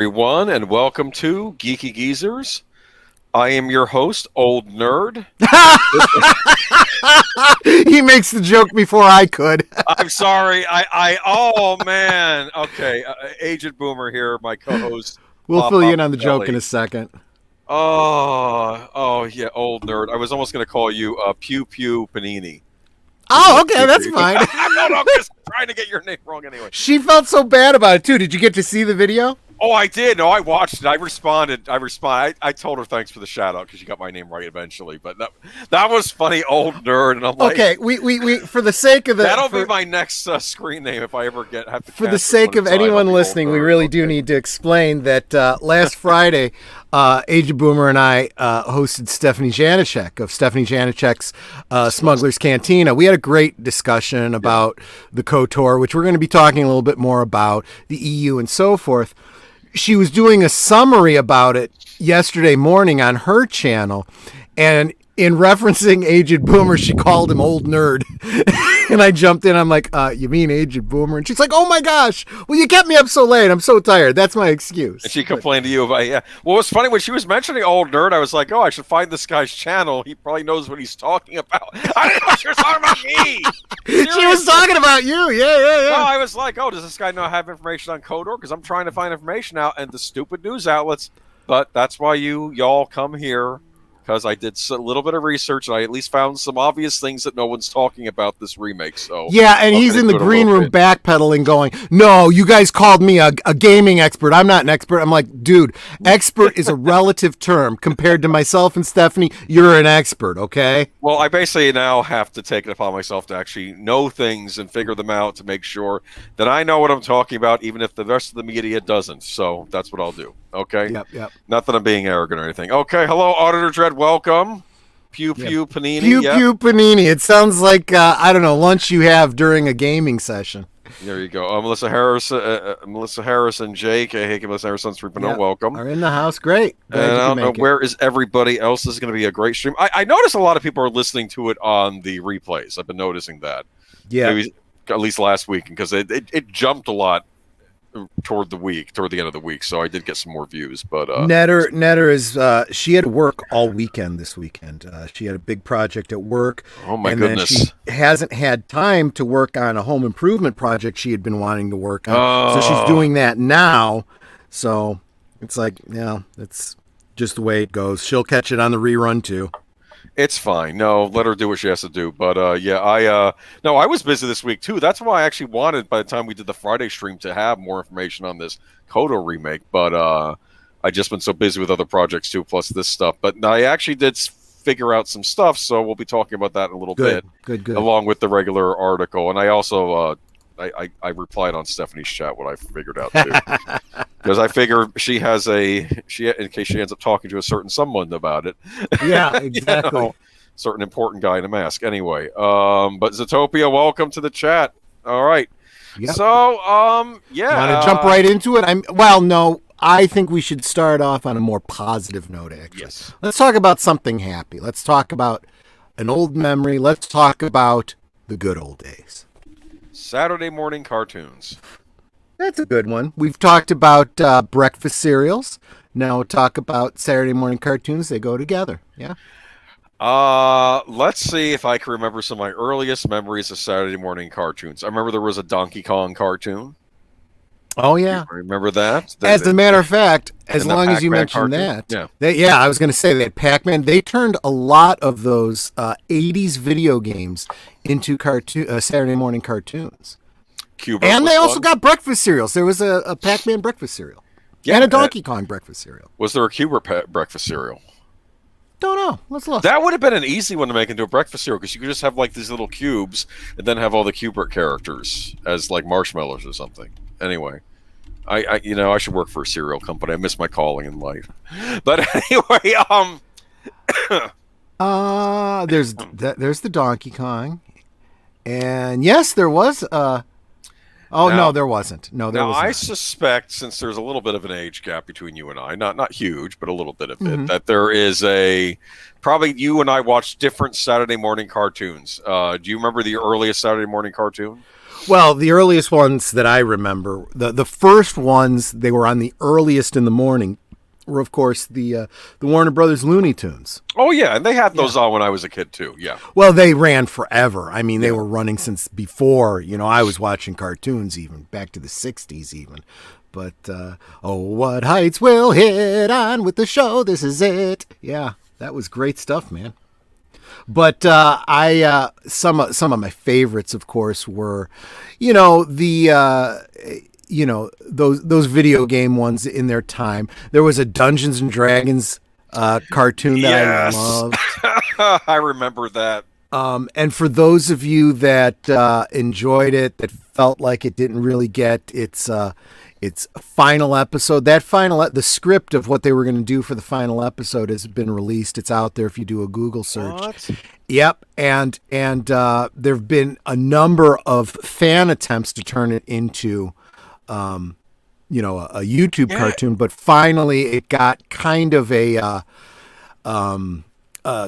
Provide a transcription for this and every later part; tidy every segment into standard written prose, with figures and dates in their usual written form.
Everyone, and welcome to Geeky Geezers. I am your host, Old Nerd. He makes the joke before I could. I'm sorry. Oh man. Okay, Agent Boomer here, my co-host. We'll PaPa fill you in on the Pacelli. joke in a second. Oh yeah, Old Nerd. I was almost going to call you Pew Pew Panini. Oh, okay, that's fine. I'm just trying to get your name wrong anyway. She felt so bad about it too. Did you get to see the video? Oh, I did. No, I watched it. I responded. I told her thanks for the shout out because she got my name right eventually. But that was funny, Old Nerd. And I'm like, okay, we for the sake of the that'll be my next screen name if I ever have to. For the sake of anyone listening, we really do need to explain that last Friday, Agent Boomer and I hosted Stephanie Janacek of Stephanie Janacek's Smuggler's Cantina. We had a great discussion about the KOTOR, which we're going to be talking a little bit more about, the EU and so forth. She was doing a summary about it yesterday morning on her channel, and in referencing Agent Boomer, she called him Old Nerd. And I jumped in. I'm like, you mean Agent Boomer? And she's like, oh my gosh, well, you kept me up so late. I'm so tired. That's my excuse. And she complained to you about, yeah. Well, it was funny when she was mentioning Old Nerd, I was like, oh, I should find this guy's channel. He probably knows what he's talking about. I didn't know she was talking about me. She was talking about you. Yeah. No, I was like, oh, does this guy not have information on KOTOR? Because I'm trying to find information out, and the stupid news outlets. But that's why y'all come here. Because I did a little bit of research and I at least found some obvious things that no one's talking about this remake. So yeah, and he's in the green room backpedaling, going, "No, you guys called me a gaming expert. I'm not an expert." I'm like, dude, expert is a relative term compared to myself and Stephanie. You're an expert, okay? Well, I basically now have to take it upon myself to actually know things and figure them out to make sure that I know what I'm talking about, even if the rest of the media doesn't. So that's what I'll do. Okay. Yep. Not that I'm being arrogant or anything. Okay. Hello, Auditor Dread. Welcome. Pew Pew Panini. Pew Pew Panini. It sounds like I don't know, lunch you have during a gaming session. There you go. Melissa Harris, and Jake. Hey, Melissa Harris on 3.0. Welcome. Are in the house. Great. And I don't know where is everybody else. This is going to be a great stream. I notice a lot of people are listening to it on the replays. I've been noticing that. Yeah. Maybe, at least last week, because it jumped a lot toward the end of the week, so I did get some more views. But Netter is she had to work all weekend this weekend. She had a big project at work. Oh my goodness! Then she hasn't had time to work on a home improvement project she had been wanting to work on. So she's doing that now. So it's like, yeah, it's just the way it goes. She'll catch it on the rerun too. It's fine. No, let her do what she has to do. But I was busy this week too. That's why I actually wanted, by the time we did the Friday stream, to have more information on this KOTOR remake. But I just been so busy with other projects too, plus this stuff. But I actually did figure out some stuff, so we'll be talking about that in a little bit. Good. Along with the regular article, and I also I replied on Stephanie's chat what I figured out too. Because I figure she in case she ends up talking to a certain someone about it. Yeah, exactly. Certain important guy in a mask. Anyway, but Zootopia, welcome to the chat. All right. Yep. So, Want to jump right into it? No. I think we should start off on a more positive note, actually. Yes. Let's talk about something happy. Let's talk about an old memory. Let's talk about the good old days. Saturday morning cartoons. That's a good one. We've talked about breakfast cereals. Now we'll talk about Saturday morning cartoons. They go together. Yeah. Let's see if I can remember some of my earliest memories of Saturday morning cartoons. I remember there was a Donkey Kong cartoon. Oh, yeah. You remember that? As a matter of fact, as long as you mentioned cartoon? that. Yeah. I was going to say that Pac-Man, they turned a lot of those 80s video games into Saturday morning cartoons. Cuba and they also got breakfast cereals. There was a Pac-Man breakfast cereal. Yeah, and a Donkey Kong breakfast cereal. Was there a Cubert breakfast cereal? Don't know. Let's look. That would have been an easy one to make into a breakfast cereal, because you could just have like these little cubes and then have all the Cubert characters as like marshmallows or something. Anyway, I should work for a cereal company. I miss my calling in life. But anyway, there's the Donkey Kong, and yes, there was. No, there wasn't. No, there wasn't. I suspect, since there's a little bit of an age gap between you and I, not huge, but a little bit of it, that there is probably you and I watched different Saturday morning cartoons. Do you remember the earliest Saturday morning cartoon? Well, the earliest ones that I remember, the first ones, they were on the earliest in the morning, were of course the Warner Brothers Looney Tunes. Oh yeah, and they had those on when I was a kid too. Yeah. Well, they ran forever. I mean, they were running since before, I was watching cartoons even, back to the 60s even. But, oh, what heights we'll hit on with the show, this is it. Yeah, that was great stuff, man. But some of my favorites, of course, were, those video game ones in their time. There was a Dungeons and Dragons cartoon that I loved. I remember that. And for those of you that enjoyed it, that felt like it didn't really get its final episode, the script of what they were going to do for the final episode has been released. It's out there if you do a Google search. What? Yep, and there have been a number of fan attempts to turn it into, a YouTube cartoon, but finally it got kind of a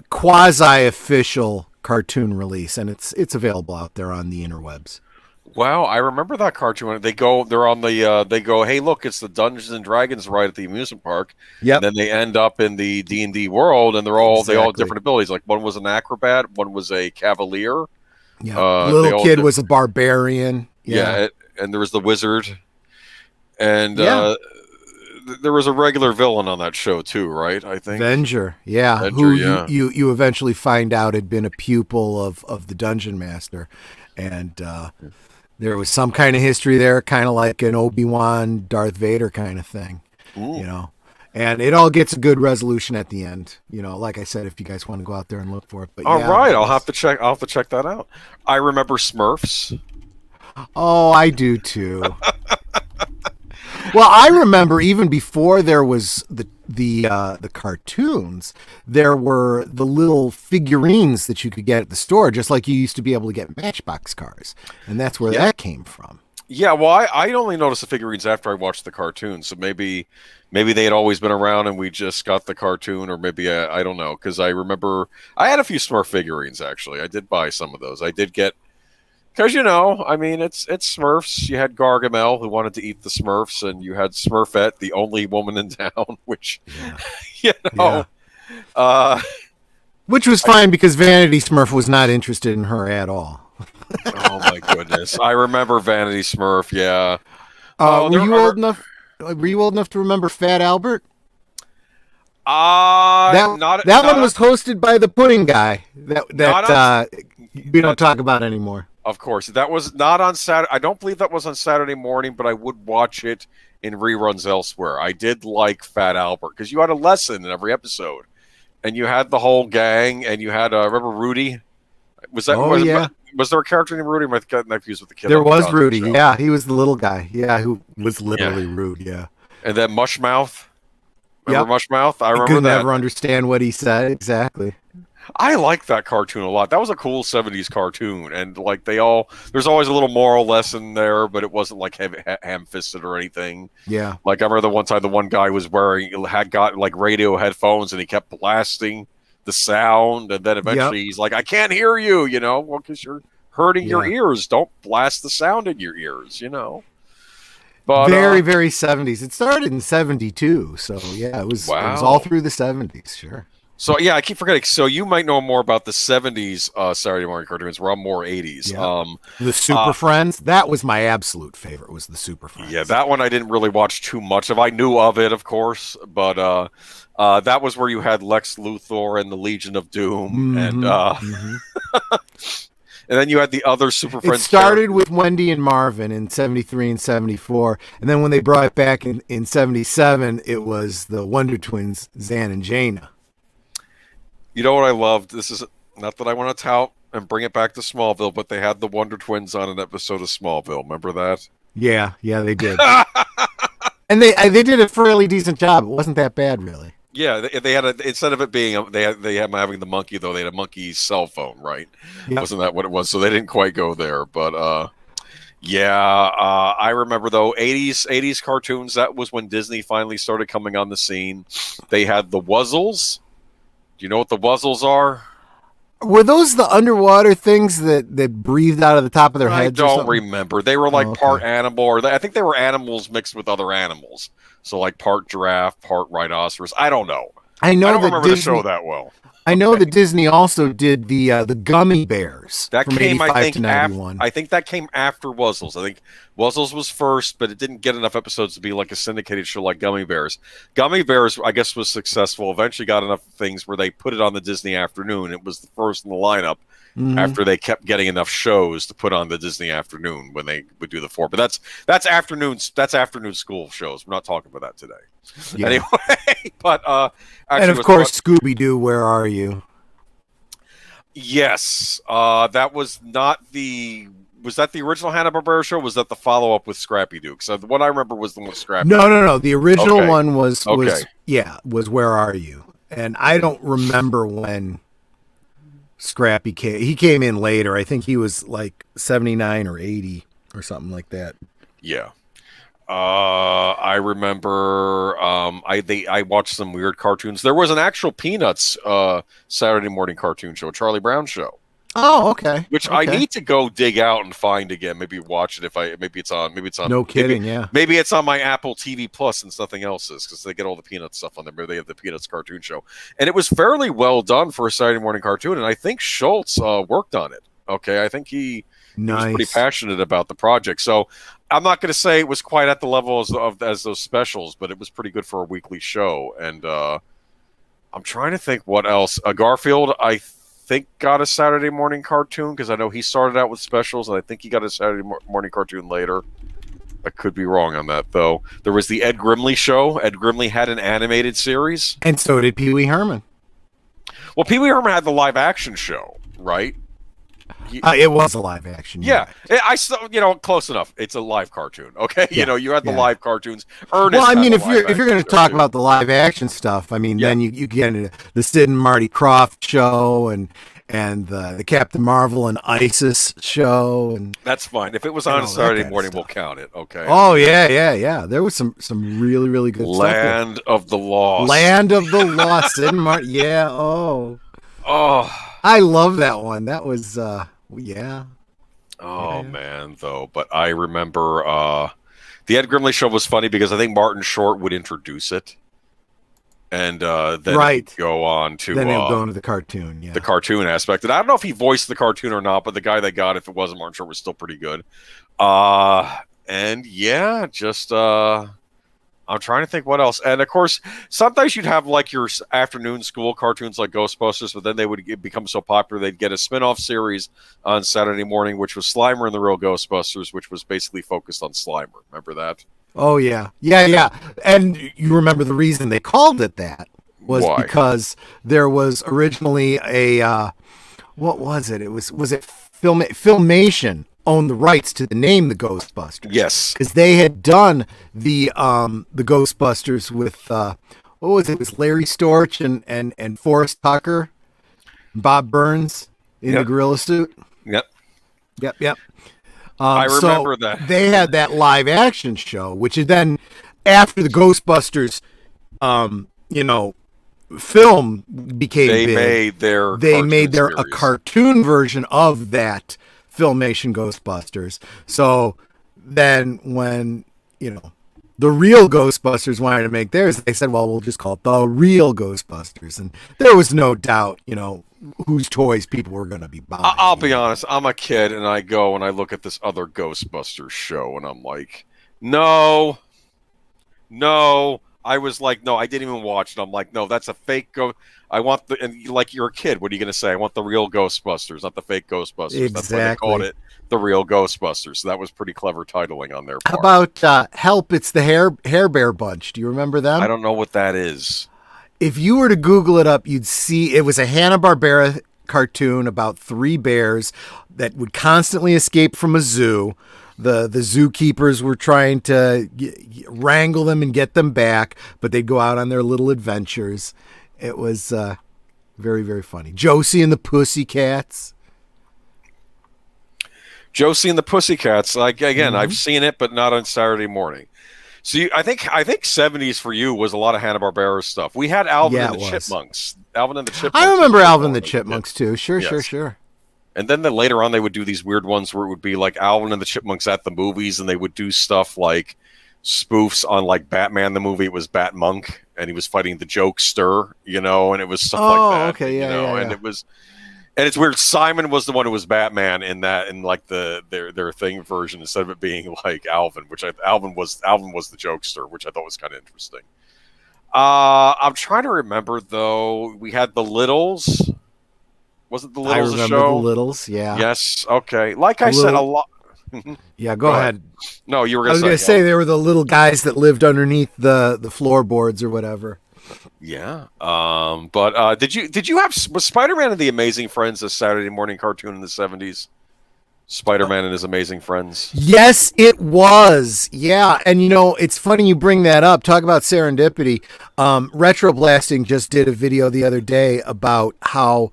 quasi-official cartoon release, and it's available out there on the interwebs. Wow, I remember that cartoon. They go, hey, look, it's the Dungeons and Dragons ride at the amusement park. Yep. And then they end up in the D&D world, and they all have different abilities. Like one was an acrobat, one was a cavalier. Yeah, little kid was a barbarian. Yeah, and there was the wizard, and there was a regular villain on that show too, right? I think Venger, who you eventually find out had been a pupil of the dungeon master, and there was some kind of history there, kind of like an Obi-Wan, Darth Vader kind of thing. Ooh. And it all gets a good resolution at the end. Like I said, if you guys want to go out there and look for it. But right, I'll have to check that out. I remember Smurfs. Oh, I do too. Well, I remember even before there was the cartoons, there were the little figurines that you could get at the store, just like you used to be able to get Matchbox cars, and that's where that came from. Yeah, well, I only noticed the figurines after I watched the cartoon, so maybe they had always been around and we just got the cartoon, or maybe I don't know, because I remember I had a few Smurf figurines actually. I did buy some of those. I did get. Because, I mean, it's Smurfs. You had Gargamel, who wanted to eat the Smurfs, and you had Smurfette, the only woman in town, which, which was fine because Vanity Smurf was not interested in her at all. Oh, my goodness. I remember Vanity Smurf, yeah. Were you old enough to remember Fat Albert? That one was hosted by the pudding guy that we don't talk about anymore. Of course. That was not on Saturday. I don't believe that was on Saturday morning, but I would watch it in reruns elsewhere. I did like Fat Albert because you had a lesson in every episode. And you had the whole gang, and you had, remember Rudy? Was there a character named Rudy? I got confused with the kid. There was Rudy, yeah. He was the little guy, who was literally rude, yeah. And then Mushmouth. Remember Mushmouth? I remember that. Never understand what he said, exactly. I like that cartoon a lot. That was a cool 70s cartoon, and like there's always a little moral lesson there, but it wasn't like ham-fisted or anything. Yeah. Like I remember the one time the one guy had got like radio headphones and he kept blasting the sound, and then eventually he's like, I can't hear you, well, because you're hurting your ears. Don't blast the sound in your ears, But, very, very 70s. It started in 72, so it was all through the 70s, sure. So, I keep forgetting. So, you might know more about the 70s Saturday morning cartoons, where I'm more 80s. Yeah. The Super Friends, that was my absolute favorite, was the Super Friends. Yeah, that one I didn't really watch too much of. I knew of it, of course, but that was where you had Lex Luthor and the Legion of Doom, and and then you had the other Super Friends. It started with Wendy and Marvin in 73 and 74, and then when they brought it back in 77, it was the Wonder Twins, Zan and Jaina. You know what I loved? This is not that I want to tout and bring it back to Smallville, but they had the Wonder Twins on an episode of Smallville. Remember that? Yeah, they did. And they did a fairly decent job. It wasn't that bad, really. Yeah, they had instead of it being they had having the monkey, though, they had a monkey's cell phone, right? Yep. Wasn't that what it was? So they didn't quite go there, but I remember though 80s cartoons. That was when Disney finally started coming on the scene. They had the Wuzzles. Do you know what the Wuzzles are? Were those the underwater things that breathed out of the top of their I heads? Or don't something? remember. They were like Oh, part okay. animal, I think they were animals mixed with other animals. So like part giraffe, part rhinoceros. I don't know. I I know don't that remember the show Disney. that well. I know Okay. that Disney also did the gummy bears That from came, I '85 to think, '91. I think that came after Wuzzles. I think Wuzzles was first, but it didn't get enough episodes to be like a syndicated show like Gummy Bears. Gummy Bears, I guess, was successful. Eventually, got enough things where they put it on the Disney afternoon. It was the first in the lineup Hmm. after they kept getting enough shows to put on the Disney afternoon when they would do the four. But that's afternoons. That's afternoon school shows. We're not talking about that today. Yeah, Anyway, but and actually, of was course what Scooby Doo. Where are you? Yes, that was not the. Was that the original Hanna Barbera show? Or was that the follow up with Scrappy Doo? So the one I remember was the one with Scrappy No, Doo. no, no. The original Okay, one was okay, was Where Are You? And I don't remember when Scrappy came. He came in later. I think he was like 79 or 80 or something like that. yeah. I remember. I watched some weird cartoons. There was an actual Peanuts Saturday morning cartoon show, Charlie Brown show, Oh, okay. which I Okay. need to go dig out and find again. Maybe watch it if I. Maybe it's on. No kidding. Yeah. Maybe it's on my Apple TV Plus and something else is because they get all the Peanuts stuff on there. Maybe they have the Peanuts cartoon show, and it was fairly well done for a Saturday morning cartoon. And I think Schultz worked on it. Okay, I think he was pretty Nice. passionate about the project. So I'm not going to say it was quite at the level as those specials, but it was pretty good for a weekly show. And I'm trying to think what else. Garfield, I think, got a Saturday morning cartoon because I know he started out with specials, and I think he got a Saturday morning cartoon later. I could be wrong on that, though. There was the Ed Grimley show. Ed Grimley had an animated series. And so did Pee Wee Herman. Well, Pee Wee Herman had the live action show, right? It was a live action. Yeah, I still, close enough. It's a live cartoon, okay? Yeah. You had the Yeah. live cartoons. Ernest. Well, I had mean, a if you're live going to action show, talk too. about the live action stuff, I mean, Yeah. then you get into the Sid and Marty Krofft show and the Captain Marvel and Isis show and That's fine. If it was all on that Saturday kind of morning, we'll stuff. count it. Okay. Oh yeah. There was some really really good stuff there. Land of the Lost. Land of the Lost, Sid and Marty. Yeah. Oh, Oh, I love that one. That was yeah. oh Yeah. man, though. But I remember the Ed Grimley show was funny because I think Martin Short would introduce it, and then Right. it would go on to Then they'll go into the cartoon. Yeah. the cartoon aspect. And I don't know if he voiced the cartoon or not, but the guy they got, if it wasn't Martin Short, was still pretty good. And yeah, just I'm trying to think what else. And of course, sometimes you'd have like your afternoon school cartoons like Ghostbusters, but then they would become so popular they'd get a spin-off series on Saturday morning, which was Slimer and the Real Ghostbusters, which was basically focused on Slimer. Remember that? Oh yeah. And you remember the reason they called it that was Why? because there was originally a what was it? It was it Filmation owned the rights to the name the Ghostbusters. Yes. Because they had done the Ghostbusters with what was it? It was Larry Storch and Forrest Tucker, Bob Burns in the Yep. gorilla suit. Yep. Yep. I So remember that. they had that live action show, which is then after the Ghostbusters, film became They big. made their They cartoon made their a series. cartoon version of that Filmation Ghostbusters. So then when the real Ghostbusters wanted to make theirs, they said, well, we'll just call it the real Ghostbusters. And there was no doubt, whose toys people were going to be buying. I'll be honest. I'm a kid, and I go and I look at this other Ghostbusters show, and I'm like, no. I was like, no, I didn't even watch it. I'm like, no, that's a fake I want and like you're a kid. What are you going to say? I want the real Ghostbusters, not the fake Ghostbusters. That's why they called Exactly. it the real Ghostbusters. So that was pretty clever titling on their How part. about Help? It's the Hair Bear Bunch. Do you remember them? I don't know what that is. If you were to Google it up, you'd see it was a Hanna-Barbera cartoon about three bears that would constantly escape from a zoo. The zookeepers were trying to wrangle them and get them back, but they'd go out on their little adventures. It was very, very funny. Josie and the Pussycats. Josie and the Pussycats. Like again, Mm-hmm. I've seen it, but not on Saturday morning. See, I think 70s for you was a lot of Hanna-Barbera stuff. We had Alvin Yeah, and it the was. Chipmunks. Alvin and the Chipmunks. I remember was Alvin one the that we Chipmunks too. Sure, did. sure, Yes. sure. And then later on, they would do these weird ones where it would be like Alvin and the Chipmunks at the movies, and they would do stuff like spoofs on like Batman the movie. It was Batmonk, and he was fighting the Jokester, and it was stuff like that. Okay, yeah. And it was, and it's weird. Simon was the one who was Batman in that, in like their thing version, instead of it being like Alvin, Alvin was the Jokester, which I thought was kind of interesting. I'm trying to remember though. We had the Littles. Was it the Littles? I remember show? the Littles. Yeah. Yes. Okay. Like I said, a lot. Yeah. Go ahead. No, you were I was going to say they were the little guys that lived underneath the floorboards or whatever. Yeah. But did you have, was Spider-Man and the Amazing Friends a Saturday morning cartoon in the 70s? Spider-Man and his Amazing Friends. Yes, it was. Yeah, and it's funny you bring that up. Talk about serendipity. Retro Blasting just did a video the other day about how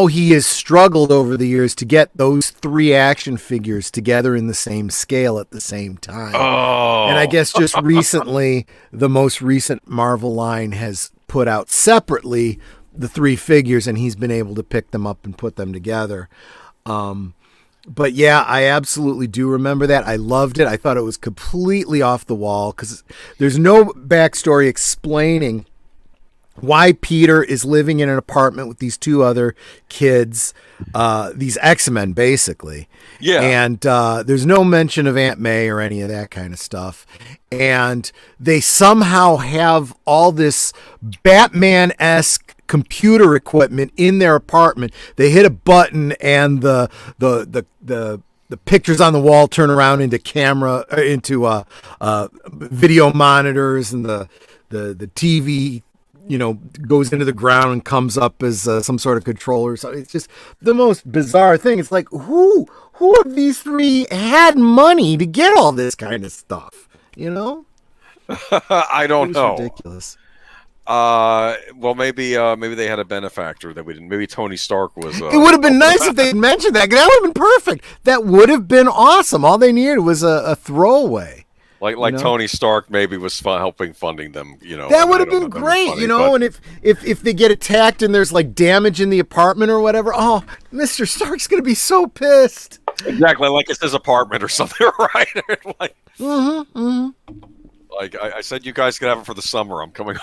he has struggled over the years to get those 3 action figures together in the same scale at the same time. Oh. And I guess just recently, the most recent Marvel line has put out separately the 3 figures, and he's been able to pick them up and put them together. But yeah, I absolutely do remember that. I loved it. I thought it was completely off the wall because there's no backstory explaining why Peter is living in an apartment with these 2 other kids, these X-Men basically. Yeah. And there's no mention of Aunt May or any of that kind of stuff. And they somehow have all this Batman-esque computer equipment in their apartment. They hit a button and the pictures on the wall turn around into video monitors, and the TV goes into the ground and comes up as some sort of controller. So it's just the most bizarre thing. It's like, who of these 3 had money to get all this kind of stuff? I don't know. Ridiculous. Well, maybe they had a benefactor that we didn't. Maybe Tony Stark was. It would have been nice if they had mentioned that. That would have been perfect. That would have been awesome. All they needed was a throwaway. Like Tony Stark maybe was helping funding them. That would have been great. Funny, and if they get attacked and there's like damage in the apartment or whatever, oh, Mr. Stark's gonna be so pissed. Exactly, like it's his apartment or something, right? Like, like I said, you guys could have it for the summer. I'm coming.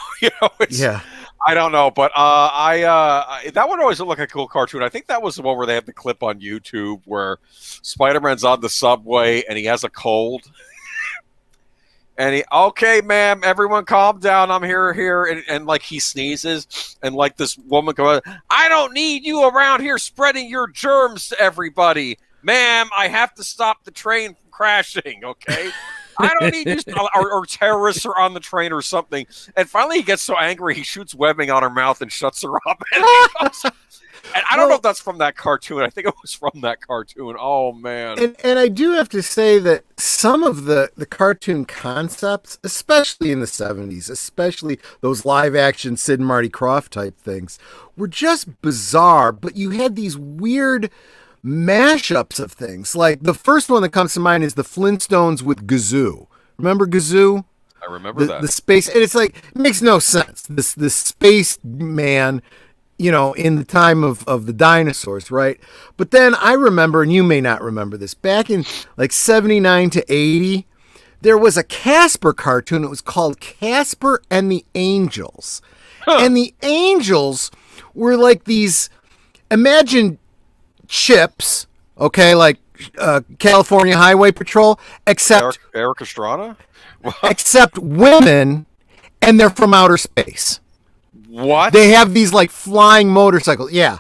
Yeah. I don't know, but that one always looked like a cool cartoon. I think that was the one where they have the clip on YouTube where Spider-Man's on the subway and he has a cold. And okay, ma'am, everyone calm down. I'm here. And like he sneezes and like this woman goes, I don't need you around here spreading your germs to everybody. Ma'am, I have to stop the train from crashing, okay? I don't need you, or terrorists are on the train or something. And finally he gets so angry, he shoots webbing on her mouth and shuts her up. And I don't know if that's from that cartoon. I think it was from that cartoon. Oh, man. And I do have to say that some of the cartoon concepts, especially in the 70s, especially those live-action Sid and Marty Krofft type things, were just bizarre. But you had these weird mashups of things. Like the first one that comes to mind is the Flintstones with Gazoo. Remember Gazoo? I remember that. The space, and it's like, it makes no sense. This space man, in the time of the dinosaurs, right? But then I remember, and you may not remember this, back in like 79 to 80, there was a Casper cartoon. It was called Casper and the Angels. Huh. And the Angels were like these, imagine Chips, okay, like California Highway Patrol, except Eric Estrada? Except women, and they're from outer space. What? They have these like flying motorcycles. Yeah.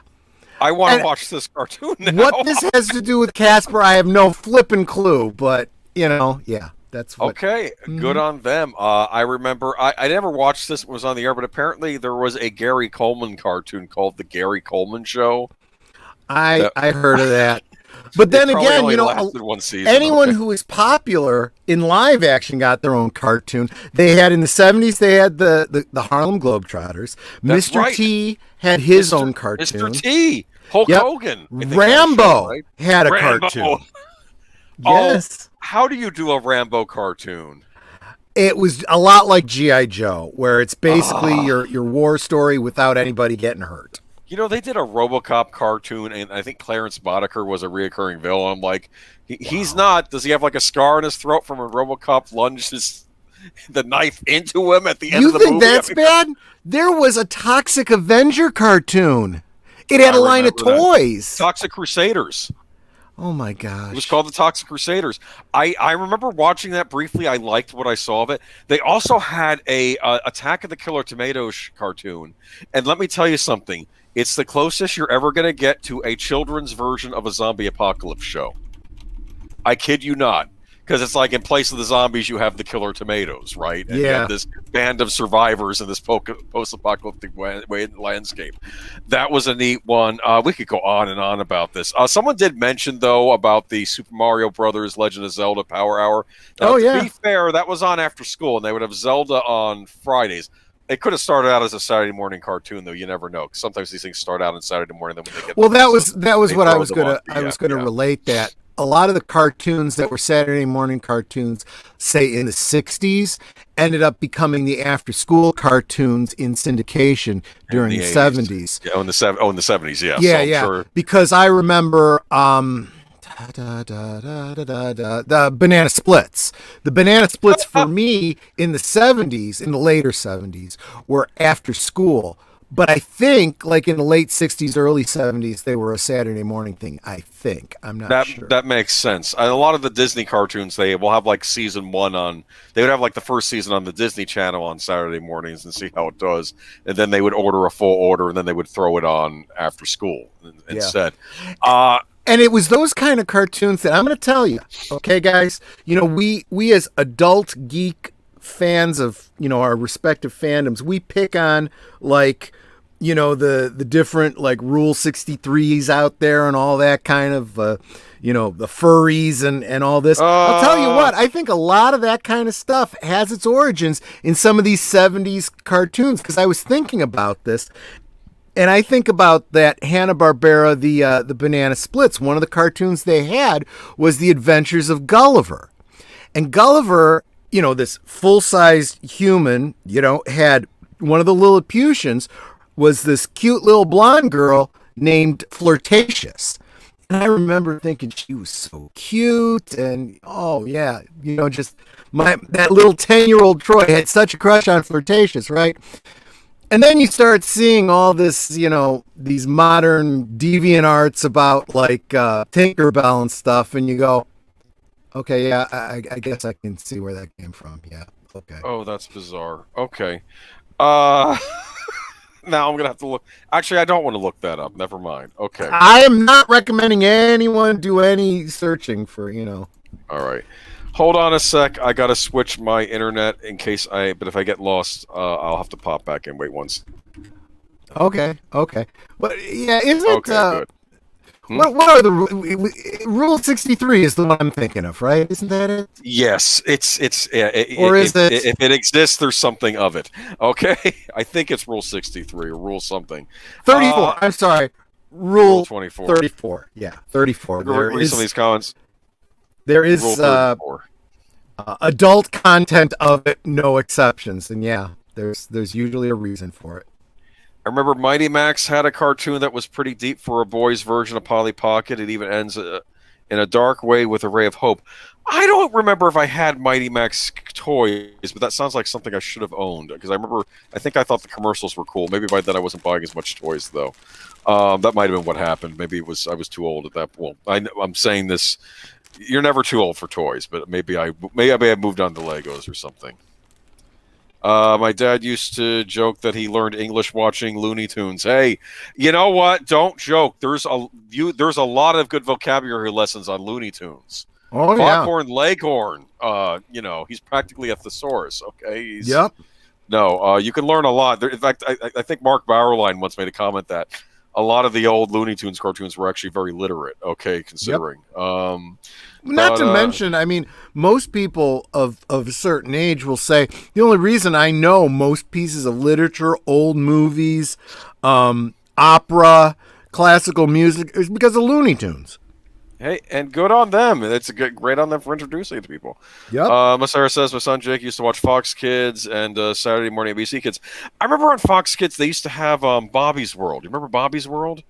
I want to watch this cartoon now. What this has to do with Casper, I have no flipping clue, but yeah, that's what. Okay, good on them. I remember I never watched this. It was on the air, but apparently there was a Gary Coleman cartoon called The Gary Coleman Show. I heard of that. But then again, anyone who is popular in live action got their own cartoon. They had in the 70s, they had the Harlem Globetrotters. That's Mr. right. T had his own cartoon. Mr. T, Hulk Hogan. Rambo had a cartoon. Oh, yes. how do you do a Rambo cartoon? It was a lot like G.I. Joe, where it's basically your war story without anybody getting hurt. You know, they did a RoboCop cartoon, and I think Clarence Boddicker was a reoccurring villain. I'm like, he's not. Does he have like a scar in his throat from a RoboCop lunged the knife into him at the end of the movie? You think that's bad? There was a Toxic Avenger cartoon. It had a line of toys. Toxic Crusaders. Oh my gosh. It was called the Toxic Crusaders. I remember watching that briefly. I liked what I saw of it. They also had a Attack of the Killer Tomatoes cartoon. And let me tell you something. It's the closest you're ever going to get to a children's version of a zombie apocalypse show. I kid you not. Because it's like in place of the zombies, you have the killer tomatoes, right? And you have this band of survivors in this post-apocalyptic landscape. That was a neat one. We could go on and on about this. Someone did mention, though, about the Super Mario Brothers Legend of Zelda Power Hour. Now, to be fair, that was on after school, and they would have Zelda on Fridays. It could have started out as a Saturday morning cartoon, though. You never know. Sometimes these things start out on Saturday morning. Then when they get that was what I was gonna relate that. A lot of the cartoons that were Saturday morning cartoons, say in the 60s, ended up becoming the after-school cartoons in syndication during the 70s. Yeah, in the 70s, yeah. Yeah. Sure. Because I remember the Banana Splits. The Banana Splits for me in the 70s, in the later 70s, were after school. But I think, like in the late 60s, early 70s, they were a Saturday morning thing. I think. I'm not sure. That makes sense. And a lot of the Disney cartoons, they will have like season one on. They would have like the first season on the Disney Channel on Saturday mornings and see how it does. And then they would order a full order, and then they would throw it on after school instead. And it was those kind of cartoons that I'm going to tell you, okay, guys. You know, we as adult geek fans of, you know, our respective fandoms, we pick on, like, you know, the different like Rule 63s out there and all that kind of you know, the furries and all this. I'll tell you what, I think a lot of that kind of stuff has its origins in some of these 70s cartoons, because I was thinking about this, and I think about that Hanna-Barbera, the Banana Splits. One of the cartoons they had was The Adventures of Gulliver. And Gulliver, you know, this full-sized human, you know, had one of the Lilliputians was this cute little blonde girl named Flirtatious. And I remember thinking she was so cute, and oh yeah, you know, just that little 10-year-old Troy had such a crush on Flirtatious, right? And then you start seeing all this, you know, these modern deviant arts about like Tinkerbell and stuff, and you go, okay, yeah, I guess I can see where that came from. Yeah, okay. Oh, that's bizarre. Okay. Now I'm going to have to look. Actually, I don't want to look that up. Never mind. Okay. I am not recommending anyone do any searching for, you know. All right. Hold on a sec. I got to switch my internet but if I get lost, I'll have to pop back in. Wait once. Okay. But yeah, isn't it? Good. What are the Rule 63 is the one I'm thinking of, right? Isn't that it? Yes, it's or is it? If it exists, there's something of it. Okay, I think it's Rule 63 or Rule something. 34. I'm sorry, Rule 24. 34. Yeah, 34. Read some of these comments. There is adult content of it, no exceptions, and yeah, there's usually a reason for it. I remember Mighty Max had a cartoon that was pretty deep for a boy's version of Polly Pocket. It even ends in a dark way with a ray of hope. I don't remember if I had Mighty Max toys, but that sounds like something I should have owned, because I think I thought the commercials were cool. Maybe by then I wasn't buying as much toys, though. That might have been what happened. Maybe I was too old at that point. I'm saying this. You're never too old for toys, but maybe I moved on to Legos or something. My dad used to joke that he learned English watching Looney Tunes. Hey, you know what? Don't joke. There's a lot of good vocabulary lessons on Looney Tunes. Oh, Foghorn Leghorn. You know, he's practically a thesaurus. Okay. Yep. No, you can learn a lot. In fact, I think Mark Bauerlein once made a comment that a lot of the old Looney Tunes cartoons were actually very literate. Okay, considering. Yep. Not to mention, I mean, most people of a certain age will say the only reason I know most pieces of literature, old movies, opera, classical music is because of Looney Tunes. Hey, and good on them. It's great on them for introducing it to people. Yep. Masara says my son Jake used to watch Fox Kids and Saturday morning ABC Kids. I remember on Fox Kids they used to have Bobby's World. You remember Bobby's World?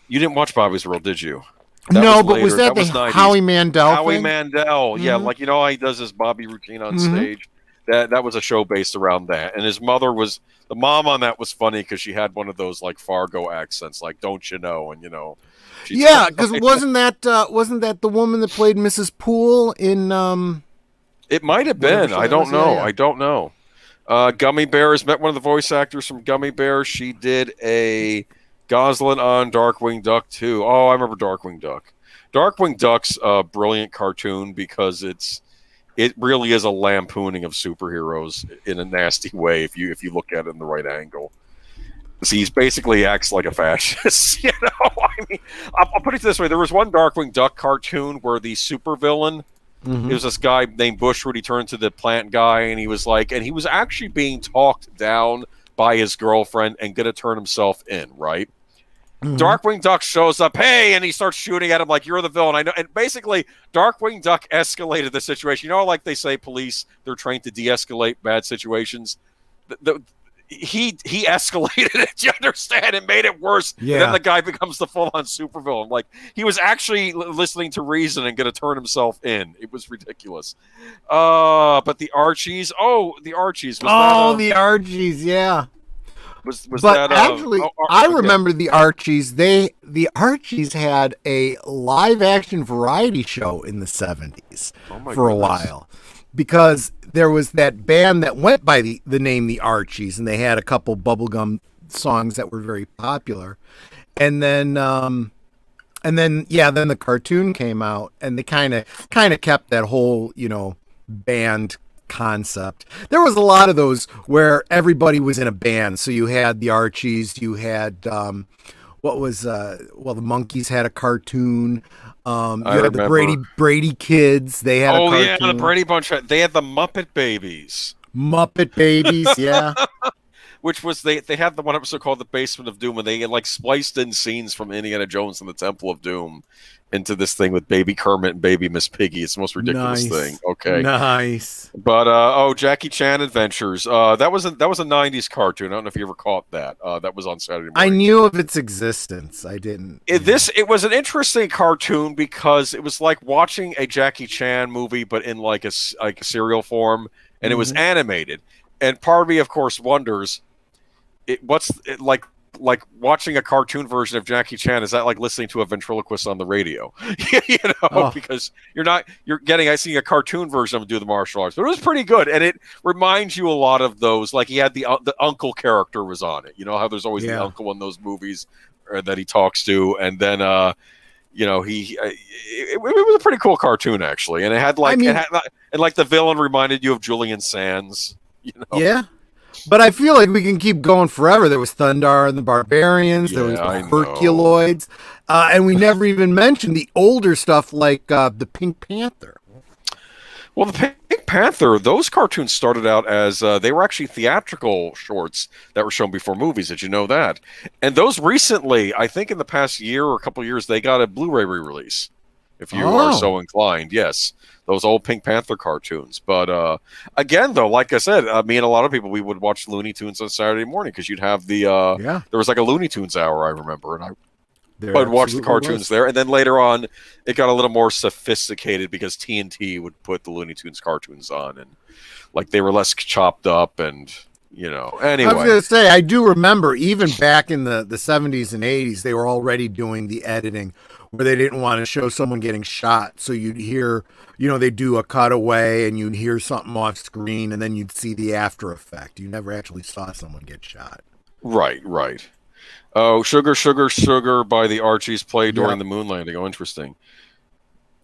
You didn't watch Bobby's World, did you? That No, was but later. was that the was 90s. Howie Mandel Howie thing? Mandel, yeah, Mhm. like you know how he does his Bobby routine on Mhm. stage. That was a show based around that, and his mother was the mom on that was funny because she had one of those like Fargo accents, like "Don't you know?" and you know, she Yeah, because wasn't that the woman that played Mrs. Poole in it might have whatever been. show I that was? don't Yeah, know. yeah. I don't know. Gummy Bears met one of the voice actors from Gummy Bears. She did a Goslin on Darkwing Duck too. Oh, I remember Darkwing Duck. Darkwing Duck's a brilliant cartoon because it really is a lampooning of superheroes in a nasty way if you look at it in the right angle. See, he basically acts like a fascist. You know, I mean, I'll put it this way: there was one Darkwing Duck cartoon where the supervillain it Hmm. was this guy named Bushwood. He turned to the plant guy, and he was like, and he was actually being talked down by his girlfriend and going to turn himself in, right? Hmm. Darkwing Duck shows up, hey, and he starts shooting at him like you're the villain. I know, and basically, Darkwing Duck escalated the situation. You know, like they say, police they're trained to de-escalate bad situations. He escalated it. You understand? It made it worse. And then Yeah. the guy becomes the full-on supervillain. Like he was actually listening to reason and going to turn himself in. It was ridiculous. But the Archies. Oh, the Archies. Was Oh, that the Archies, yeah. was But that actually, I remember the Archies. The Archies had a live action variety show in the 70s Oh my for a goodness. while because there was that band that went by the name the Archies, and they had a couple bubblegum songs that were very popular. And then yeah, then the cartoon came out, and they kind of kept that whole band concept. There was a lot of those where everybody was in a band. So you had the Archies, you had what was well, the Monkees had a cartoon. I You had the remember. Brady Kids. They had a Oh yeah, the cartoon. Brady Bunch. They had the Muppet Babies, Muppet Babies. Yeah. which was they had the one episode called "The Basement of Doom," and they like spliced in scenes from Indiana Jones and the Temple of Doom into this thing with Baby Kermit and Baby Miss Piggy. It's the most ridiculous thing. Nice. Okay, Nice. but Jackie Chan Adventures. That was a '90s cartoon. I don't know if you ever caught that. That was on Saturday I morning. knew of its existence. I didn't. It was an interesting cartoon because it was like watching a Jackie Chan movie, but in like like a serial form, and it was Mhm. animated. And part of me, of course, wonders what's it like watching a cartoon version of Jackie Chan. Is that like listening to a ventriloquist on the radio? You know, Oh, because you're getting I see a cartoon version of him do the martial arts, but it was pretty good, and it reminds you a lot of those. Like he had the uncle character was on it. You know how there's always the yeah. uncle in those movies that he talks to, and then you know it was a pretty cool cartoon actually, and I mean, and like the villain reminded you of Julian Sands. You know, yeah. But I feel like we can keep going forever. There was Thundar and the Barbarians. There was yeah, the I know. Herculoids. And we never even mentioned the older stuff like the Pink Panther. Well, the Pink Panther, those cartoons started out as they were actually theatrical shorts that were shown before movies. Did you know that? And those recently, I think in the past year or a couple of years, they got a Blu-ray re-release. If you are Oh, so inclined, yes, those old Pink Panther cartoons. But again, though, like I said, me and a lot of people, we would watch Looney Tunes on Saturday morning because you'd have the yeah. there was like a Looney Tunes hour, I remember, and There I'd watch the absolutely cartoons was. there, and then later on, it got a little more sophisticated because TNT would put the Looney Tunes cartoons on, and like they were less chopped up, and you know. I was Anyway, going to say, I do remember even back in the 70s and 80s, they were already doing the editing where they didn't want to show someone getting shot. So you'd hear, they do a cutaway and you'd hear something off screen and then you'd see the after effect. You never actually saw someone get shot. right, right. Oh, Sugar, Sugar, Sugar by the Archies play during Yep. the moon landing. Oh, interesting.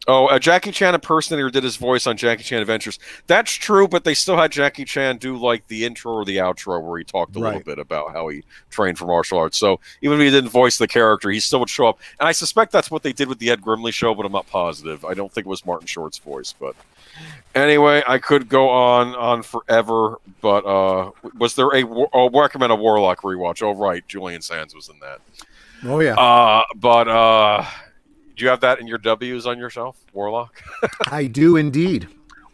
Oh, Jackie Chan impersonator did his voice on Jackie Chan Adventures. That's true, but they still had Jackie Chan do like the intro or the outro where he talked a little Right. bit about how he trained for martial arts. So even if he didn't voice the character, he still would show up. And I suspect that's what they did with the Ed Grimley show, but I'm not positive. I don't think it was Martin Short's voice. But anyway, I could go on forever. But was there recommend a Warlock rewatch? Oh, right, Julian Sands was in that. Oh, yeah. But Do you have that in your W's on your shelf, Warlock? I do indeed.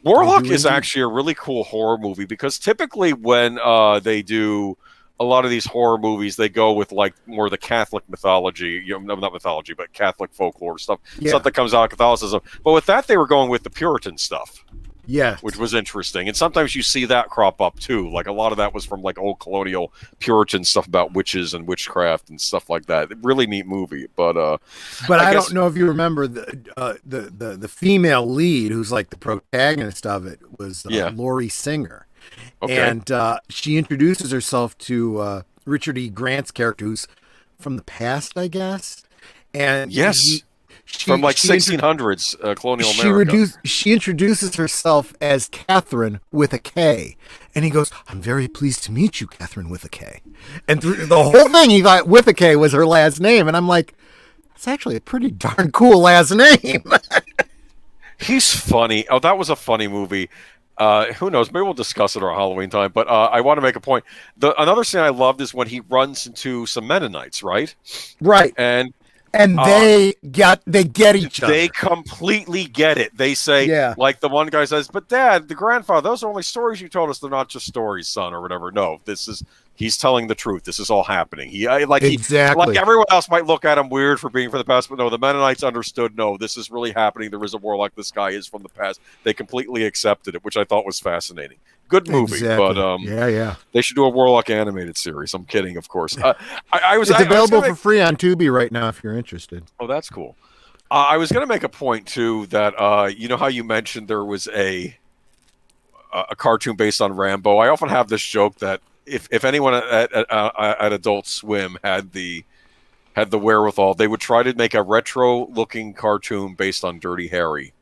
Warlock is actually a really cool horror movie because typically when they do a lot of these horror movies, they go with like more the Catholic mythology, not mythology, but Catholic folklore stuff, stuff that comes out of Catholicism. But with that, they were going with the Puritan stuff. Yeah, which was interesting. And sometimes you see that crop up too. Like a lot of that was from like old colonial Puritan stuff about witches and witchcraft and stuff like that. Really neat movie. But I don't know if you remember the female lead who's like the protagonist of it was Laurie Singer. Okay. And she introduces herself to Richard E. Grant's character, who's from the past, I guess. And from like 1600s colonial America. She introduces herself as Catherine with a K. And he goes, I'm very pleased to meet you, Catherine with a K. And the whole thing, he thought with a K was her last name. And I'm like, it's actually a pretty darn cool last name. He's funny. Oh, that was a funny movie. Who knows? Maybe we'll discuss it around Halloween time. But I want to make a point. Another scene I loved is when he runs into some Mennonites, right? Right. And they get each other. They completely get it. They say, like the one guy says, but Dad, the grandfather, those are only stories you told us. They're not just stories, son, or whatever. No, he's telling the truth. This is all happening. Like everyone else might look at him weird for being from the past, but no, the Mennonites understood, no, this is really happening. There is a warlock. This guy is from the past. They completely accepted it, which I thought was fascinating. Good movie, but they should do a Warlock animated series. I'm kidding, of course. It's available for free on Tubi right now if you're interested. Oh, that's cool. I was going to make a point too that you know how you mentioned there was a cartoon based on Rambo. I often have this joke that if anyone at Adult Swim had the wherewithal, they would try to make a retro looking cartoon based on Dirty Harry.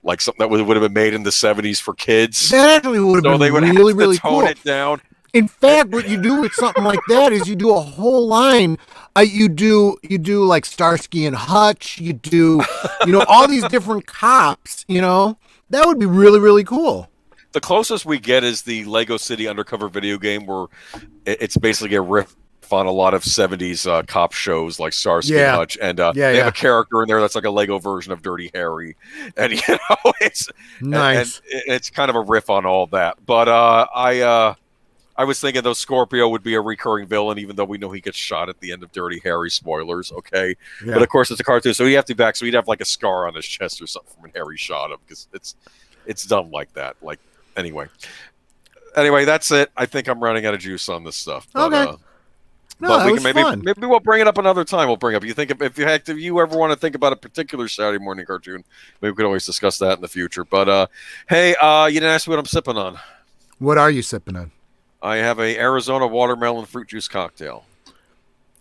Like something that would have been made in the 70s for kids. That actually would have been really tone it down. In fact, what you do with something like that is you do a whole line. You do like Starsky and Hutch. You do, all these different cops. That would be really, really cool. The closest we get is the Lego City Undercover video game, where it's basically a riff on a lot of 70s cop shows like Starsky and Hutch, and they have a character in there that's like a Lego version of Dirty Harry, and it's nice. And it's kind of a riff on all that. But I was thinking though Scorpio would be a recurring villain, even though we know he gets shot at the end of Dirty Harry. Spoilers, okay? Yeah. But of course it's a cartoon, so he'd have to be back. So he'd have like a scar on his chest or something when Harry shot him, because it's done like that. Like anyway, that's it. I think I'm running out of juice on this stuff. But, okay. But we can maybe we'll bring it up another time. We'll bring up. You think if you ever want to think about a particular Saturday morning cartoon, maybe we could always discuss that in the future. But hey, you didn't ask me what I'm sipping on. What are you sipping on? I have a Arizona watermelon fruit juice cocktail.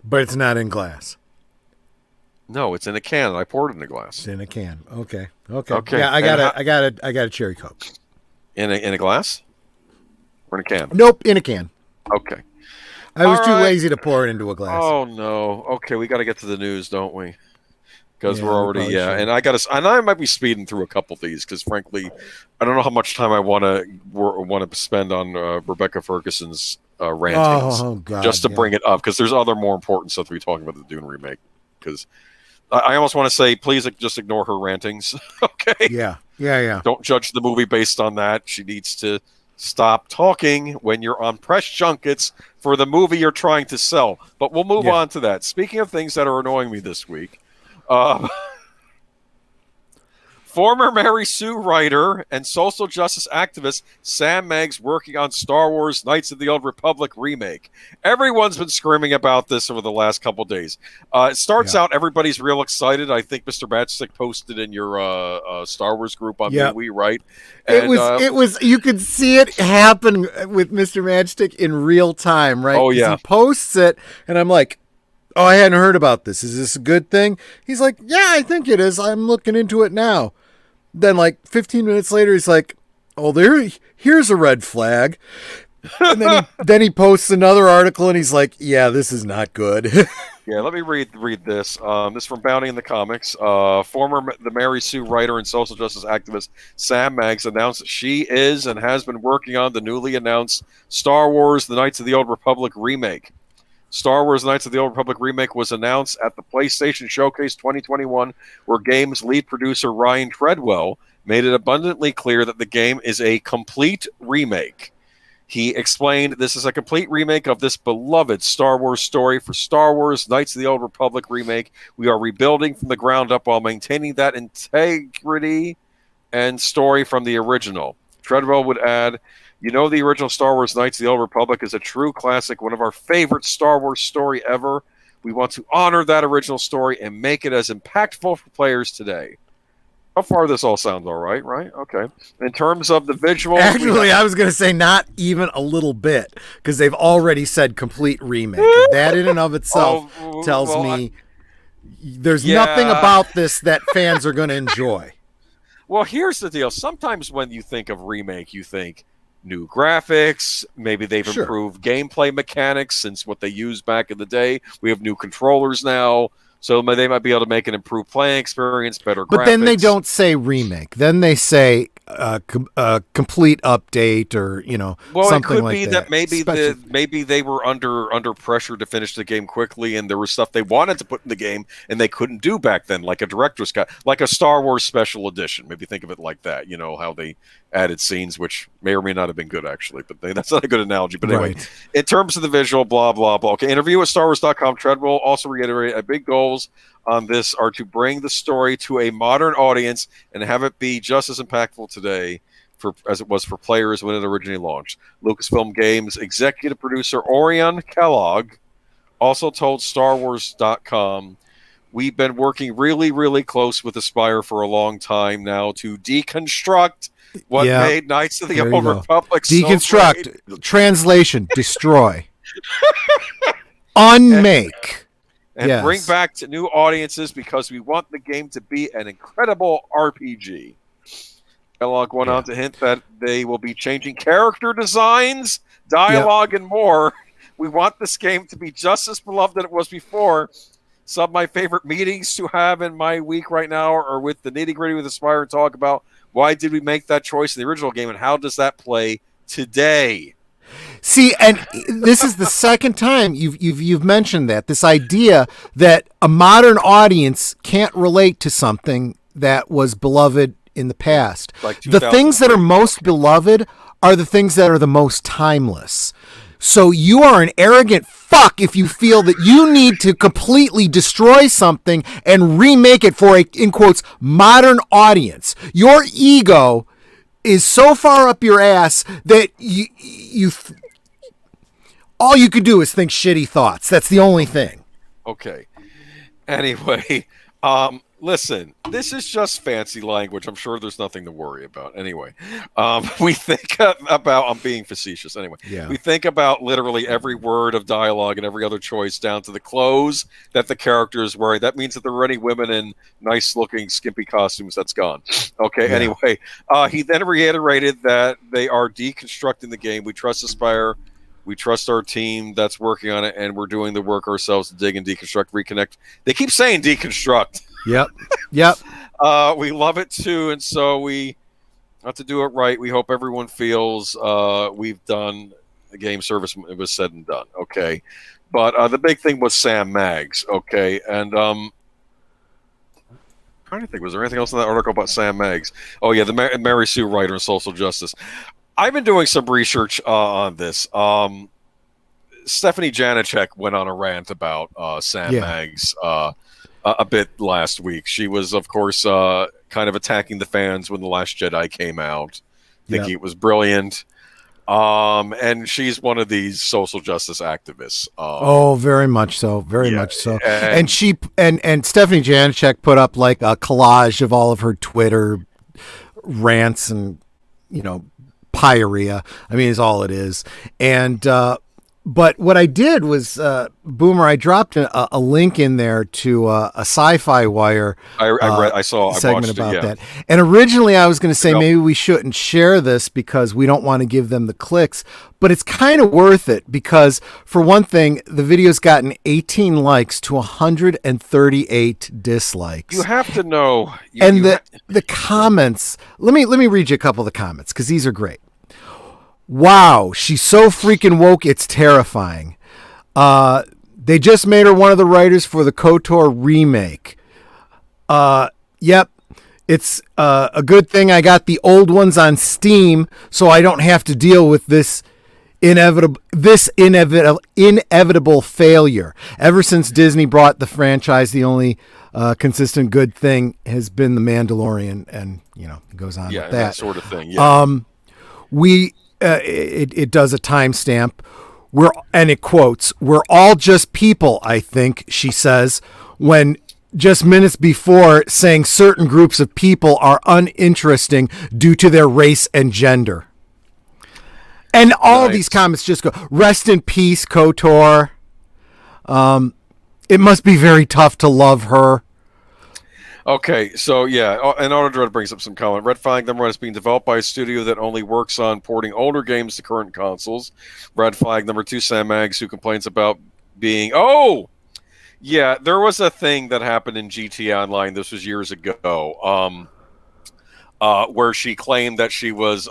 But it's not in glass. No, it's in a can. I poured it in a glass. It's in a can. Okay. Yeah, I got a cherry Coke. In a glass? Or in a can? Nope, in a can. Okay. I was too lazy to pour it into a glass. Oh no! Okay, we got to get to the news, don't we? Because we're already and I might be speeding through a couple of these because frankly, I don't know how much time I want to spend on Rebecca Ferguson's rantings just to bring it up, because there's other more important stuff to be talking about the Dune remake. Because I almost want to say, please just ignore her rantings. Okay? Yeah. Don't judge the movie based on that. She needs to stop talking when you're on press junkets for the movie you're trying to sell. But we'll move on to that. Speaking of things that are annoying me this week, former Mary Sue writer and social justice activist Sam Meggs working on Star Wars Knights of the Old Republic remake. Everyone's been screaming about this over the last couple days. It starts out, everybody's real excited. I think Mr. Matchstick posted in your Star Wars group on MeWe, right? And, it was you could see it happen with Mr. Matchstick in real time, right? Oh yeah. He posts it and I'm like, oh, I hadn't heard about this. Is this a good thing? He's like, yeah, I think it is. I'm looking into it now. Then like 15 minutes later, he's like, oh, here's a red flag. And then he posts another article and he's like, yeah, this is not good. Yeah, let me read this. This is from Bounty in the Comics. The Mary Sue writer and social justice activist Sam Meggs announced that she is and has been working on the newly announced Star Wars The Knights of the Old Republic remake. Star Wars Knights of the Old Republic remake was announced at the PlayStation Showcase 2021, where game's lead producer Ryan Treadwell made it abundantly clear that the game is a complete remake. He explained, "This is a complete remake of this beloved Star Wars story. For Star Wars Knights of the Old Republic remake, we are rebuilding from the ground up while maintaining that integrity and story from the original." Treadwell would add, "You know, the original Star Wars Knights of the Old Republic is a true classic, one of our favorite Star Wars story ever. We want to honor that original story and make it as impactful for players today." So far, this all sounds all right, right? Okay. In terms of the visuals... Actually, I was going to say not even a little bit, because they've already said complete remake. That in and of itself tells me there's nothing about this that fans are going to enjoy. Well, here's the deal. Sometimes when you think of remake, you think new graphics. Maybe they've improved gameplay mechanics since what they used back in the day. We have new controllers now. So they might be able to make an improved playing experience, better graphics. But then they don't say remake. Then they say complete update, or something like that. Well, it could be that maybe they were under pressure to finish the game quickly, and there was stuff they wanted to put in the game and they couldn't do back then, like a director's cut, like a Star Wars special edition. Maybe think of it like that. You know how they added scenes, which may or may not have been good actually, but that's not a good analogy. But anyway, in terms of the visual, blah blah blah. Okay, interview with StarWars.com. Treadwell also reiterated a big goals on this are to bring the story to a modern audience and have it be just as impactful today as it was for players when it originally launched. Lucasfilm Games executive producer Orion Kellogg also told StarWars.com, "We've been working really, really close with Aspyr for a long time now to deconstruct what made Knights of the Old Republic deconstruct, so great." Translation, destroy. Unmake. And bring back to new audiences because we want the game to be an incredible RPG. Kellogg went on to hint that they will be changing character designs, dialogue, and more. "We want this game to be just as beloved as it was before. Some of my favorite meetings to have in my week right now are with the nitty-gritty with Aspyr and talk about why did we make that choice in the original game and how does that play today." See, and this is the second time you've mentioned that, this idea that a modern audience can't relate to something that was beloved in the past. Like the things that are most beloved are the things that are the most timeless. So you are an arrogant fuck if you feel that you need to completely destroy something and remake it for a, in quotes, modern audience. Your ego is so far up your ass that you all you could do is think shitty thoughts. That's the only thing. Okay. Anyway, listen, this is just fancy language. I'm sure there's nothing to worry about. Anyway, we think about, I'm being facetious. Anyway, we think about literally every word of dialogue and every other choice down to the clothes that the character is wearing. That means that there are any women in nice looking skimpy costumes. That's gone. Okay. Anyway, he then reiterated that they are deconstructing the game. "We trust Aspyr. We trust our team that's working on it, and we're doing the work ourselves to dig and deconstruct, reconnect." They keep saying deconstruct. Yep. We love it too, and so we have to do it right. We hope everyone feels we've done the game service. It was said and done. Okay, but the big thing was Sam Maggs. Okay, and I'm trying to think, was there anything else in that article about Sam Maggs? Oh yeah, the Mary Sue writer in Social Justice. I've been doing some research on this. Stephanie Janicek went on a rant about Sam Maggs a bit last week. She was, of course, kind of attacking the fans when The Last Jedi came out, thinking it was brilliant. And she's one of these social justice activists. Very much so. Very much so. And she and Stephanie Janicek put up like a collage of all of her Twitter rants and, pyorrhea. I mean, is all it is. And but what I did was, Boomer, I dropped a link in there to a Sci-Fi Wire. I saw a segment about that. And originally I was going to say maybe we shouldn't share this because we don't want to give them the clicks, but it's kind of worth it because, for one thing, the video's gotten 18 likes to 138 dislikes. You have to know. The comments. Let me read you a couple of the comments because these are great. "Wow, she's so freaking woke, it's terrifying." They just made her one of the writers for the KOTOR remake. Yep. It's a good thing I got the old ones on Steam, so I don't have to deal with this inevitable failure. Ever since Disney brought the franchise, the only consistent good thing has been The Mandalorian, and it goes on with that sort of thing. Yeah. It does a timestamp. It quotes, "We're all just people, I think," she says, when just minutes before saying certain groups of people are uninteresting due to their race and gender. And all these comments just go, "Rest in peace, KOTOR." It must be very tough to love her. Okay, so and Autodread brings up some comment. Red Flag number 1 is being developed by a studio that only works on porting older games to current consoles. Red Flag number 2, Sam Maggs, who complains about being... Oh! Yeah, there was a thing that happened in GTA Online, this was years ago, where she claimed that she was,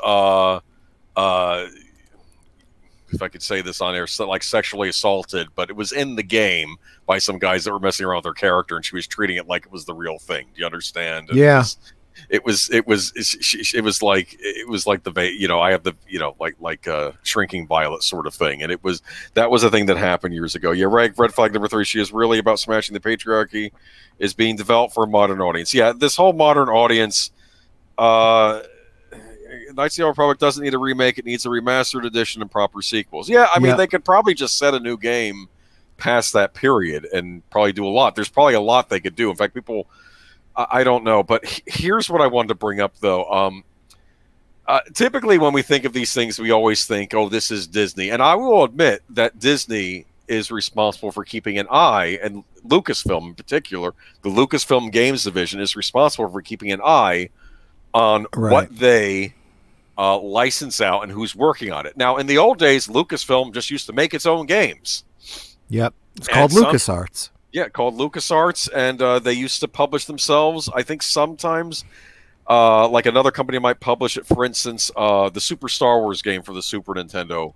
if I could say this on air, like sexually assaulted, but it was in the game by some guys that were messing around with her character, and she was treating it like it was the real thing. Do you understand? And yeah. It was like the I have the like shrinking violet sort of thing, and that was a thing that happened years ago. Yeah, red flag number 3. She is really about smashing the patriarchy. Is being developed for a modern audience. Yeah, this whole modern audience. Knights of the Old Republic doesn't need a remake; it needs a remastered edition and proper sequels. Yeah, I mean they could probably just set a new game past that period and probably do a lot. There's probably a lot they could do. In fact, people. I don't know, but here's what I wanted to bring up, though. Typically, when we think of these things, we always think, oh, this is Disney. And I will admit that Disney is responsible for keeping an eye, and Lucasfilm in particular, the Lucasfilm Games Division is responsible for keeping an eye on what they license out and who's working on it. Now, in the old days, Lucasfilm just used to make its own games. Yep. It's called LucasArts. Yeah, called LucasArts, and they used to publish themselves. I think sometimes, like another company might publish it. For instance, the Super Star Wars game for the Super Nintendo.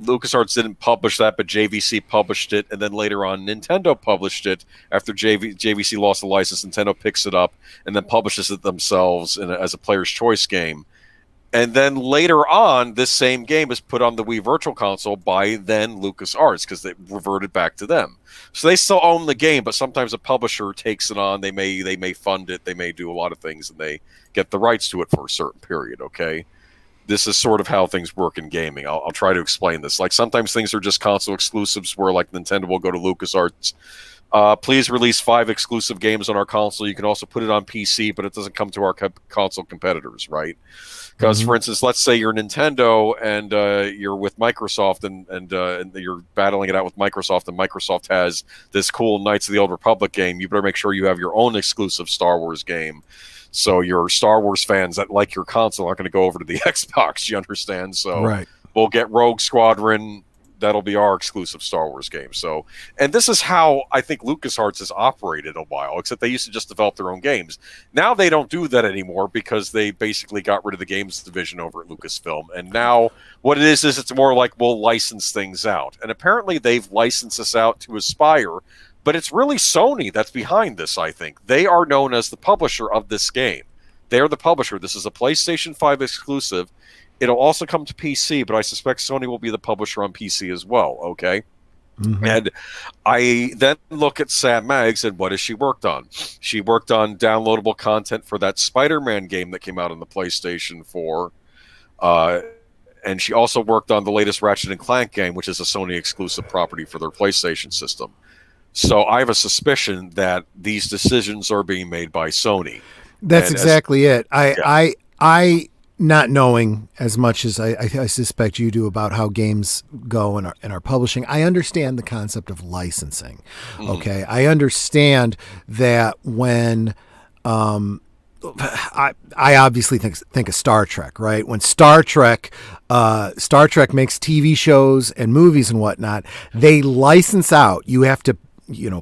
LucasArts didn't publish that, but JVC published it, and then later on, Nintendo published it. After JVC lost the license, Nintendo picks it up and then publishes it themselves as a player's choice game. And then later on, this same game is put on the Wii Virtual Console by then LucasArts because they reverted back to them. So they still own the game, but sometimes a publisher takes it on. They may fund it. They may do a lot of things, and they get the rights to it for a certain period, okay? This is sort of how things work in gaming. I'll try to explain this. Like sometimes things are just console exclusives where like Nintendo will go to LucasArts. Please release 5 exclusive games on our console. You can also put it on PC, but it doesn't come to our console competitors, right? Because, for instance, let's say you're Nintendo and you're with Microsoft and you're battling it out with Microsoft, and Microsoft has this cool Knights of the Old Republic game. You better make sure you have your own exclusive Star Wars game. So your Star Wars fans that like your console aren't going to go over to the Xbox, you understand? So we'll get Rogue Squadron. That'll be our exclusive Star Wars game. So, and this is how I think LucasArts has operated a while, except they used to just develop their own games. Now they don't do that anymore because they basically got rid of the games division over at Lucasfilm. And now what it is it's more like we'll license things out. And apparently they've licensed us out to Aspire, but it's really Sony that's behind this, I think. They are known as the publisher of this game. They're the publisher. This is a PlayStation 5 exclusive. It'll also come to PC, but I suspect Sony will be the publisher on PC as well, okay? Mm-hmm. And I then look at Sam Maggs, and what has she worked on? She worked on downloadable content for that Spider-Man game that came out on the PlayStation 4. And she also worked on the latest Ratchet & Clank game, which is a Sony exclusive property for their PlayStation system. So I have a suspicion that these decisions are being made by Sony. That's exactly it. I not knowing as much as I suspect you do about how games go in our publishing, I understand the concept of licensing. Mm-hmm. Okay, I understand that when I obviously think of Star Trek, right? When Star Trek makes TV shows and movies and whatnot, they license out. You have to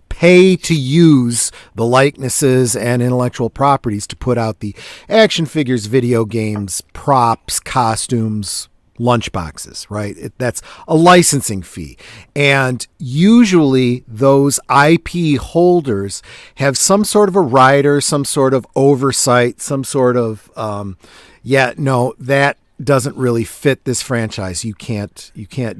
pay to use the likenesses and intellectual properties to put out the action figures, video games, props, costumes, lunchboxes, right? That's a licensing fee. And usually those IP holders have some sort of a rider, some sort of oversight, some sort of, that doesn't really fit this franchise. You can't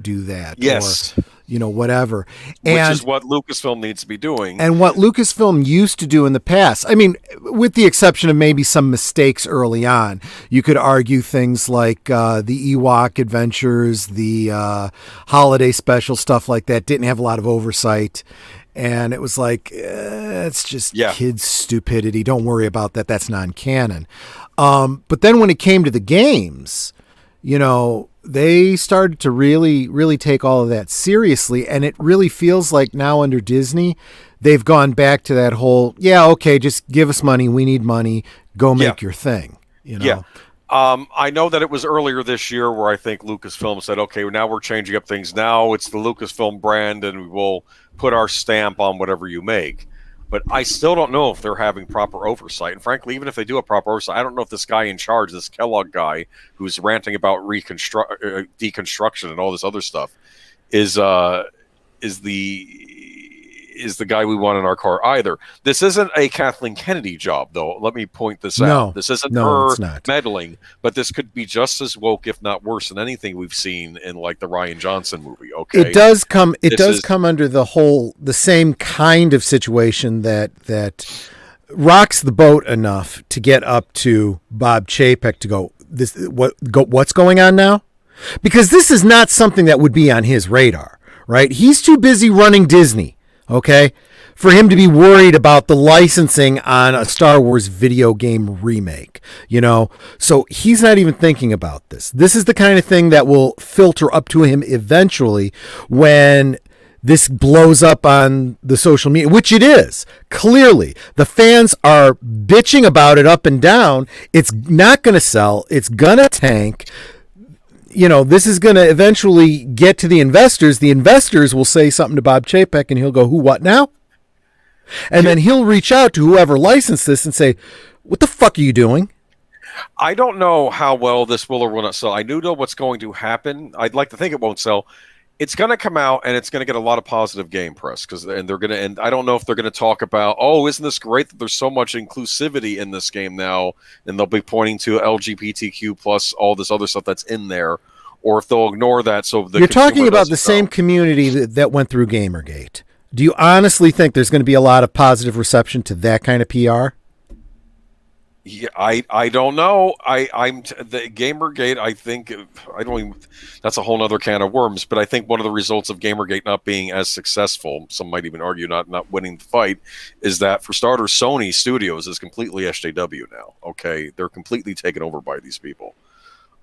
do that. Yes. Or, whatever. Which is what Lucasfilm needs to be doing. And what Lucasfilm used to do in the past. I mean, with the exception of maybe some mistakes early on, you could argue things like the Ewok Adventures, the holiday special, stuff like that didn't have a lot of oversight. And it was like, it's just kids' stupidity. Don't worry about that. That's non-canon. But then when it came to the games, they started to really, really take all of that seriously. And it really feels like now under Disney, they've gone back to that whole, just give us money. We need money. Go make your thing. Yeah. I know that it was earlier this year where I think Lucasfilm said, okay, now we're changing up things. Now it's the Lucasfilm brand and we will put our stamp on whatever you make. But I still don't know if they're having proper oversight. And frankly, even if they do have proper oversight, I don't know if this guy in charge, this Kellogg guy who's ranting about deconstruction and all this other stuff, is the guy we want in our car either. This isn't a Kathleen Kennedy job, though. Let me point this out. This isn't her meddling, but this could be just as woke, if not worse, than anything we've seen in like the Rian Johnson movie. Okay, it does come under the same kind of situation that rocks the boat enough to get up to Bob Chapek to go, what's going on now? Because this is not something that would be on his radar, right? He's too busy running Disney. Okay, for him to be worried about the licensing on a Star Wars video game remake, so he's not even thinking about this. This is the kind of thing that will filter up to him eventually when this blows up on the social media, which it is. Clearly, the fans are bitching about it up and down. It's not going to sell. It's going to tank. This is going to eventually get to the investors. The investors will say something to Bob Chapek and he'll go, who, what now? And then he'll reach out to whoever licensed this and say, what the fuck are you doing? I don't know how well this will or will not sell. I do know what's going to happen. I'd like to think it won't sell. It's going to come out and it's going to get a lot of positive game press and I don't know if they're going to talk about, isn't this great that there's so much inclusivity in this game now, and they'll be pointing to LGBTQ plus all this other stuff that's in there, or if they'll ignore that. So you're talking about the same community that went through Gamergate. Do you honestly think there's going to be a lot of positive reception to that kind of PR? Yeah, I don't know. The Gamergate. I think I don't even. That's a whole other can of worms. But I think one of the results of Gamergate not being as successful, some might even argue not winning the fight, is that for starters, Sony Studios is completely SJW now. Okay, they're completely taken over by these people.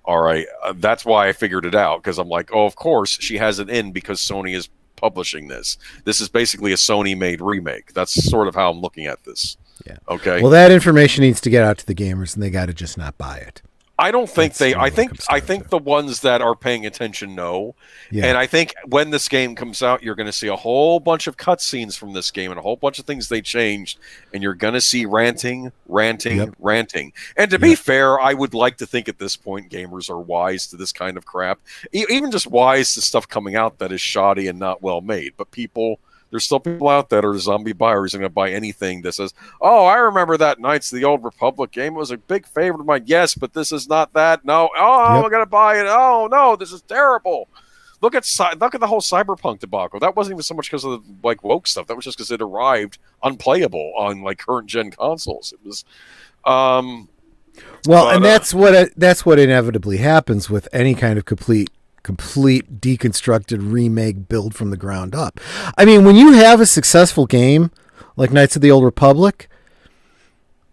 All right, that's why I figured it out, because I'm like, of course she has it in because Sony is publishing this. This is basically a Sony-made remake. That's sort of how I'm looking at this. Yeah. Okay. Well, that information needs to get out to the gamers, and they got to just not buy it. I don't think I think the ones that are paying attention know. Yeah. And I think when this game comes out, you're going to see a whole bunch of cutscenes from this game and a whole bunch of things they changed, and you're going to see ranting. And to be fair, I would like to think at this point gamers are wise to this kind of crap, even just wise to stuff coming out that is shoddy and not well made. But there's still people out there that are zombie buyers and going to buy anything that says, I remember that Knights of the Old Republic game. It was a big favorite of mine. Yes, but this is not that. No. I'm going to buy it. Oh, no, this is terrible. Look at the whole Cyberpunk debacle. That wasn't even so much because of the woke stuff. That was just because it arrived unplayable on current gen consoles. It was that's what inevitably happens with any kind of complete deconstructed remake build from the ground up. I mean, when you have a successful game like Knights of the Old Republic,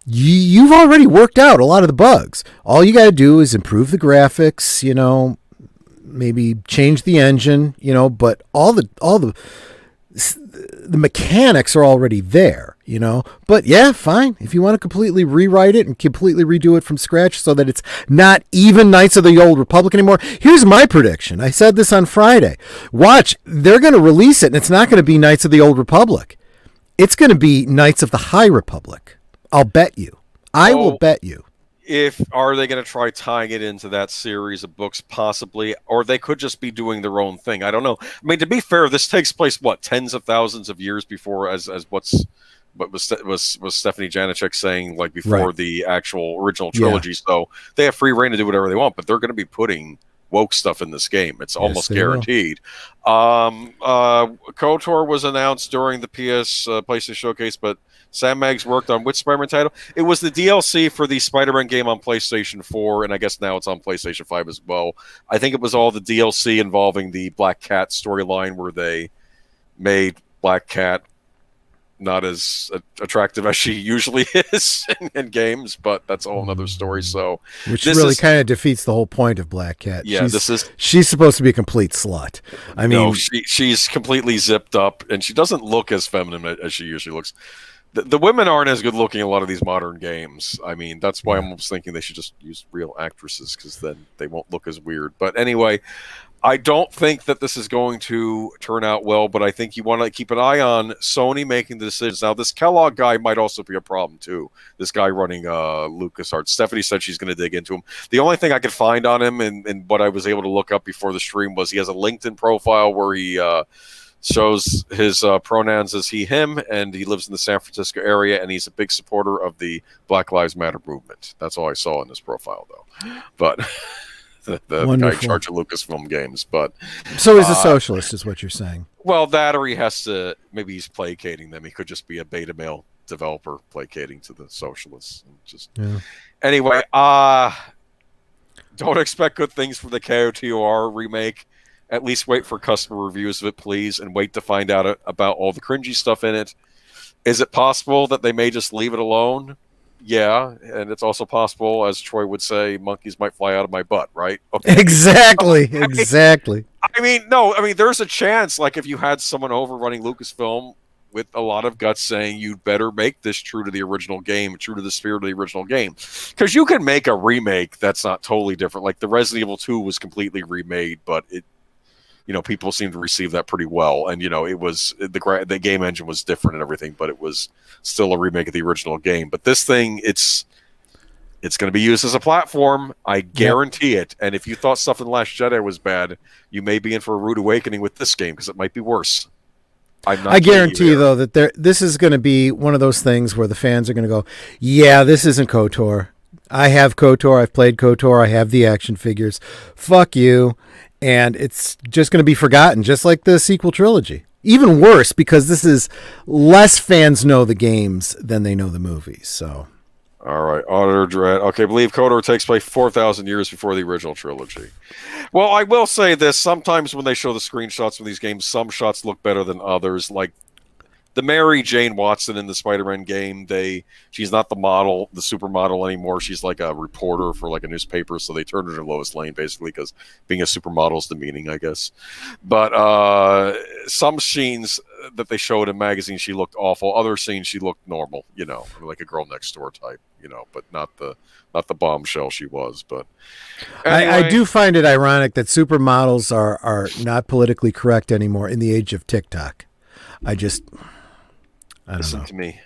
you've already worked out a lot of the bugs. All you got to do is improve the graphics, maybe change the engine, but all the mechanics are already there, but yeah, fine. If you want to completely rewrite it and completely redo it from scratch so that it's not even Knights of the Old Republic anymore. Here's my prediction. I said this on Friday. Watch, they're going to release it and it's not going to be Knights of the Old Republic. It's going to be Knights of the High Republic. I'll bet you. I will bet you. are they going to try tying it into that series of books, possibly, or they could just be doing their own thing. I don't know. I mean, to be fair, this takes place tens of thousands of years before, as what was Stephanie Janicek saying, like before the actual original trilogy. Yeah. So they have free reign to do whatever they want, but they're going to be putting woke stuff in this game. It's almost guaranteed. KOTOR was announced during the PlayStation Showcase, but Sam Maggs worked on which Spider-Man title? It was the DLC for the Spider-Man game on PlayStation 4, and I guess now it's on PlayStation 5 as well. I think it was all the DLC involving the Black Cat storyline, where they made Black Cat not as attractive as she usually is in games, but that's a whole other story. So, which really kind of defeats the whole point of Black Cat. Yeah, she's supposed to be a complete slut. I mean, no, she's completely zipped up, and she doesn't look as feminine as she usually looks. The women aren't as good looking in a lot of these modern games. I mean, that's why I'm almost thinking they should just use real actresses, because then they won't look as weird. But anyway, I don't think that this is going to turn out well, but I think you want to keep an eye on Sony making the decisions. Now, this Kellogg guy might also be a problem, too. This guy running LucasArts. Stephanie said she's going to dig into him. The only thing I could find on him and what I was able to look up before the stream was he has a LinkedIn profile where he shows his pronouns as he, him, and he lives in the San Francisco area, and he's a big supporter of the Black Lives Matter movement. That's all I saw in his profile, though. But the guy in charge of Lucasfilm Games. But so he's a socialist, is what you're saying. Well, that, or he has to, maybe he's placating them. He could just be a beta male developer placating to the socialists. Anyway, don't expect good things for the KOTOR remake. At least wait for customer reviews of it, please, and wait to find out about all the cringy stuff in it. Is it possible that they may just leave it alone? Yeah, and it's also possible, as Troy would say, monkeys might fly out of my butt, right? Okay. Exactly. I mean, there's a chance, like if you had someone over running Lucasfilm with a lot of guts saying you'd better make this true to the original game, true to the spirit of the original game. Because you can make a remake that's not totally different. Like the Resident Evil 2 was completely remade, but it, people seem to receive that pretty well. And, it was, the game engine was different and everything, but it was still a remake of the original game. But this thing, it's going to be used as a platform. I guarantee it. And if you thought stuff in The Last Jedi was bad, you may be in for a rude awakening with this game, because it might be worse. I guarantee you, though, that this is going to be one of those things where the fans are going to go, yeah, this isn't KOTOR. I have KOTOR. I've played KOTOR. I have the action figures. Fuck you. And it's just going to be forgotten, just like the sequel trilogy. Even worse, because this is less fans know the games than they know the movies. So, all right, Auditor Dread. Okay, I believe KOTOR takes place 4,000 years before the original trilogy. Well, I will say this: sometimes when they show the screenshots from these games, some shots look better than others. Like the Mary Jane Watson in the Spider-Man game, she's not the model, the supermodel anymore. She's like a reporter for like a newspaper, so they turned her to Lois Lane basically, because being a supermodel is demeaning, I guess. But some scenes that they showed in magazines, she looked awful. Other scenes, she looked normal, like a girl next door type, but not the bombshell she was. But anyway. I do find it ironic that supermodels are not politically correct anymore in the age of TikTok. I don't Listen know. to me.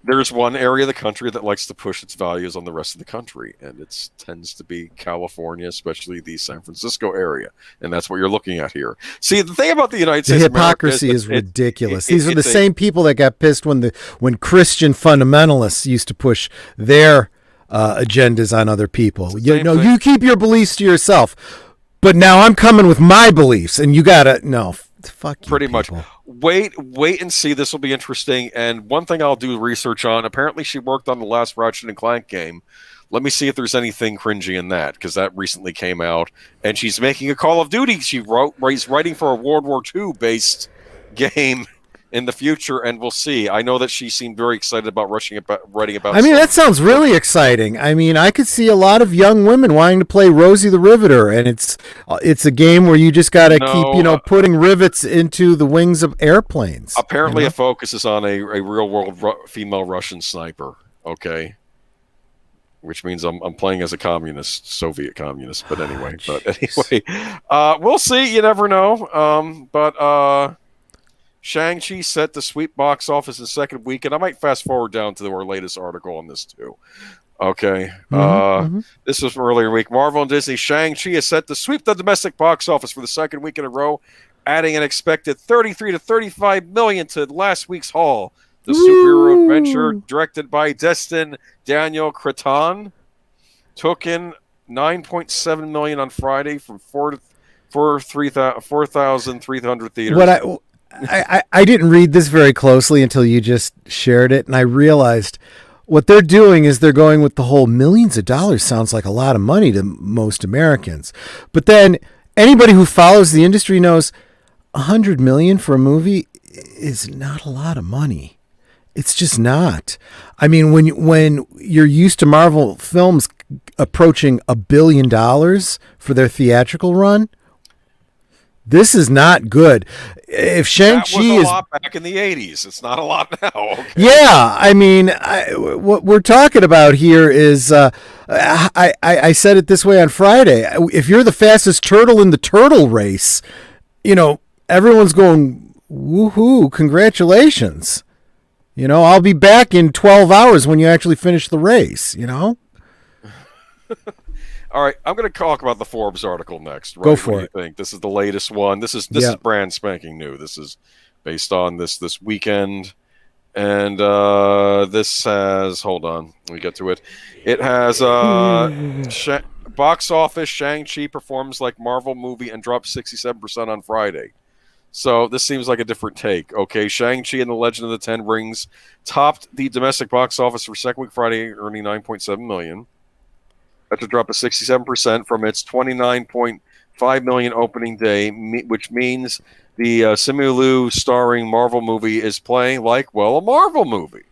There's one area of the country that likes to push its values on the rest of the country, and it tends to be California, especially the San Francisco area, and that's what you're looking at here. See, the thing about the United States, the hypocrisy is ridiculous. These are the same people that got pissed when Christian fundamentalists used to push their agendas on other people. You keep your beliefs to yourself. But now I'm coming with my beliefs, and you gotta fuck you. Pretty much. Wait and see. This will be interesting. And one thing I'll do research on. Apparently, she worked on the last Ratchet and Clank game. Let me see if there's anything cringy in that, because that recently came out. And she's making a Call of Duty. She's writing for a World War II based game in the future, and we'll see. I know that she seemed very excited about writing about. I mean, that sounds really exciting. I mean, I could see a lot of young women wanting to play Rosie the Riveter, and it's a game where you just got to keep putting rivets into the wings of airplanes. Apparently, it focuses on a real world female Russian sniper. Okay. Which means I'm playing as a communist, Soviet communist. But anyway, we'll see. You never know. But Shang-Chi set to sweep box office in second week, and I might fast forward down to our latest article on this too. Okay. This was from earlier week. Marvel and Disney Shang-Chi is set to sweep the domestic box office for the second week in a row, adding an expected 33 to 35 million to last week's haul. The superhero adventure, directed by Destin Daniel Cretton, took in 9.7 million on Friday from 4,300 theaters. What I didn't read this very closely until you just shared it, and I realized what they're doing is they're going with the whole millions of dollars sounds like a lot of money to most Americans. But then anybody who follows the industry knows 100 million for a movie is not a lot of money. It's just not. I mean, when you're used to Marvel films approaching $1 billion for their theatrical run, this is not good. If Shang-Chi that was a lot back in the 80s. It's not a lot now. Okay. Yeah, I mean, what we're talking about here is, I said it this way on Friday. If you're the fastest turtle in the turtle race, everyone's going, woohoo, congratulations. I'll be back in 12 hours when you actually finish the race, All right, I'm going to talk about the Forbes article next. Right? Go for it. What do you think? This is the latest one. This is brand spanking new. This is based on this weekend, and this has. Hold on, let me get to it. It has box office. Shang-Chi performs like Marvel movie and drops 67% on Friday. So this seems like a different take. Okay, Shang-Chi and the Legend of the Ten Rings topped the domestic box office for second week Friday, earning 9.7 million. That's a drop of 67% from its 29.5 million opening day, which means the Simu Liu starring Marvel movie is playing like, well, a Marvel movie.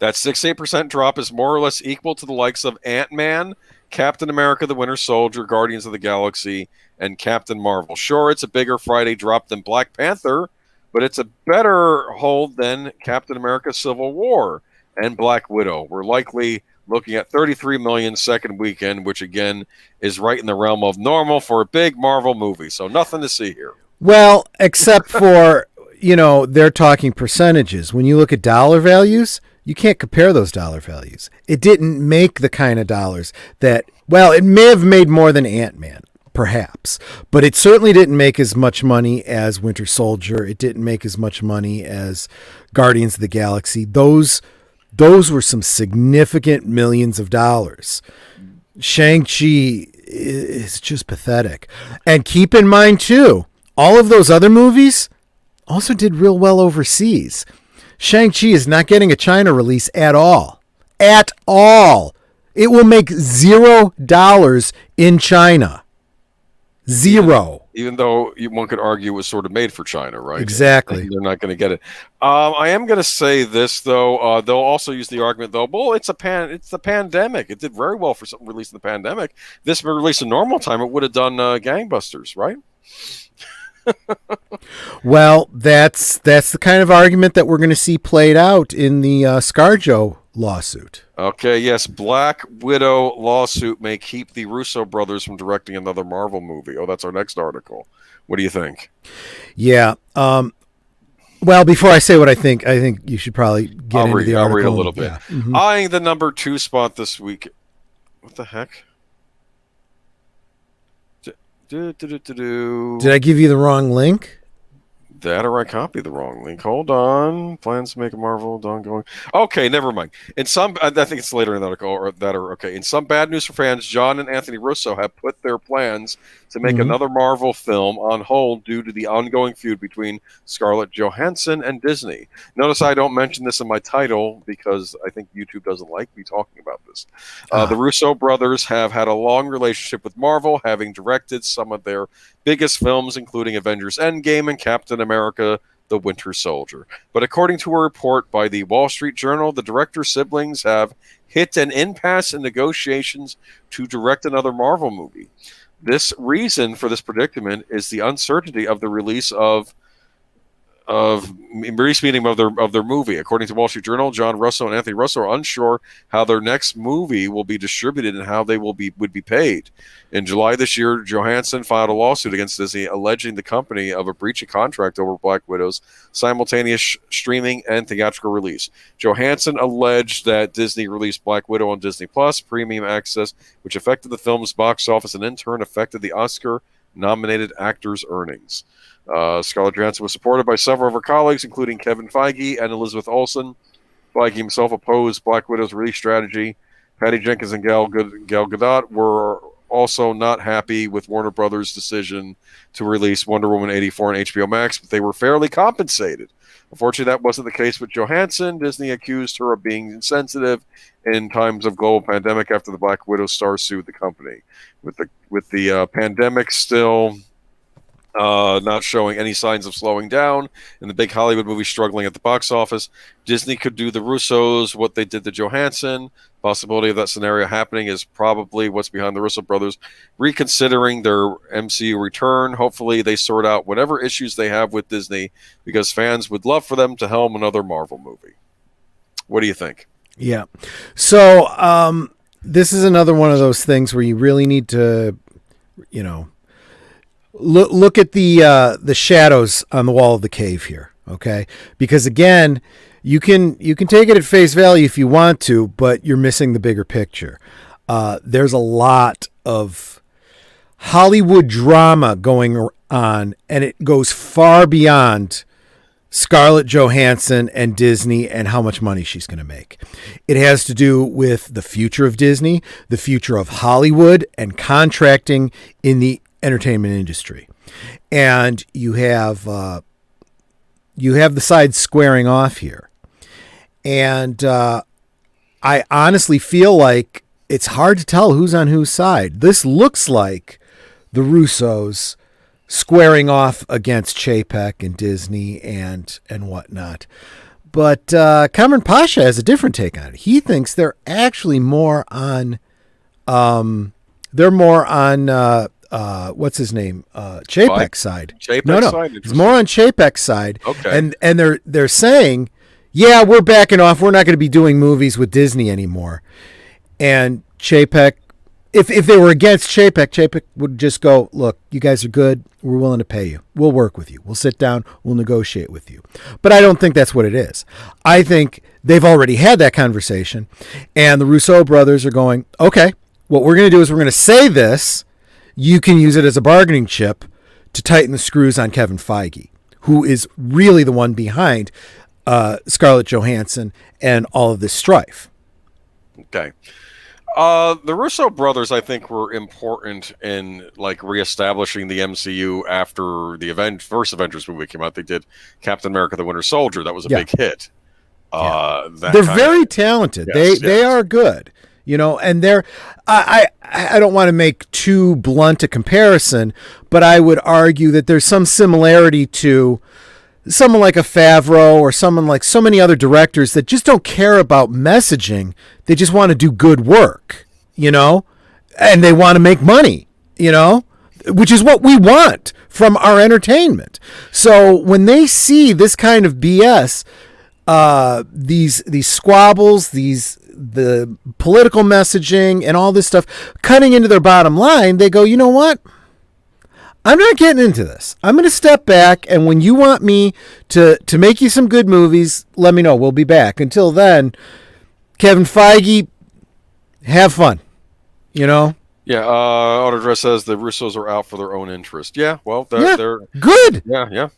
That 68% drop is more or less equal to the likes of Ant-Man, Captain America the Winter Soldier, Guardians of the Galaxy, and Captain Marvel. Sure, it's a bigger Friday drop than Black Panther, but it's a better hold than Captain America Civil War and Black Widow. We're likely looking at 33 million second weekend, which again is right in the realm of normal for a big Marvel movie. So nothing to see here. Well, except for, they're talking percentages. When you look at dollar values, you can't compare those dollar values. It didn't make the kind of dollars that, well, it may have made more than Ant-Man, perhaps, but it certainly didn't make as much money as Winter Soldier. It didn't make as much money as Guardians of the Galaxy. Those were some significant millions of dollars. Shang-Chi is just pathetic. And keep in mind, too, all of those other movies also did real well overseas. Shang-Chi is not getting a China release at all. At all. It will make $0 in China. Zero. Even though one could argue it was sort of made for China, right? Exactly. They're not going to get it. I am going to say this, though. They'll also use the argument, though, well, it's the pandemic. It did very well for something released in the pandemic. This been released in normal time, it would have done gangbusters, right? Well, that's the kind of argument that we're going to see played out in the ScarJo lawsuit. Okay, yes, Black Widow lawsuit may keep the Russo brothers from directing another Marvel movie. Oh, that's our next article. What do you think? Yeah. Well, before I say what I think you should probably get into the article. I'll read a little bit. Yeah. Mm-hmm. Eyeing the number 2 spot this week. What the heck? Did I give you the wrong link? That or I copied the wrong link. Hold on. Plans to make a Marvel ongoing. Okay, never mind. In some, I think it's later in the article, okay. In some bad news for fans, John and Anthony Russo have put their plans to make another Marvel film on hold due to the ongoing feud between Scarlett Johansson and Disney. Notice I don't mention this in my title because I think YouTube doesn't like me talking about this. The Russo brothers have had a long relationship with Marvel, having directed some of their biggest films, including Avengers Endgame and Captain America, The Winter Soldier. But according to a report by the Wall Street Journal, the director's siblings have hit an impasse in negotiations to direct another Marvel movie. This reason for this predicament is the uncertainty of the release of meeting of their movie. According to Wall Street Journal, John Russo and Anthony Russo are unsure how their next movie will be distributed and how they would be paid. In July this year, Johansen filed a lawsuit against Disney, alleging the company of a breach of contract over Black Widow's simultaneous streaming and theatrical release. Johansen alleged that Disney released Black Widow on Disney Plus Premium Access, which affected the film's box office and in turn affected the Oscar-nominated actors' earnings. Scarlett Johansson was supported by several of her colleagues, including Kevin Feige and Elizabeth Olsen. Feige himself opposed Black Widow's release strategy. Patty Jenkins and Gal Gadot were also not happy with Warner Brothers' decision to release Wonder Woman 84 on HBO Max, but they were fairly compensated. Unfortunately, that wasn't the case with Johansson. Disney accused her of being insensitive in times of global pandemic after the Black Widow star sued the company. With the pandemic still not showing any signs of slowing down, and the big Hollywood movie struggling at the box office, Disney could do the Russos what they did to Johansson. Possibility of that scenario happening is probably what's behind the Russo brothers reconsidering their MCU return. Hopefully they sort out whatever issues they have with Disney, because fans would love for them to helm another Marvel movie. What do you think? Yeah. So this is another one of those things where you really need to, look at the shadows on the wall of the cave here, okay? Because again, you can take it at face value if you want to, but you're missing the bigger picture. There's a lot of Hollywood drama going on, and it goes far beyond Scarlett Johansson and Disney and how much money she's going to make. It has to do with the future of Disney, the future of Hollywood, and contracting in the entertainment industry. And you have the sides squaring off here. And I honestly feel like it's hard to tell who's on whose side. This looks like the Russos squaring off against Chapek and Disney and whatnot. But Cameron Pasha has a different take on it. He thinks they're actually more on what's his name? Chapek's side. Chapek's side? It's more on Chapek's side. Okay. And they're saying, yeah, we're backing off. We're not going to be doing movies with Disney anymore. And Chapek, if they were against Chapek would just go, look, you guys are good. We're willing to pay you. We'll work with you. We'll sit down. We'll negotiate with you. But I don't think that's what it is. I think they've already had that conversation, and the Russo brothers are going, okay, what we're going to do is we're going to say this. You can use it as a bargaining chip to tighten the screws on Kevin Feige, who is really the one behind Scarlett Johansson and all of this strife. Okay. The Russo brothers, I think, were important in reestablishing the MCU after the first Avengers movie came out. They did Captain America: The Winter Soldier. That was a big hit. They're very talented. Yes, they are good. And they're, I don't want to make too blunt a comparison, but I would argue that there's some similarity to someone like a Favreau or someone like so many other directors that just don't care about messaging. They just want to do good work, and they want to make money, which is what we want from our entertainment. So when they see this kind of BS, these squabbles, the political messaging and all this stuff cutting into their bottom line, they go, you know what? I'm not getting into this. I'm going to step back, and when you want me to make you some good movies, let me know. We'll be back. Until then, Kevin Feige, have fun. Yeah, Autodress says the Russos are out for their own interest. Yeah, well, they're good. Yeah.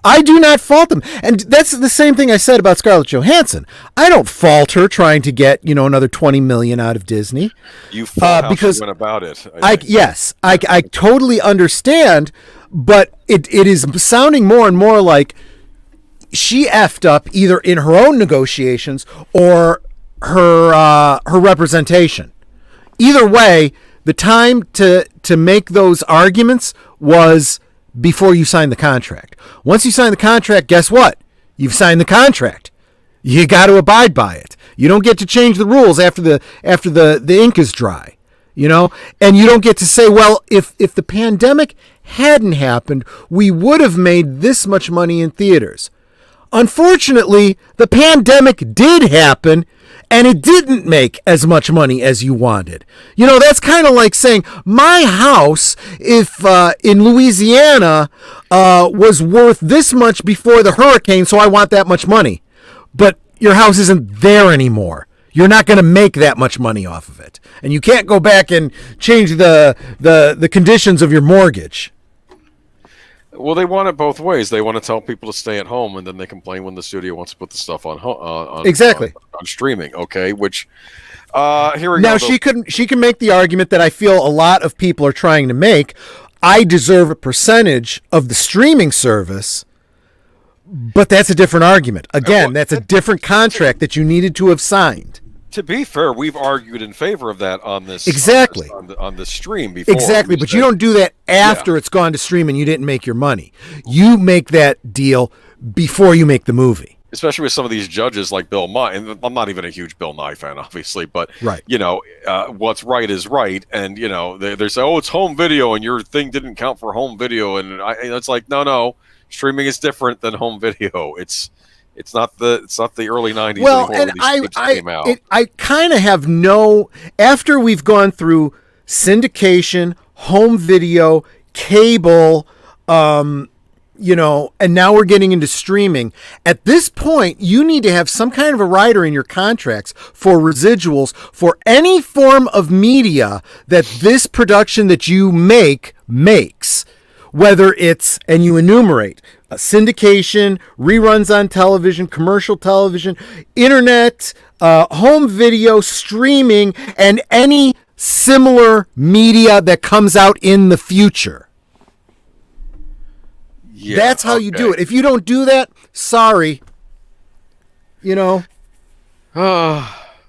I do not fault them. And that's the same thing I said about Scarlett Johansson. I don't fault her trying to get, another $20 million out of Disney. You fault how she went about it. I totally understand, but it is sounding more and more like she effed up either in her own negotiations or her representation. Either way, the time to make those arguments was before you sign the contract. Once you sign the contract, guess what? You've signed the contract. You got to abide by it. You don't get to change the rules after the ink is dry, and you don't get to say, well, if the pandemic hadn't happened, we would have made this much money in theaters. Unfortunately, the pandemic did happen, and it didn't make as much money as you wanted. You know, that's kind of like saying my house, if in Louisiana, was worth this much before the hurricane, so I want that much money. But your house isn't there anymore. You're not going to make that much money off of it. And you can't go back and change the conditions of your mortgage. Well, they want it both ways. They want to tell people to stay at home, and then they complain when the studio wants to put the stuff on exactly on streaming. Okay, which here we now go. She can make the argument that I feel a lot of people are trying to make. I deserve a percentage of the streaming service, but that's a different argument. Again, that's a different contract that you needed to have signed. To be fair, we've argued in favor of that on this exactly on the stream before. Exactly, but you don't do that after it's gone to stream and you didn't make your money. You make that deal before you make the movie. Especially with some of these judges like Bill Nye, and I'm not even a huge Bill Nye fan, obviously, but right. You know, what's right is right, and you know they say, oh, it's home video, and your thing didn't count for home video, and it's like no, streaming is different than home video. It's not the early 90s. Well, and I kind of have after we've gone through syndication, home video, cable, you know, and now we're getting into streaming. At this point, you need to have some kind of a rider in your contracts for residuals for any form of media that this production that you makes. Whether it's, and you enumerate, syndication, reruns on television, commercial television, internet, home video, streaming, and any similar media that comes out in the future. Yeah, that's how you do it. If you don't do that, sorry. You know,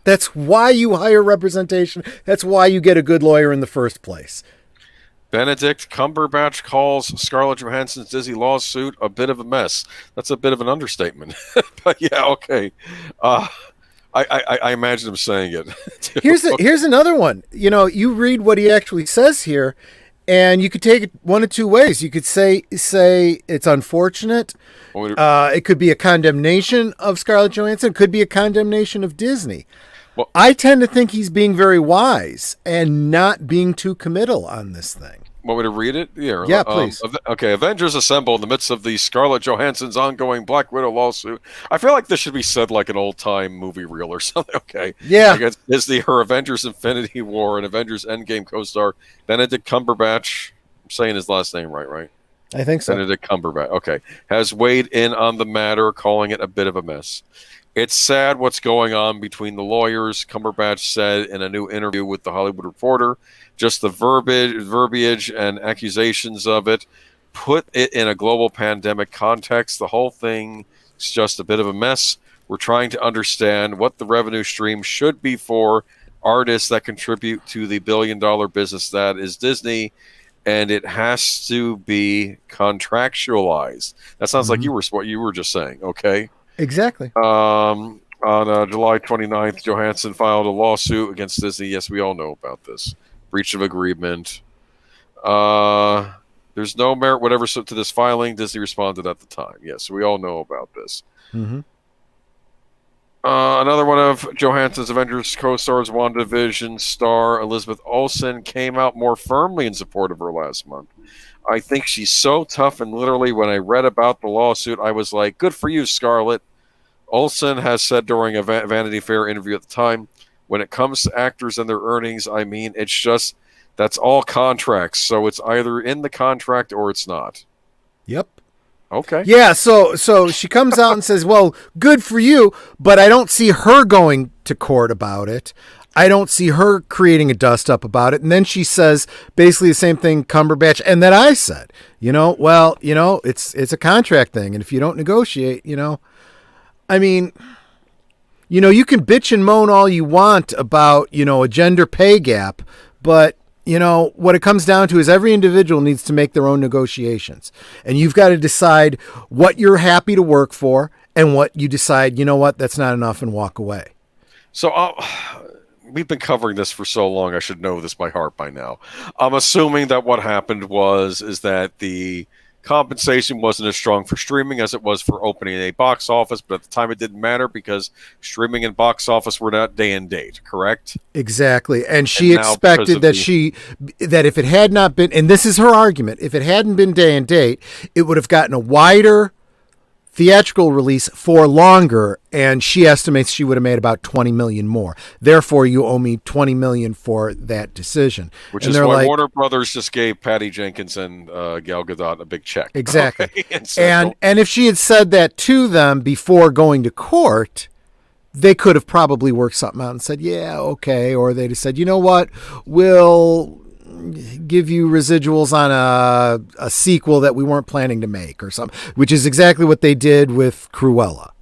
that's why you hire representation. That's why you get a good lawyer in the first place. Benedict Cumberbatch calls Scarlett Johansson's Disney lawsuit a bit of a mess. That's a bit of an understatement. But yeah, okay. I imagine him saying it. Here's another one. You know, you read what he actually says here, and you could take it one of two ways. You could say it's unfortunate. It could be a condemnation of Scarlett Johansson. It could be a condemnation of Disney. Well, I tend to think he's being very wise and not being too committal on this thing. Want me to read it? Yeah, please. Okay, Avengers assemble in the midst of the Scarlett Johansson's ongoing Black Widow lawsuit. I feel like this should be said like an old-time movie reel or something. Okay. Yeah. Against Disney, her Avengers Infinity War and Avengers Endgame co-star Benedict Cumberbatch. I'm saying his last name right? I think so. Benedict Cumberbatch. Okay. Has weighed in on the matter, calling it a bit of a mess. It's sad what's going on between the lawyers, Cumberbatch said in a new interview with The Hollywood Reporter. Just the verbiage and accusations of it. Put it in a global pandemic context. The whole thing is just a bit of a mess. We're trying to understand what the revenue stream should be for artists that contribute to the billion-dollar business that is Disney, and it has to be contractualized. That sounds like what you were just saying, okay? Exactly. On July 29th, Johansen filed a lawsuit against Disney. Yes, we all know about this. Breach of agreement. There's no merit whatever to this filing. Disney responded at the time. Yes, we all know about this. Mm-hmm. Another one of Johansson's Avengers co-stars, WandaVision star Elizabeth Olsen, came out more firmly in support of her last month. I think she's so tough, and literally when I read about the lawsuit, I was like, good for you, Scarlett. Olsen has said during a Vanity Fair interview at the time, when it comes to actors and their earnings, I mean, it's just, that's all contracts. So it's either in the contract or it's not. Yep. Okay. Yeah, so she comes out and says, well, good for you, but I don't see her going to court about it. I don't see her creating a dust-up about it. And then she says basically the same thing Cumberbatch and that I said. You know, well, you know, it's a contract thing. And if you don't negotiate, you know, I mean, you know, you can bitch and moan all you want about, you know, a gender pay gap, but, you know, what it comes down to is every individual needs to make their own negotiations. And you've got to decide what you're happy to work for and what you decide, you know what, that's not enough, and walk away. So, we've been covering this for so long. I should know this by heart by now. I'm assuming that what happened is that the compensation wasn't as strong for streaming as it was for opening a box office, but at the time it didn't matter because streaming and box office were not day and date, correct? Exactly. And she expected that if it had not been, and this is her argument, if it hadn't been day and date, it would have gotten a wider theatrical release for longer, and she estimates she would have made about 20 million more. Therefore, you owe me 20 million for that decision. Which is why Warner Brothers just gave Patty Jenkins and Gal Gadot a big check. Exactly. Okay? And if she had said that to them before going to court, they could have probably worked something out and said, yeah, okay. Or they'd have said, you know what, we'll give you residuals on a sequel that we weren't planning to make or something, which is exactly what they did with Cruella,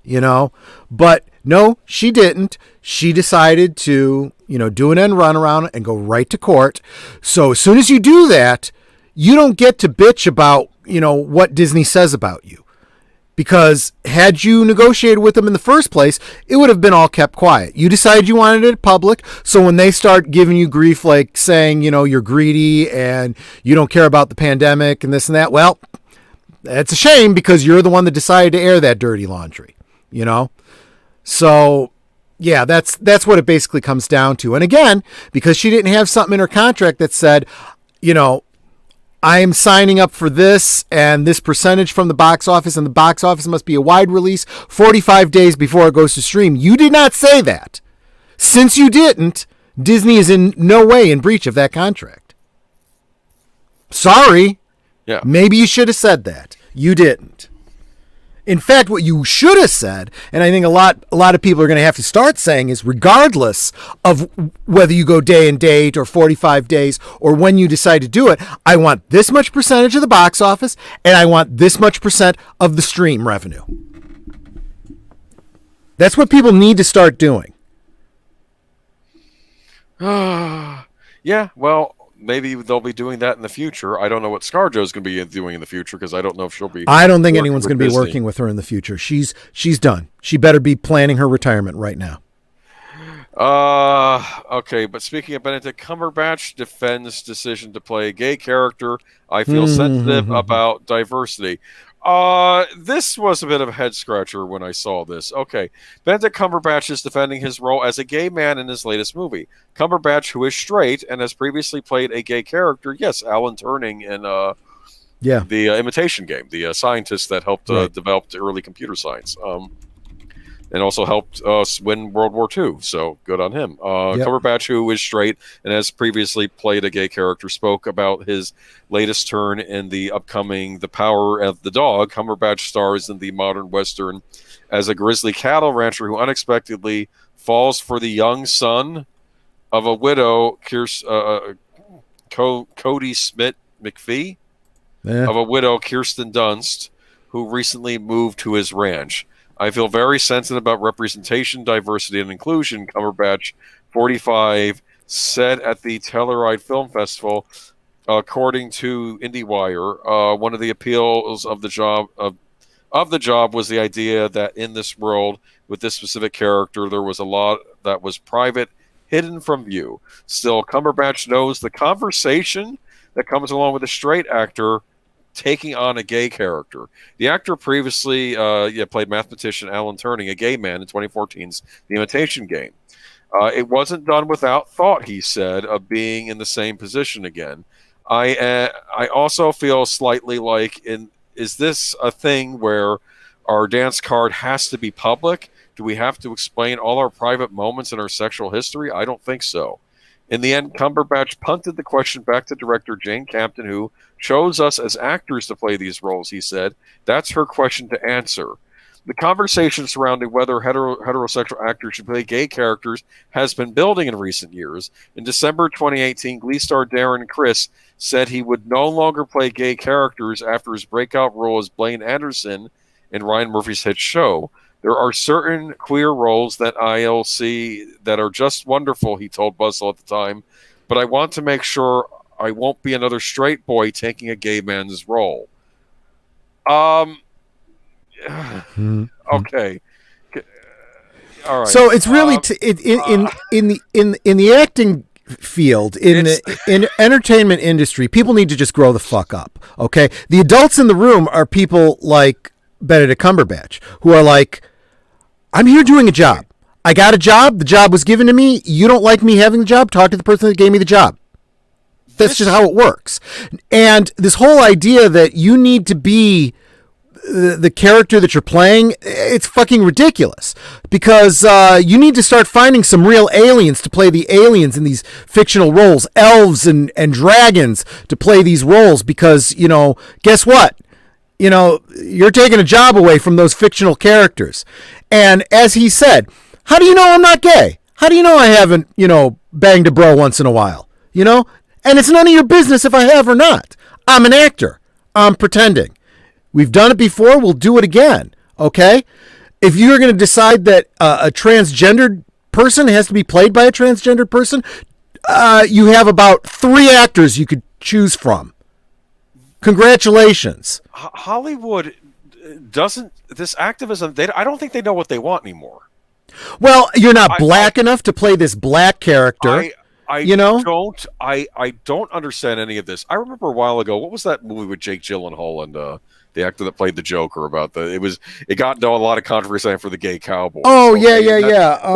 But no, she didn't. She decided to, do an end run around and go right to court. So as soon as you do that, you don't get to bitch about, what Disney says about you. Because had you negotiated with them in the first place, it would have been all kept quiet. You decided you wanted it public, so when they start giving you grief, like saying, you're greedy and you don't care about the pandemic and this and that, well, that's a shame because you're the one that decided to air that dirty laundry, So, yeah, that's what it basically comes down to. And again, because she didn't have something in her contract that said, I am signing up for this and this percentage from the box office, and the box office must be a wide release 45 days before it goes to stream. You did not say that. Since you didn't, Disney is in no way in breach of that contract. Sorry. Yeah. Maybe you should have said that. You didn't. In fact, what you should have said, and I think a lot of people are going to have to start saying, is regardless of whether you go day and date or 45 days or when you decide to do it, I want this much percentage of the box office and I want this much percent of the stream revenue. That's what people need to start doing. Yeah, well, maybe they'll be doing that in the future. I don't know what ScarJo's going to be doing in the future because I don't know if she'll be. I don't think anyone's going to be working with her in the future. She's done. She better be planning her retirement right now. Okay, but speaking of Benedict Cumberbatch defends decision to play a gay character. I feel sensitive about diversity. This was a bit of a head scratcher when I saw this. Okay, Benedict Cumberbatch is defending his role as a gay man in his latest movie. Cumberbatch, who is straight and has previously played a gay character, yes, Alan Turing in the Imitation Game, the scientist that helped develop the early computer science, and also helped us win World War II. So good on him. Cumberbatch, who is straight and has previously played a gay character, spoke about his latest turn in the upcoming The Power of the Dog. Cumberbatch stars in the modern Western as a grizzly cattle rancher who unexpectedly falls for the young son of a widow, Cody Smith McPhee, of a widow, Kirsten Dunst, who recently moved to his ranch. I feel very sensitive about representation, diversity, and inclusion, Cumberbatch, 45, said at the Telluride Film Festival. According to IndieWire, one of the appeals of the job was the idea that in this world, with this specific character, there was a lot that was private, hidden from view. Still, Cumberbatch knows the conversation that comes along with a straight actor taking on a gay character. The actor previously played mathematician Alan Turing, a gay man, in 2014's The Imitation Game. It wasn't done without thought, he said, of being in the same position again. I also feel slightly like, is this a thing where our dance card has to be public? Do we have to explain all our private moments in our sexual history? I don't think so. In the end, Cumberbatch punted the question back to director Jane Campion, who chose us as actors to play these roles, he said. That's her question to answer. The conversation surrounding whether heterosexual actors should play gay characters has been building in recent years. In December 2018, Glee star Darren Criss said he would no longer play gay characters after his breakout role as Blaine Anderson in Ryan Murphy's hit show. There are certain queer roles that I'll see that are just wonderful, he told Buzzle at the time, but I want to make sure I won't be another straight boy taking a gay man's role. Okay. All right. So it's really in the acting field, in entertainment industry, people need to just grow the fuck up. Okay, the adults in the room are people like Benedict Cumberbatch, who are like, I'm here doing a job. I got a job. The job was given to me. You don't like me having the job? Talk to the person that gave me the job. That's just how it works. And this whole idea that you need to be the character that you're playing, it's fucking ridiculous, because you need to start finding some real aliens to play the aliens in these fictional roles, elves and dragons to play these roles, because, guess what? You're taking a job away from those fictional characters. And as he said, how do you know I'm not gay? How do you know I haven't, banged a bro once in a while? And it's none of your business if I have or not. I'm an actor. I'm pretending. We've done it before. We'll do it again. Okay? If you're going to decide that a transgendered person has to be played by a transgendered person, you have about 3 actors you could choose from. Congratulations. Hollywood doesn't, this activism, I don't think they know what they want anymore. Well, you're not black enough to play this black character. I don't understand any of this. I remember a while ago, what was that movie with Jake Gyllenhaal and the actor that played the Joker about it got into a lot of controversy for the gay cowboy. Oh, yeah.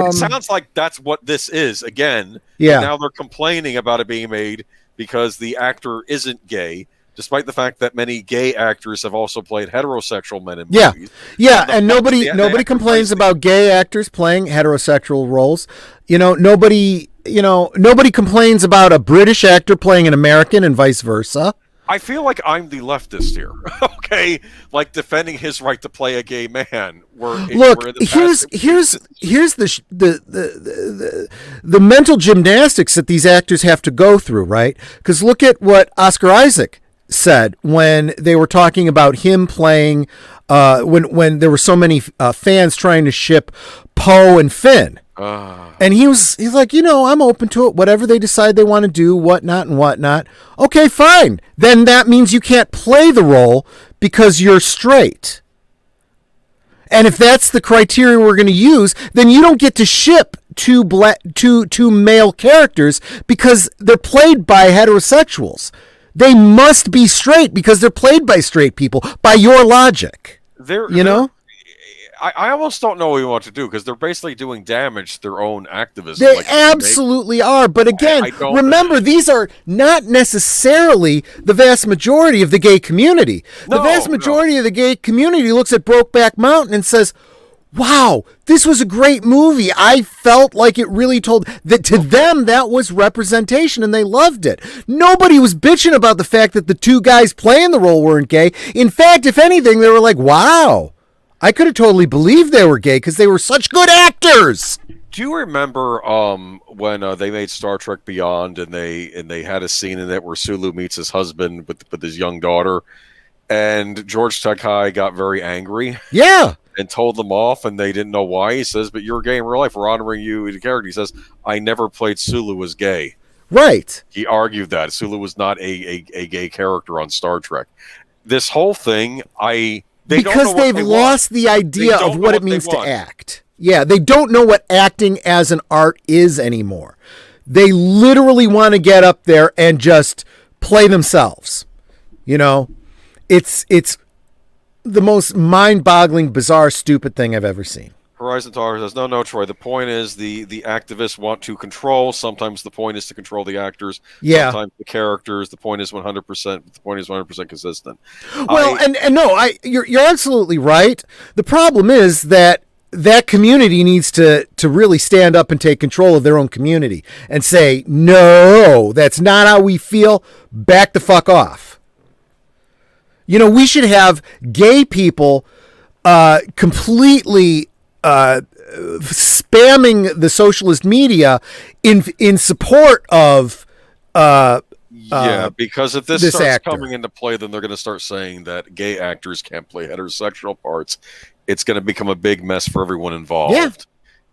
It sounds like that's what this is again. Yeah. And now they're complaining about it being made because the actor isn't gay, despite the fact that many gay actors have also played heterosexual men in movies. Yeah, and nobody complains about gay actors playing heterosexual roles. Nobody complains about a British actor playing an American and vice versa. I feel like I'm the leftist here, okay? Like defending his right to play a gay man. Here's the mental gymnastics that these actors have to go through, right? Because look at what Oscar Isaac said when they were talking about him playing, when there were so many fans trying to ship Poe and Finn. And he's like, I'm open to it. Whatever they decide they want to do, whatnot and whatnot. Okay, fine. Then that means you can't play the role because you're straight. And if that's the criteria we're going to use, then you don't get to ship two male characters because they're played by heterosexuals. They must be straight because they're played by straight people, by your logic. I almost don't know what we want to do because they're basically doing damage to their own activism. They absolutely are. But again, remember, these are not necessarily the vast majority of the gay community. The vast majority of the gay community looks at Brokeback Mountain and says, wow, this was a great movie. I felt like it really told that to them that was representation and they loved it. Nobody was bitching about the fact that the 2 guys playing the role weren't gay. In fact, if anything, they were like, wow, I could have totally believed they were gay because they were such good actors. Do you remember when they made Star Trek Beyond and they had a scene in it where Sulu meets his husband with his young daughter, and George Takei got very angry? Yeah. And told them off, and they didn't know why. He says, but you're gay in real life. We're honoring you as a character. He says, I never played Sulu as gay. Right. He argued that Sulu was not a gay character on Star Trek. This whole thing, because they've lost the idea of what it means to act. Yeah, they don't know what acting as an art is anymore. They literally want to get up there and just play themselves. It's the most mind-boggling, bizarre, stupid thing I've ever seen. Horizon Talker says, no, Troy. The point is the activists want to control. Sometimes the point is to control the actors. Yeah. Sometimes the characters. The point is 100%. The point is 100% consistent. Well, you're absolutely right. The problem is that community needs to really stand up and take control of their own community and say, no, that's not how we feel. Back the fuck off. We should have gay people completely spamming the socialist media in support of because if this starts coming into play, then they're going to start saying that gay actors can't play heterosexual parts. It's going to become a big mess for everyone involved.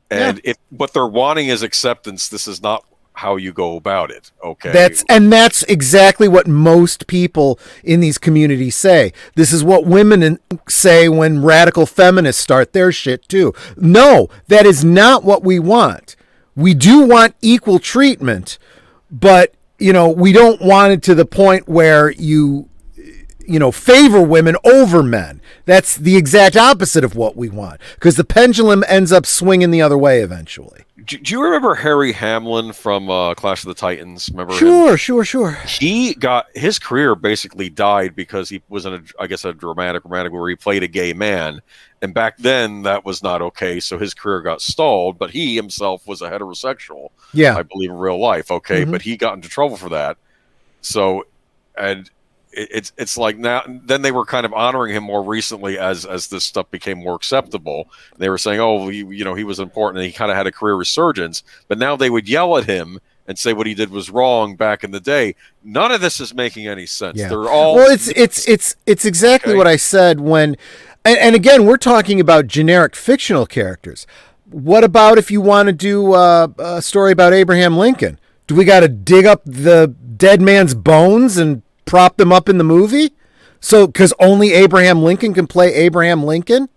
And if what they're wanting is acceptance, this is not how you go about it. Okay. That's exactly what most people in these communities say. This is what women say when radical feminists start their shit too. No, that is not what we want. We do want equal treatment, but we don't want it to the point where you favor women over men. That's the exact opposite of what we want, because the pendulum ends up swinging the other way eventually. Do you remember Harry Hamlin from Clash of the Titans? Remember him? Sure. His career basically died because he was in a dramatic where he played a gay man. And back then that was not okay. So his career got stalled, but he himself was a heterosexual. Yeah. I believe in real life. Okay. Mm-hmm. But he got into trouble for that. So, and it's like now, then they were kind of honoring him more recently as this stuff became more acceptable. They were saying, oh, he was important and he kind of had a career resurgence, but now they would yell at him and say what he did was wrong back in the day. None of this is making any sense. Yeah. They're all, well, it's exactly what I said when, and again, we're talking about generic fictional characters. What about if you want to do a story about Abraham Lincoln? Do we got to dig up the dead man's bones and prop them up in the movie? So, because only Abraham Lincoln can play Abraham Lincoln?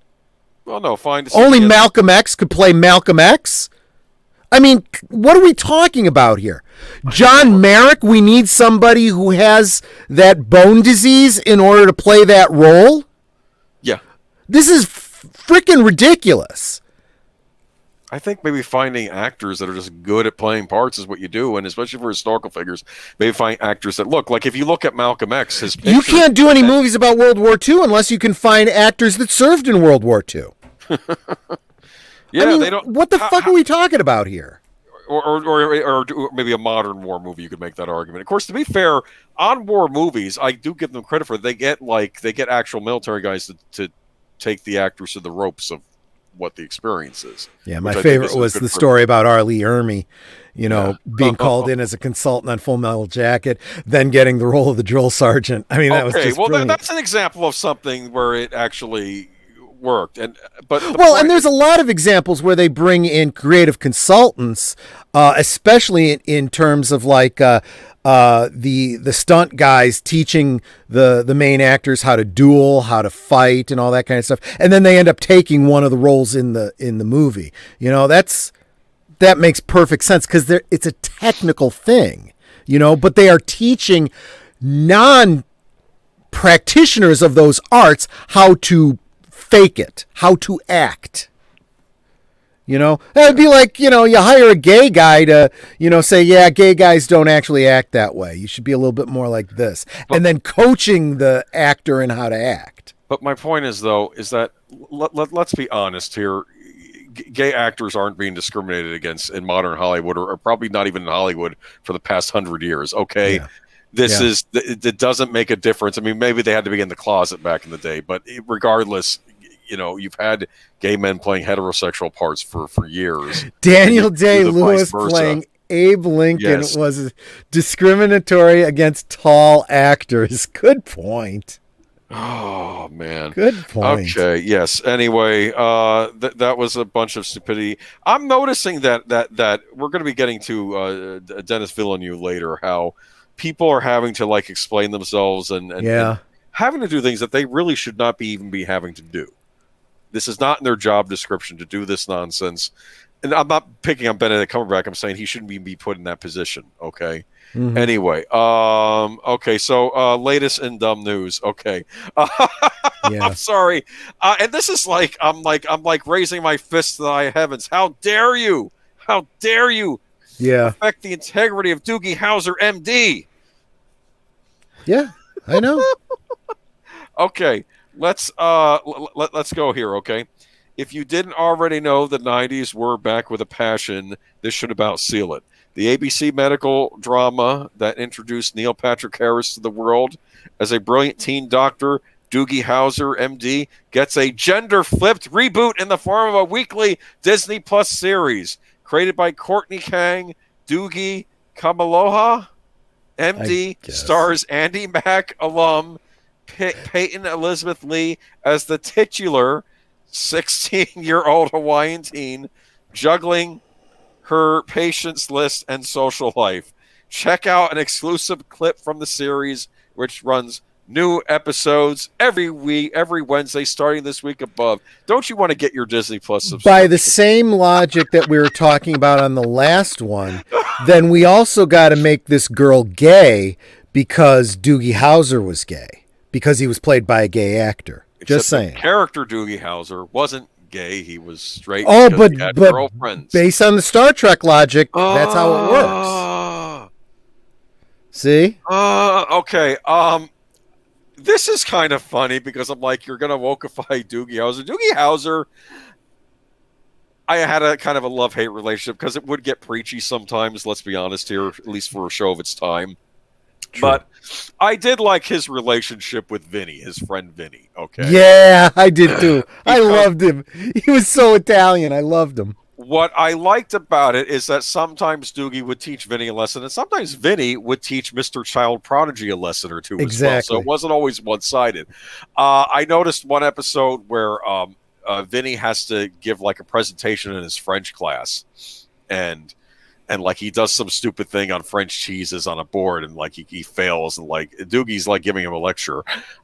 Well, no, fine. Only Malcolm X could play Malcolm X? I mean, what are we talking about here? John Merrick, we need somebody who has that bone disease in order to play that role? Yeah. This is freaking ridiculous. I think maybe finding actors that are just good at playing parts is what you do, and especially for historical figures, maybe find actors that look like, if you look at Malcolm X, you can't do any movies about World War II unless you can find actors that served in World War II. Yeah, I mean, they don't. What the fuck are we talking about here? Or maybe a modern war movie, you could make that argument. Of course, to be fair, on war movies, I do give them credit for it. They get actual military guys to take the actors to the ropes of what the experience is. Yeah, my favorite was the story about R. Lee Ermey, being called in as a consultant on Full Metal Jacket, then getting the role of the drill sergeant. I mean, that was just brilliant. That's an example of something where it actually worked. And there's a lot of examples where they bring in creative consultants, especially in terms of like the stunt guys teaching the main actors how to duel, how to fight, and all that kind of stuff, and then they end up taking one of the roles in the movie. That makes perfect sense because it's a technical thing, but they are teaching non-practitioners of those arts how to fake it, how to act. That'd be like, you hire a gay guy to, say, yeah, gay guys don't actually act that way. You should be a little bit more like this. And then coaching the actor in how to act. But my point is, though, is that let's be honest here. Gay actors aren't being discriminated against in modern Hollywood, or probably not even in Hollywood for the past 100 years. Okay. Yeah. It doesn't make a difference. I mean, maybe they had to be in the closet back in the day, but regardless, you've had gay men playing heterosexual parts for years. Daniel Day-Lewis playing Abe Lincoln was discriminatory against tall actors. Good point. Oh, man. Good point. Okay, yes. Anyway, that was a bunch of stupidity. I'm noticing that we're going to be getting to Denis Villeneuve later, how people are having to explain themselves and having to do things that they really should not even be having to do. This is not in their job description to do this nonsense. And I'm not picking on Benedict Cumberbatch. I'm saying he shouldn't even be put in that position. Okay. Mm-hmm. Anyway. Okay. So, latest in dumb news. Okay. I'm sorry. And this is I'm raising my fist to the high heavens. How dare you? How dare you? Yeah. Affect the integrity of Doogie Howser, MD. Yeah, I know. Okay. Let's go here, okay? If you didn't already know, the 90s were back with a passion. This should about seal it. The ABC medical drama that introduced Neil Patrick Harris to the world as a brilliant teen doctor, Doogie Howser, MD, gets a gender-flipped reboot in the form of a weekly Disney Plus series created by Courtney Kang. Doogie Kamaloha, MD, stars Andy Mack alum Peyton Elizabeth Lee as the titular 16-year-old Hawaiian teen juggling her patients list and social life. Check out an exclusive clip from the series, which runs new episodes every week, every Wednesday, starting this week above. Don't you want to get your Disney Plus subscription? By the same logic that we were talking about on the last one, then we also got to make this girl gay because Doogie Howser was gay, because he was played by a gay actor. Just saying. The character Doogie Howser wasn't gay. He was straight. Oh, but girlfriends. Based on the Star Trek logic, that's how it works. See? Okay. This is kind of funny because I'm like, you're gonna wokeify Doogie Howser. Doogie Howser, I had a kind of a love-hate relationship because it would get preachy sometimes. Let's be honest here, at least for a show of its time. True. But I did like his relationship with Vinny, his friend Vinny. Okay. Yeah, I did too. I loved him. He was so Italian. I loved him. What I liked about it is that sometimes Doogie would teach Vinny a lesson, and sometimes Vinny would teach Mr. Child Prodigy a lesson or two as well. So it wasn't always one-sided. I noticed one episode where Vinny has to give like a presentation in his French class, and like he does some stupid thing on French cheeses on a board, and like he fails, and like Doogie's like giving him a lecture.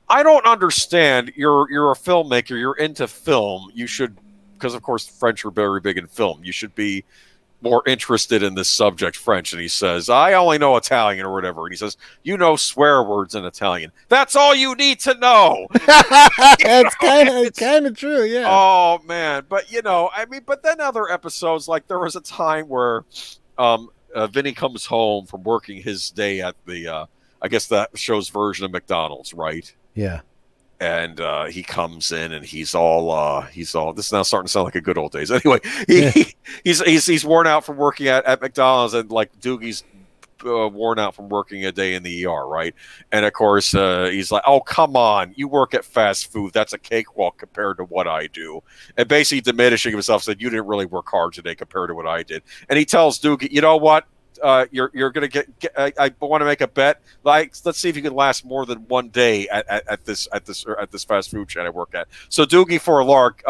I don't understand. You're a filmmaker. You're into film. You should. Because, of course, French are very big in film. You should be more interested in this subject, French. And he says, I only know Italian or whatever. And he says, you know swear words in Italian. That's all you need to know. That's kind of true, yeah. Oh, man. But, but then other episodes, like there was a time where Vinny comes home from working his day at the, I guess that show's version of McDonald's, right? Yeah. And he comes in and he's all this is now starting to sound like a good old days. Anyway, he's worn out from working at McDonald's, and like Doogie's worn out from working a day in the ER, right? And of course he's like, oh, come on, you work at fast food, that's a cakewalk compared to what I do. And basically diminishing himself, said, you didn't really work hard today compared to what I did. And he tells Doogie, you know what? You're gonna get I want to make a bet. Like, let's see if you can last more than one day at this fast food chain I work at. So Doogie, for a lark,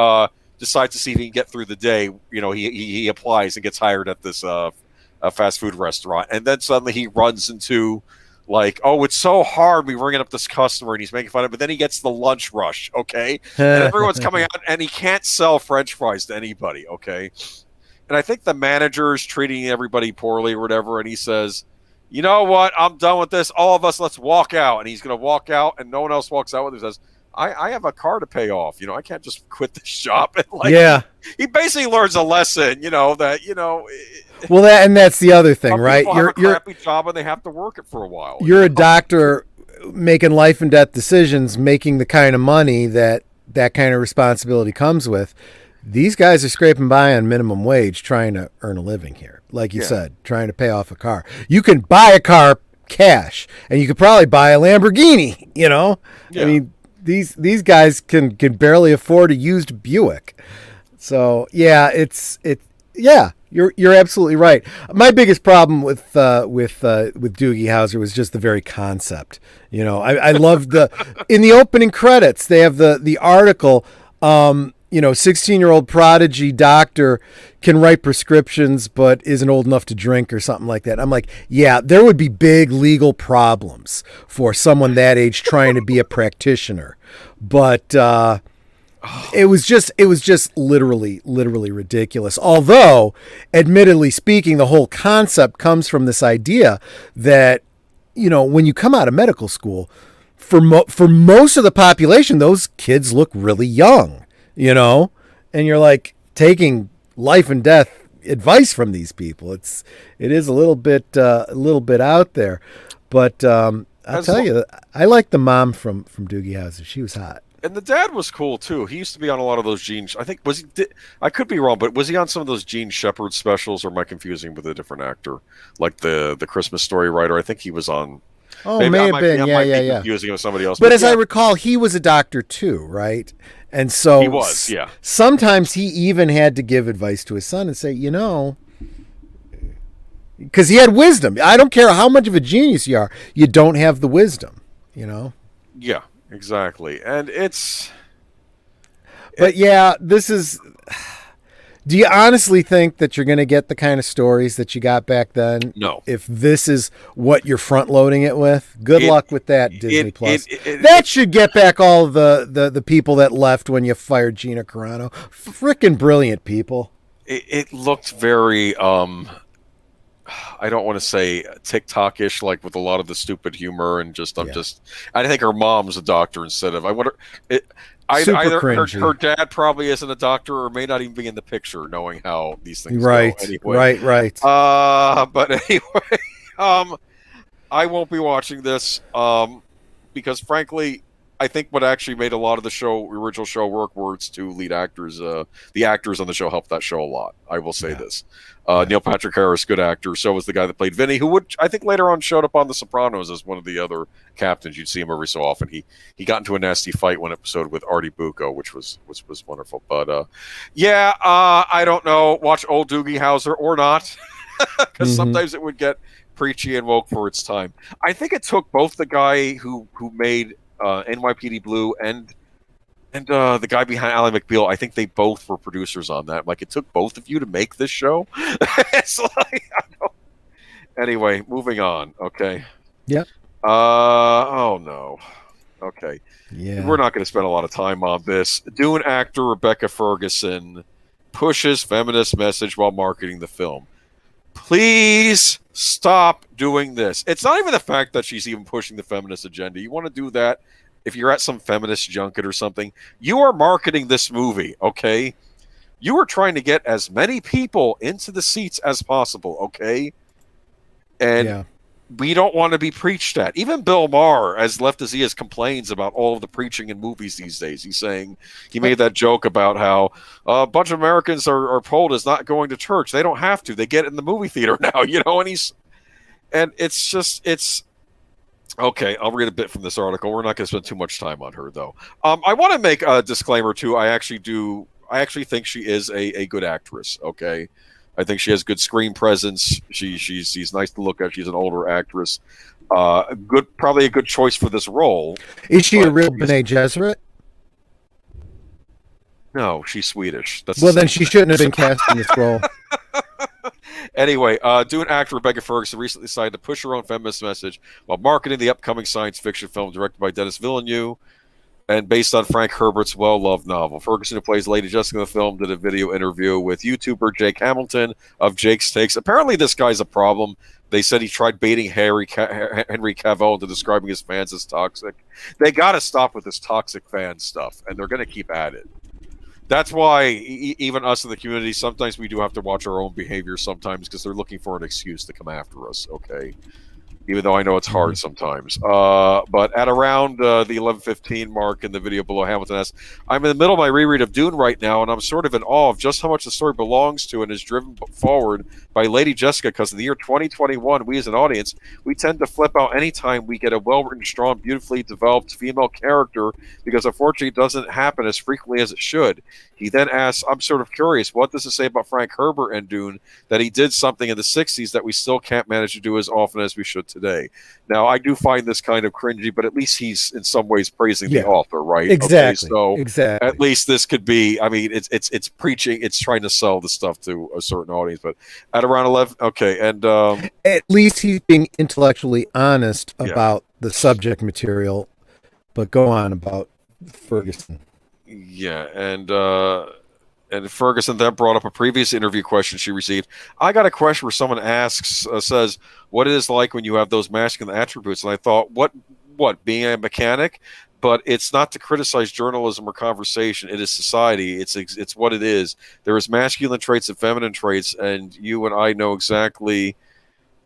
decides to see if he can get through the day. He applies and gets hired at this fast food restaurant, and then suddenly he runs into like, oh, it's so hard. We ringing up this customer, and he's making fun of it. But then he gets the lunch rush, okay, and everyone's coming out, and he can't sell French fries to anybody, okay. And I think the manager is treating everybody poorly or whatever. And he says, you know what? I'm done with this. All of us, let's walk out. And he's going to walk out, and no one else walks out with him. He says, I have a car to pay off. I can't just quit this job. And like, yeah. He basically learns a lesson, that. Well, that's the other thing, right? You're a crappy job, and they have to work it for a while. You're a doctor making life and death decisions, making the kind of money that kind of responsibility comes with. These guys are scraping by on minimum wage trying to earn a living here. Like you said, trying to pay off a car. You can buy a car cash, and you could probably buy a Lamborghini, Yeah. I mean, these guys can barely afford a used Buick. So, yeah, you're absolutely right. My biggest problem with Doogie Howser was just the very concept. I loved in the opening credits, they have the article, 16-year-old prodigy doctor can write prescriptions but isn't old enough to drink or something like that. I'm like, yeah, there would be big legal problems for someone that age trying to be a practitioner. But it was just literally ridiculous. Although, admittedly speaking, the whole concept comes from this idea that, when you come out of medical school, for most of the population, those kids look really young. And you're like taking life and death advice from these people. It is a little bit out there, but I'll tell you, I like the mom from Doogie Howser. She was hot. And the dad was cool too. He used to be on a lot of those Gene. I think I could be wrong, but was he on some of those Gene Shepard specials, or am I confusing with a different actor, like the Christmas Story writer? I think he was on. Oh, may have been. Yeah. Confusing with somebody else. But as I recall, he was a doctor too, right? And so he was, yeah. Sometimes he even had to give advice to his son and say, because he had wisdom. I don't care how much of a genius you are, you don't have the wisdom, Yeah, exactly. And But yeah, this is Do you honestly think that you're going to get the kind of stories that you got back then? No. If this is what you're front loading it with, good luck with that, Disney Plus. That should get back all the people that left when you fired Gina Carano. Frickin' brilliant people. It looked very I don't want to say TikTok-ish, like with a lot of the stupid humor and just I think her mom's a doctor instead of. I wonder. Either her dad probably isn't a doctor or may not even be in the picture, knowing how these things go. Anyway. Right. But anyway, I won't be watching this because, frankly, I think what actually made a lot of the original show work were its two lead actors. The actors on the show helped that show a lot. I will say this. Neil Patrick Harris, good actor. So was the guy that played Vinny, who would, I think, later on showed up on The Sopranos as one of the other captains. You'd see him every so often. He got into a nasty fight one episode with Artie Bucco, which was wonderful. But I don't know. Watch old Doogie Howser or not, because sometimes it would get preachy and woke for its time. I think it took both the guy who made NYPD Blue and the guy behind Ally McBeal. I think they both were producers on that. Like, it took both of you to make this show. It's like, anyway, moving on. Okay. Yep. Oh no. Okay. Yeah. We're not going to spend a lot of time on this. Dune actor Rebecca Ferguson pushes feminist message while marketing the film. Please stop doing this. It's not even the fact that she's even pushing the feminist agenda. You want to do that if you're at some feminist junket or something. You are marketing this movie, okay? You are trying to get as many people into the seats as possible, okay? And we don't want to be preached at. Even Bill Maher, as left as he is, complains about all of the preaching in movies these days. He's saying, he made that joke about how a bunch of Americans are told is not going to church. They don't have to. They get in the movie theater now, you know? And it's okay. I'll read a bit from this article. We're not going to spend too much time on her, though. I want to make a disclaimer too. I actually think she is a good actress. Okay. I think she has good screen presence. She's nice to look at. She's an older actress. Probably a good choice for this role. Is she a real Bene Gesserit? No, she's Swedish. Then she shouldn't have been cast in this role. Anyway, Dune actor Rebecca Ferguson recently decided to push her own feminist message while marketing the upcoming science fiction film directed by Denis Villeneuve and based on Frank Herbert's well-loved novel. Ferguson, who plays Lady Jessica in the film, did a video interview with YouTuber Jake Hamilton of Jake's Takes. Apparently, this guy's a problem. They said he tried baiting Henry Cavill into describing his fans as toxic. They got to stop with this toxic fan stuff, and they're going to keep at it. That's why even us in the community, sometimes we do have to watch our own behavior sometimes because they're looking for an excuse to come after us, okay? Even though I know it's hard sometimes. But at around the 11:15 mark in the video below, Hamilton asks, I'm in the middle of my reread of Dune right now, and I'm sort of in awe of just how much the story belongs to and is driven forward by Lady Jessica, because in the year 2021, we as an audience, we tend to flip out anytime we get a well-written, strong, beautifully developed female character, because unfortunately it doesn't happen as frequently as it should. He then asks, I'm sort of curious, what does it say about Frank Herbert and Dune that he did something in the 60s that we still can't manage to do as often as we should today? Now, I do find this kind of cringy, but at least he's in some ways praising the author, right? Exactly. Okay, so exactly. At least this could be, I mean, it's preaching, it's trying to sell the stuff to a certain audience, but at around 11, okay, and at least he's being intellectually honest about the subject material, but go on about Ferguson. Yeah, and Ferguson then brought up a previous interview question she received. I got a question where someone asks, says, what it is like when you have those masculine attributes? And I thought, what, being a mechanic? But it's not to criticize journalism or conversation. It is society. It's what it is. There is masculine traits and feminine traits, and you and I know exactly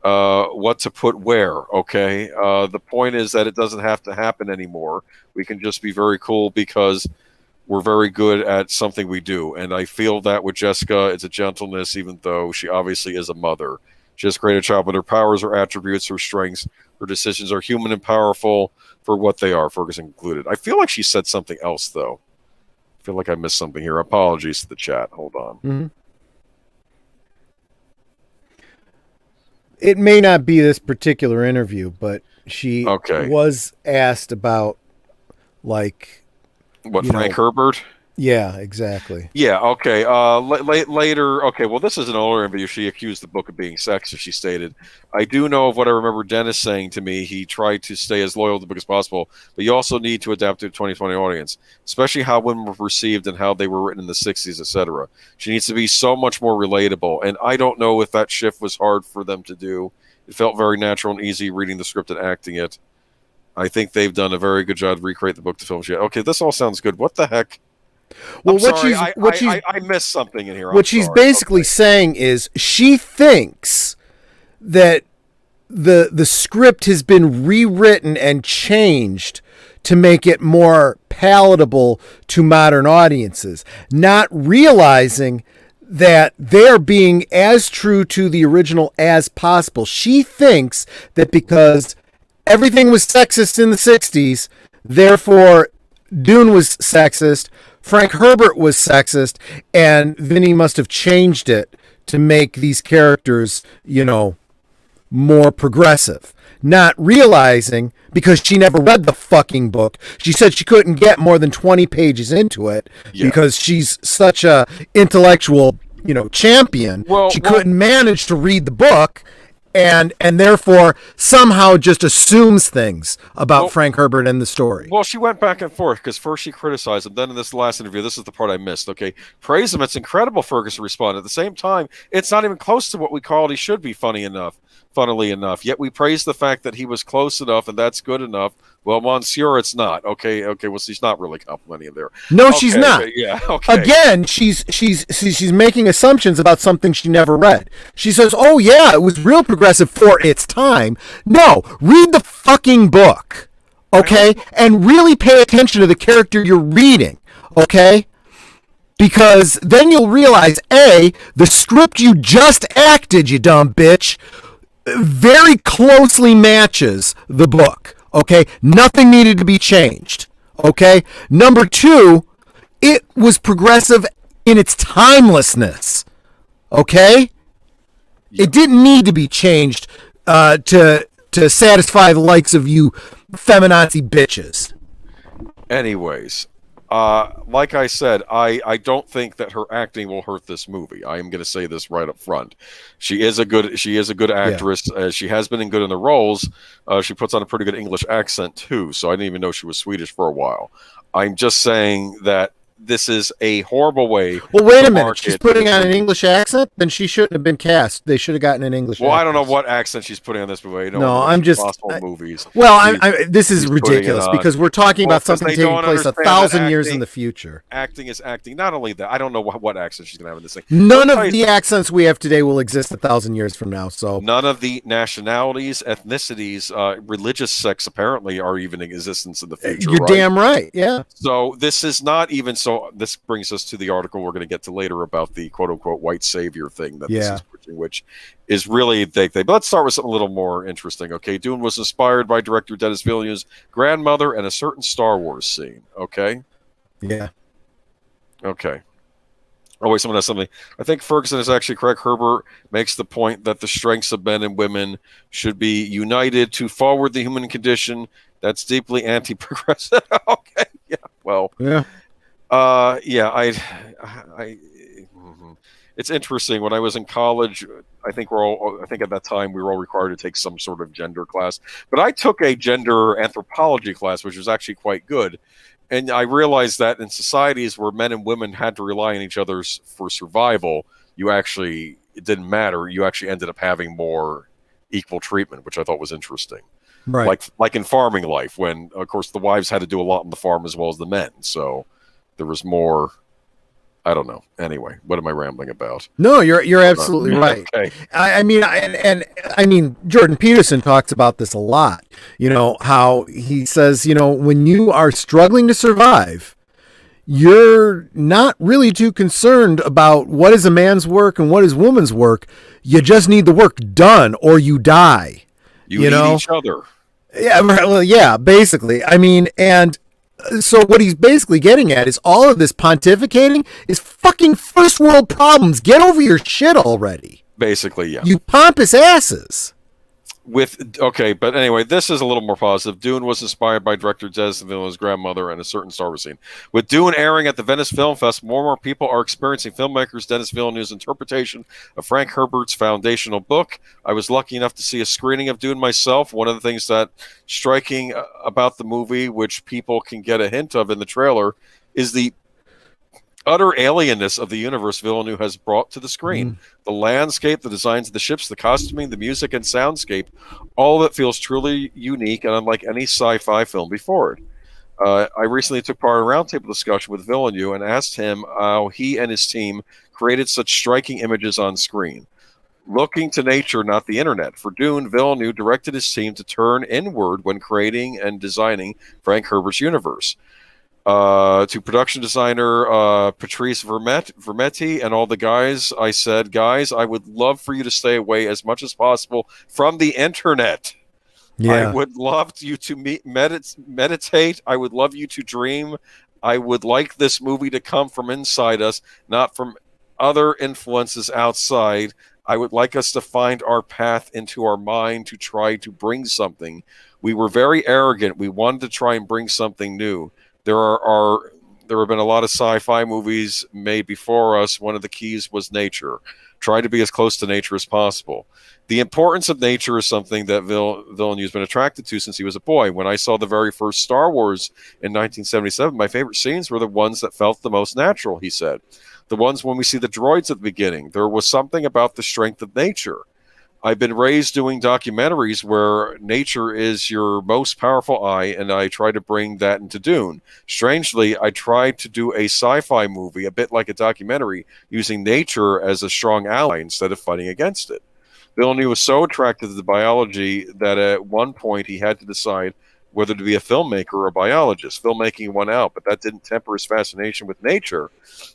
what to put where, okay? The point is that it doesn't have to happen anymore. We can just be very cool because we're very good at something we do. And I feel that with Jessica, it's a gentleness, even though she obviously is a mother. She has created a child with her powers, her attributes, her strengths. Her decisions are human and powerful for what they are, Ferguson concluded. I feel like she said something else, though. I feel like I missed something here. Apologies to the chat. Hold on. Mm-hmm. It may not be this particular interview, but she was asked about, like... What, Frank Herbert? Yeah, exactly. Yeah, okay. Later, okay, well, this is an older interview. She accused the book of being sexist, she stated. I do know of what I remember Dennis saying to me. He tried to stay as loyal to the book as possible, but you also need to adapt to a 2020 audience, especially how women were perceived and how they were written in the 60s, etc. She needs to be so much more relatable, and I don't know if that shift was hard for them to do. It felt very natural and easy reading the script and acting it. I think they've done a very good job to recreate the book to film. Okay, this all sounds good. What the heck? Well, I missed something in here. What she's basically saying is she thinks that the script has been rewritten and changed to make it more palatable to modern audiences, not realizing that they're being as true to the original as possible. She thinks that because everything was sexist in the 60s, therefore Dune was sexist, Frank Herbert was sexist, and Vinny must have changed it to make these characters, more progressive. Not realizing, because she never read the fucking book, she said she couldn't get more than 20 pages into it because she's such a intellectual, champion. She couldn't manage to read the book. And therefore somehow just assumes things about Frank Herbert and the story. Well, she went back and forth because first she criticized him, then in this last interview, this is the part I missed. Okay, praise him. It's incredible. Ferguson responded. At the same time, it's not even close to what we called he should be. Funnily enough, yet we praise the fact that he was close enough, and that's good enough. Well, Monsieur, it's not. Okay. Well, she's not really complimenting him there. No, she's not. Okay, yeah. Okay. Again, she's making assumptions about something she never read. She says, "Oh yeah, it was real progressive for its time." No, read the fucking book, okay, and really pay attention to the character you're reading, okay? Because then you'll realize, A, the script you just acted, you dumb bitch, very closely matches the book. Okay, nothing needed to be changed. Okay, number two, it was progressive in its timelessness. Okay, it didn't need to be changed to satisfy the likes of you feminazi bitches. Anyways, like I said, I don't think that her acting will hurt this movie. I am going to say this right up front. She is a good actress. Yeah. She has been good in the roles. She puts on a pretty good English accent too. So I didn't even know she was Swedish for a while. I'm just saying that this is a horrible way. Well, wait a minute. She's putting on an English accent? Then she shouldn't have been cast. They should have gotten an English accent. I don't know what accent she's putting on this movie. No, I'm just... movies. Well, this is ridiculous because we're talking about something taking place 1,000 years in the future. Acting is acting. Not only that, I don't know what accent she's going to have in this thing. None of the accents we have today will exist 1,000 years from now. So none of the nationalities, ethnicities, religious sects apparently are even in existence in the future. You're damn right. Yeah. So this is not even so. This brings us to the article we're going to get to later about the quote-unquote white savior thing that this is pushing, which is really But let's start with something a little more interesting. Okay, Dune was inspired by director Denis Villeneuve's grandmother and a certain Star Wars scene. Okay? Yeah. Okay. Oh, wait, someone has something. I think Ferguson is actually correct. Herbert makes the point that the strengths of men and women should be united to forward the human condition. That's deeply anti-progressive. Okay, yeah, well... Yeah. It's interesting. When I was in college, I think at that time we were all required to take some sort of gender class. But I took a gender anthropology class, which was actually quite good. And I realized that in societies where men and women had to rely on each other for survival, it didn't matter. You actually ended up having more equal treatment, which I thought was interesting. Right. Like in farming life, when, of course, the wives had to do a lot on the farm as well as the men. So there was more, I don't know. Anyway, what am I rambling about? No, you're absolutely right. Okay. I mean, Jordan Peterson talks about this a lot. How he says, when you are struggling to survive, you're not really too concerned about what is a man's work and what is woman's work. You just need the work done or you die. You eat each other. Yeah, well, yeah, basically. I mean, and so what he's basically getting at is all of this pontificating is fucking first world problems. Get over your shit already. Basically, yeah. You pompous asses. But anyway, this is a little more positive. Dune was inspired by director Denis Villeneuve's grandmother and a certain Star Wars scene. With Dune airing at the Venice Film Fest, more and more people are experiencing filmmakers Denis Villeneuve's interpretation of Frank Herbert's foundational book. I was lucky enough to see a screening of Dune myself. One of the things that striking about the movie, which people can get a hint of in the trailer, is the utter alienness of the universe Villeneuve has brought to the screen. The landscape, the designs of the ships, the costuming, the music, and soundscape, all of it feels truly unique and unlike any sci-fi film before it. I recently took part in a roundtable discussion with Villeneuve and asked him how he and his team created such striking images on screen. Looking to nature, not the internet. For Dune, Villeneuve directed his team to turn inward when creating and designing Frank Herbert's universe. To production designer Patrice Vermetti and all the guys, I said, guys, I would love for you to stay away as much as possible from the internet. Yeah. I would love you to meditate. I would love you to dream. I would like this movie to come from inside us, not from other influences outside. I would like us to find our path into our mind to try to bring something. We were very arrogant. We wanted to try and bring something new. There have been a lot of sci-fi movies made before us. One of the keys was nature. Try to be as close to nature as possible. The importance of nature is something that Villeneuve's been attracted to since he was a boy. When I saw the very first Star Wars in 1977, my favorite scenes were the ones that felt the most natural, he said. The ones when we see the droids at the beginning. There was something about the strength of nature. I've been raised doing documentaries where nature is your most powerful eye, and I try to bring that into Dune. Strangely, I tried to do a sci-fi movie, a bit like a documentary, using nature as a strong ally instead of fighting against it. Villeneuve was so attracted to the biology that at one point he had to decide whether to be a filmmaker or a biologist. Filmmaking won out, but that didn't temper his fascination with nature,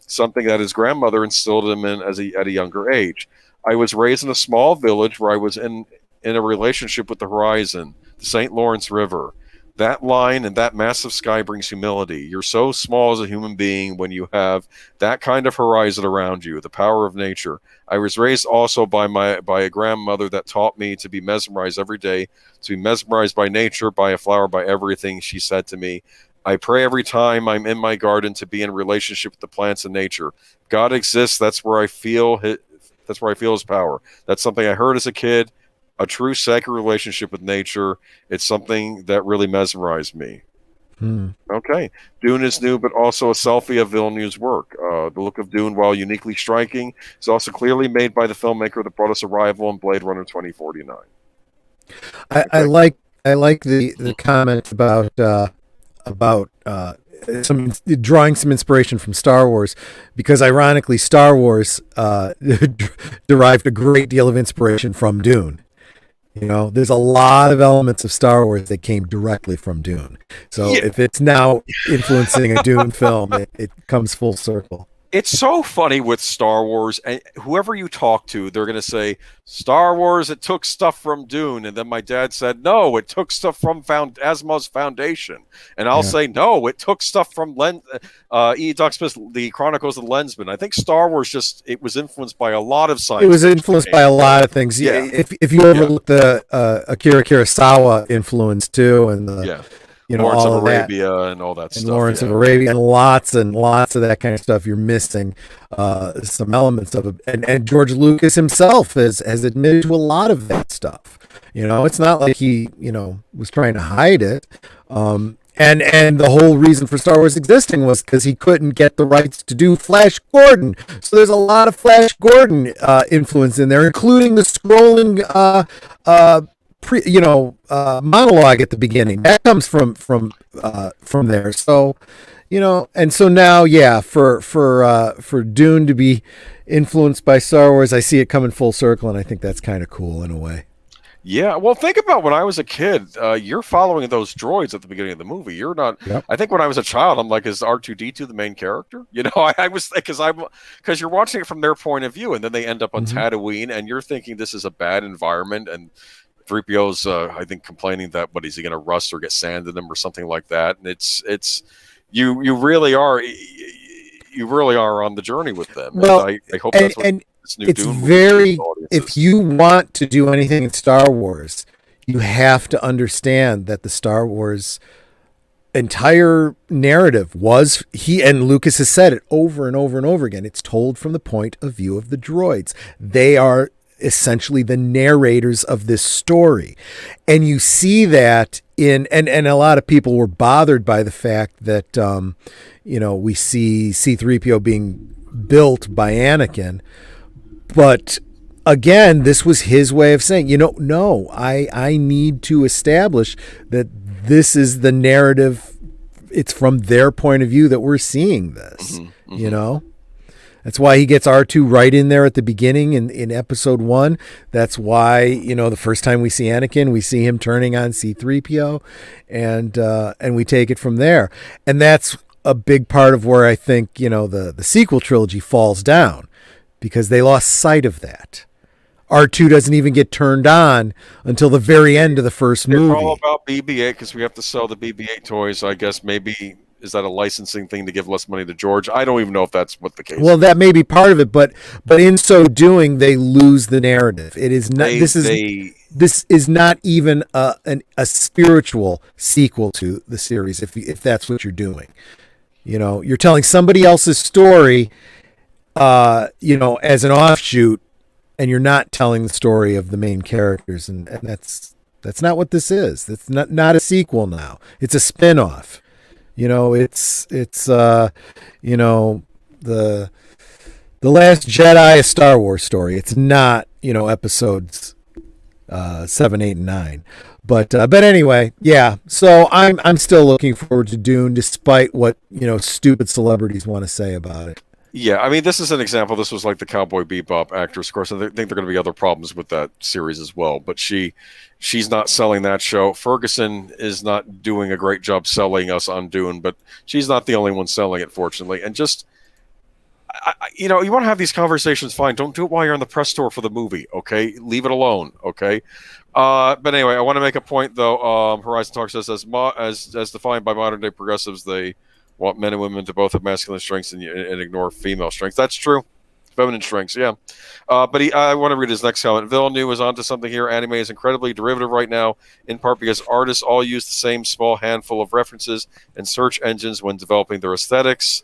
something that his grandmother instilled him in at a younger age. I was raised in a small village where I was in a relationship with the horizon, the St. Lawrence River. That line and that massive sky brings humility. You're so small as a human being when you have that kind of horizon around you, the power of nature. I was raised also by a grandmother that taught me to be mesmerized every day, to be mesmerized by nature, by a flower, by everything. She said to me, I pray every time I'm in my garden to be in relationship with the plants and nature. God exists. That's where I feel his power. That's something I heard as a kid. A true sacred relationship with nature. It's something that really mesmerized me. Okay. Dune is new, but also a selfie of Villeneuve's work. The look of Dune, while uniquely striking, is also clearly made by the filmmaker that brought us Arrival and Blade Runner 2049. I like the comment about drawing some inspiration from Star Wars, because ironically Star Wars derived a great deal of inspiration from Dune. You know, there's a lot of elements of Star Wars that came directly from Dune. So if it's now influencing a Dune film, it comes full circle. It's so funny with Star Wars, and whoever you talk to, they're going to say, Star Wars, it took stuff from Dune. And then my dad said, no, it took stuff from Asimov's Foundation. And I'll say, no, it took stuff from E. Doc Smith's The Chronicles of the Lensman. I think Star Wars it was influenced by a lot of science. It was influenced by a lot of things. Yeah. If you overlook the Akira Kurosawa influence too, and the... Lawrence of Arabia and all that stuff. Lawrence of Arabia and lots of that kind of stuff. You're missing some elements of it. And George Lucas himself has admitted to a lot of that stuff. You know, it's not like he, was trying to hide it. And the whole reason for Star Wars existing was because he couldn't get the rights to do Flash Gordon. So there's a lot of Flash Gordon influence in there, including the scrolling monologue at the beginning that comes from there. So, and so now, for Dune to be influenced by Star Wars, I see it coming full circle, and I think that's kind of cool in a way. Yeah, well, think about when I was a kid. You're following those droids at the beginning of the movie. You're not. Yep. I think when I was a child, I'm like, is R2-D2 the main character? I was because you're watching it from their point of view, and then they end up on Tatooine, and you're thinking this is a bad environment, and 3PO's, I think, complaining that is he going to rust or get sand in him or something like that. And it's you really are on the journey with them. Well, and I hope that's what this new it's Dune very. If you want to do anything in Star Wars, you have to understand that the Star Wars entire narrative was, and Lucas has said it over and over and over again, it's told from the point of view of the droids. They are essentially the narrators of this story. And you see that and a lot of people were bothered by the fact that, we see C-3PO being built by Anakin. But again, this was his way of saying, no, I need to establish that this is the narrative. It's from their point of view that we're seeing this, That's why he gets R2 right in there at the beginning in episode 1. That's why, the first time we see Anakin, we see him turning on C-3PO and we take it from there. And that's a big part of where I think, the sequel trilogy falls down because they lost sight of that. R2 doesn't even get turned on until the very end of the first movie. It's all about BB-8 because we have to sell the BB-8 toys. I guess maybe is that a licensing thing to give less money to George? I don't even know if that's what the case is. Well, that may be part of it, but in so doing, they lose the narrative. It is not. This is not even a spiritual sequel to the series. If that's what you're doing, you're telling somebody else's story, as an offshoot. And you're not telling the story of the main characters, and that's not what this is. It's not a sequel now. It's a spin-off. It's the Last Jedi, a Star Wars story. It's not, episodes 7, 8, and 9. But anyway, yeah. So I'm still looking forward to Dune, despite what stupid celebrities want to say about it. Yeah, I mean, this is an example. This was like the Cowboy Bebop actress. Of course, I think there are going to be other problems with that series as well. But she's not selling that show. Ferguson is not doing a great job selling us on Dune, but she's not the only one selling it, fortunately. And just, you want to have these conversations, fine. Don't do it while you're on the press tour for the movie, okay? Leave it alone, okay? But anyway, I want to make a point, though. Horizon Talk says, as defined by modern-day progressives, they want men and women to both have masculine strengths and ignore female strengths. That's true. Feminine strengths, yeah. But I want to read his next comment. Villeneuve is onto something here. Anime is incredibly derivative right now, in part because artists all use the same small handful of references and search engines when developing their aesthetics.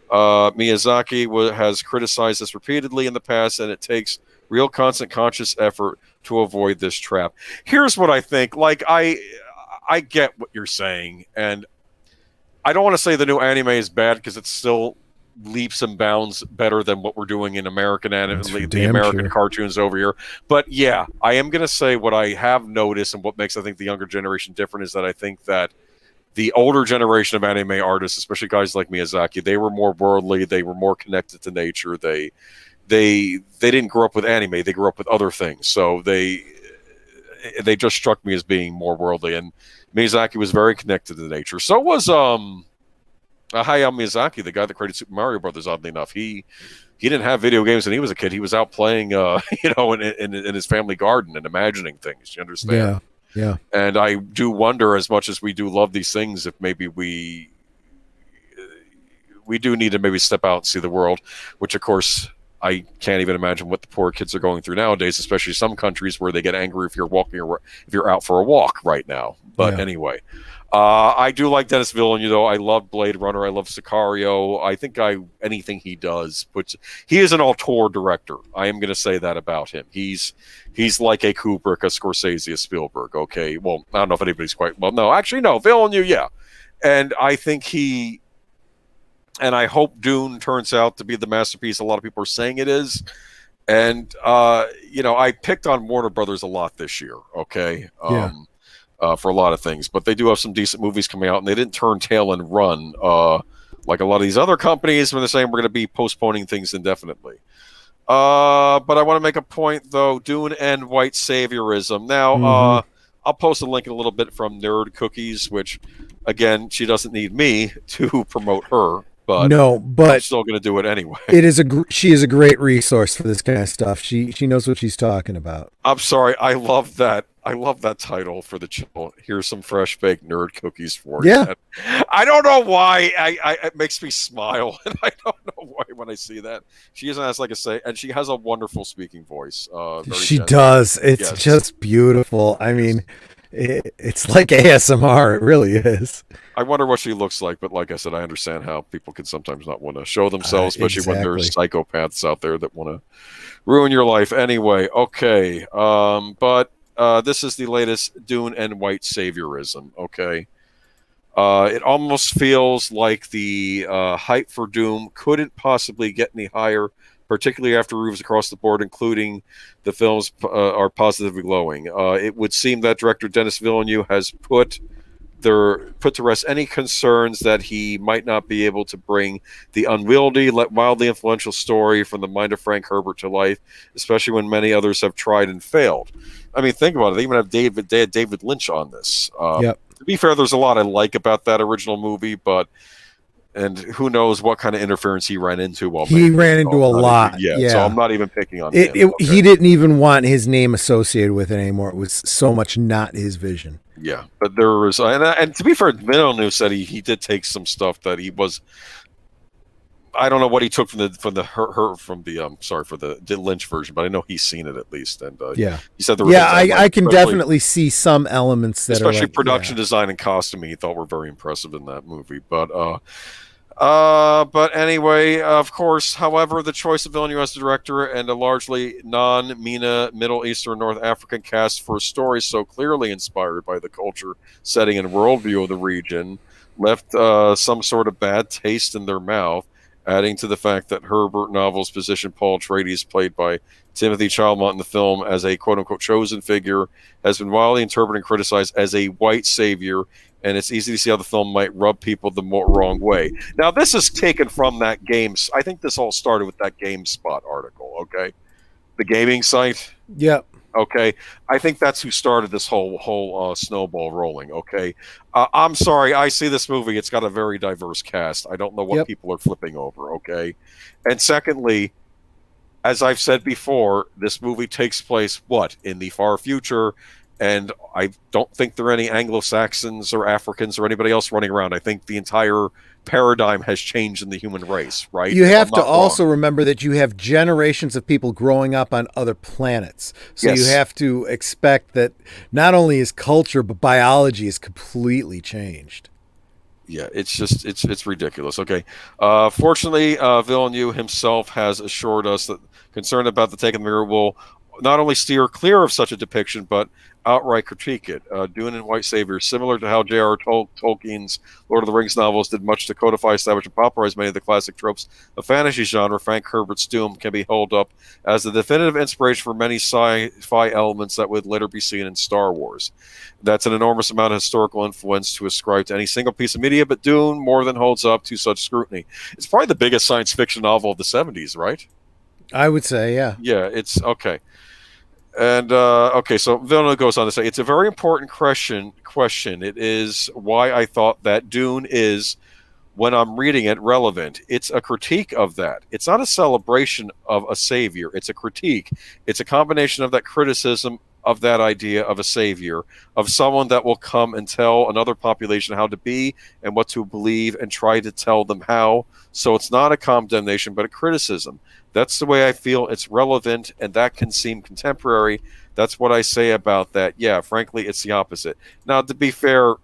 Miyazaki has criticized this repeatedly in the past, and it takes real constant conscious effort to avoid this trap. Here's what I think. Like, I get what you're saying, and I don't want to say the new anime is bad because it's still leaps and bounds better than what we're doing in American anime, the American cartoons over here. But yeah, I am going to say what I have noticed and what makes, I think, the younger generation different is that I think that the older generation of anime artists, especially guys like Miyazaki, they were more worldly, they were more connected to nature. They didn't grow up with anime, they grew up with other things. So they just struck me as being more worldly, and Miyazaki was very connected to nature. So was Hayao Miyazaki, the guy that created Super Mario Brothers. Oddly enough, he didn't have video games when he was a kid. He was out playing, in his family garden and imagining things. You understand? Yeah. And I do wonder, as much as we do love these things, if maybe we do need to maybe step out and see the world, which of course I can't even imagine what the poor kids are going through nowadays, especially some countries where they get angry if you're out for a walk right now. But anyway, I do like Denis Villeneuve, though. I love Blade Runner. I love Sicario. I think anything he does, he is an auteur director. I am going to say that about him. He's like a Kubrick, a Scorsese, a Spielberg. Okay, well, I don't know if anybody's quite well. No, actually, no, Villeneuve, yeah. And I think and I hope Dune turns out to be the masterpiece a lot of people are saying it is. And I picked on Warner Brothers a lot this year. Okay. For a lot of things, but they do have some decent movies coming out, and they didn't turn tail and run like a lot of these other companies when they're saying we're going to be postponing things indefinitely. But I want to make a point, though. Dune and white saviorism. Now, I'll post a link in a little bit from Nerd Cookies, which, again, she doesn't need me to promote her. But I'm still going to do it anyway. She is a great resource for this kind of stuff. She knows what she's talking about. I'm sorry. I love that title for the channel. Here's some fresh baked nerd cookies for you. Yeah. I don't know why. It makes me smile, and I don't know why when I see that. She isn't as like I say, and she has a wonderful speaking voice. Very She gentle. does. It's Yes. just beautiful. I mean, it's like ASMR. It really is. I wonder what she looks like, but like I said, I understand how people can sometimes not want to show themselves, especially when there's Exactly. psychopaths out there that want to ruin your life. Anyway, okay. But this is the latest Dune and white saviorism. Okay. It almost feels like the hype for Doom couldn't possibly get any higher, particularly after reviews across the board, including the films, are positively glowing. It would seem that director Denis Villeneuve has put to rest any concerns that he might not be able to bring the unwieldy, wildly influential story from the mind of Frank Herbert to life, especially when many others have tried and failed. I mean, think about it. They even have David Lynch on this. Yep. To be fair, there's a lot I like about that original movie, and who knows what kind of interference he ran into while He making ran it. into a lot. Yeah, so I'm not even picking on him. He didn't even want his name associated with it anymore. It was so much not his vision. Yeah, but there was, and to be fair, Villeneuve said he did take some stuff that he was. I don't know what he took from the Lynch version, but I know he's seen it at least, and Yeah, he said there were I can definitely see some elements that especially are like, production design and costuming he thought were very impressive in that movie. But anyway, of course, however, the choice of Villeneuve as the director and a largely non-MENA Middle Eastern North African cast for a story so clearly inspired by the culture, setting, and worldview of the region left some sort of bad taste in their mouth, adding to the fact that Herbert novels position Paul Atreides, played by Timothy Chalamet in the film as a quote-unquote chosen figure, has been widely interpreted and criticized as a white savior, and it's easy to see how the film might rub people the wrong way. Now, this is taken from that games. I think this all started with that GameSpot article, okay? The gaming site? Yep. Okay, I think that's who started this whole snowball rolling. Okay, I'm sorry, I see this movie. It's got a very diverse cast. I don't know what people are flipping over. Okay, and secondly, as I've said before, this movie takes place in the far future, and I don't think there are any Anglo-Saxons or Africans or anybody else running around. I think the entire paradigm has changed in the human race, right? You have to also remember that you have generations of people growing up on other planets. So you have to expect that not only is culture, but biology is completely changed. Yeah, it's ridiculous. Okay. Fortunately, Villeneuve himself has assured us that concern about the take of the mirror will not only steer clear of such a depiction, but outright critique it. Dune and White Savior, similar to how J.R. Tolkien's Lord of the Rings novels did much to codify, establish, and popularize many of the classic tropes of fantasy genre, Frank Herbert's Dune can be held up as the definitive inspiration for many sci-fi elements that would later be seen in Star Wars. That's an enormous amount of historical influence to ascribe to any single piece of media, but Dune more than holds up to such scrutiny. It's probably the biggest science fiction novel of the 70s, right? I would say, yeah. Yeah, it's okay. And so Villeneuve goes on to say, it's a very important question. It is why I thought that Dune is, when I'm reading it, relevant. It's a critique of that. It's not a celebration of a savior. It's a critique. It's a combination of that criticism of that idea of a savior, of someone that will come and tell another population how to be and what to believe and try to tell them how. So it's not a condemnation, but a criticism. That's the way I feel it's relevant, and that can seem contemporary. That's what I say about that. Yeah, frankly, it's the opposite. Now, to be fair,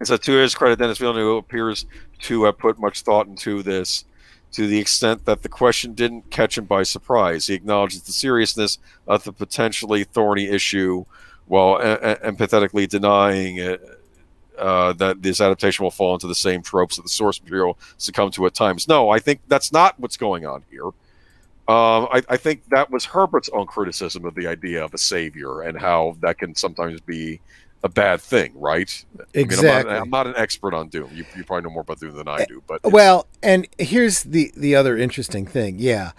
it's to his credit, Denis Villeneuve appears to have put much thought into this, to the extent that the question didn't catch him by surprise. He acknowledges the seriousness of the potentially thorny issue while empathetically denying that this adaptation will fall into the same tropes that the source material succumbed to at times. No, I think that's not what's going on here. I think that was Herbert's own criticism of the idea of a savior and how that can sometimes be a bad thing, right? Exactly. I mean, I'm not an expert on Doom. You probably know more about Doom than I do. But well, and here's the other interesting thing. Yeah.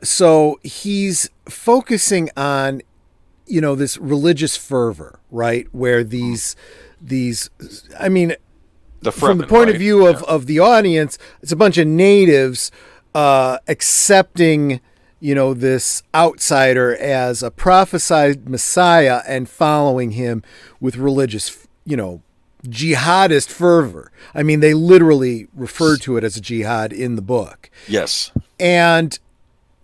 So he's focusing on, this religious fervor, right? Where I mean, from the point of view of the audience, it's a bunch of natives accepting, this outsider as a prophesied Messiah and following him with religious, jihadist fervor. I mean, they literally refer to it as a jihad in the book. Yes. And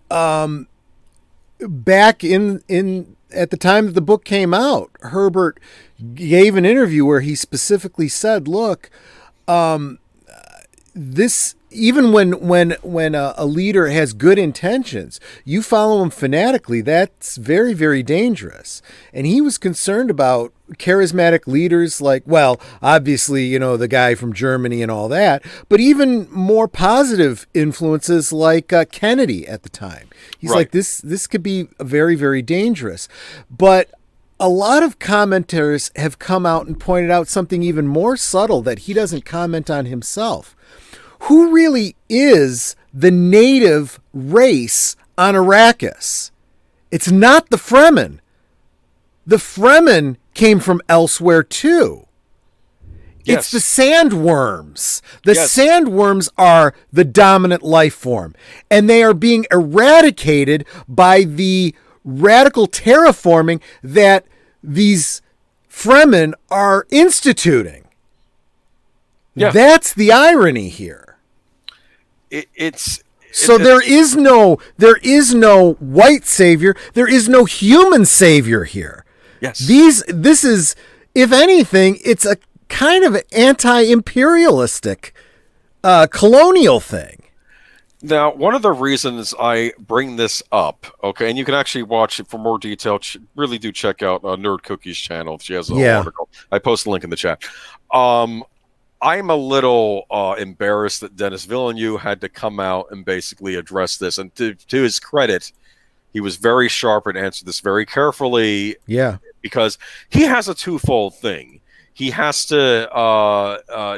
back in at the time that the book came out, Herbert gave an interview where he specifically said, look, this, even when a leader has good intentions, you follow him fanatically, that's very, very dangerous. And he was concerned about charismatic leaders like, well, obviously, you know, the guy from Germany and all that, but even more positive influences like Kennedy at the time. He's right. like, this could be very, very dangerous. But a lot of commenters have come out and pointed out something even more subtle that he doesn't comment on himself. Who really is the native race on Arrakis? It's not the Fremen. The Fremen came from elsewhere too. Yes. It's the sandworms. The Yes. sandworms are the dominant life form, and they are being eradicated by the radical terraforming that these Fremen are instituting. Yeah. That's the irony here. So there is no white savior. There is no human savior here. Yes. This is, if anything, it's a kind of anti-imperialistic colonial thing. Now, one of the reasons I bring this up, okay, and you can actually watch it for more detail. Really do check out Nerd Cookie's channel. She has a whole article. I post a link in the chat. I'm a little embarrassed that Denis Villeneuve had to come out and basically address this. And to his credit, he was very sharp and answered this very carefully. Yeah. Because he has a twofold thing. He has to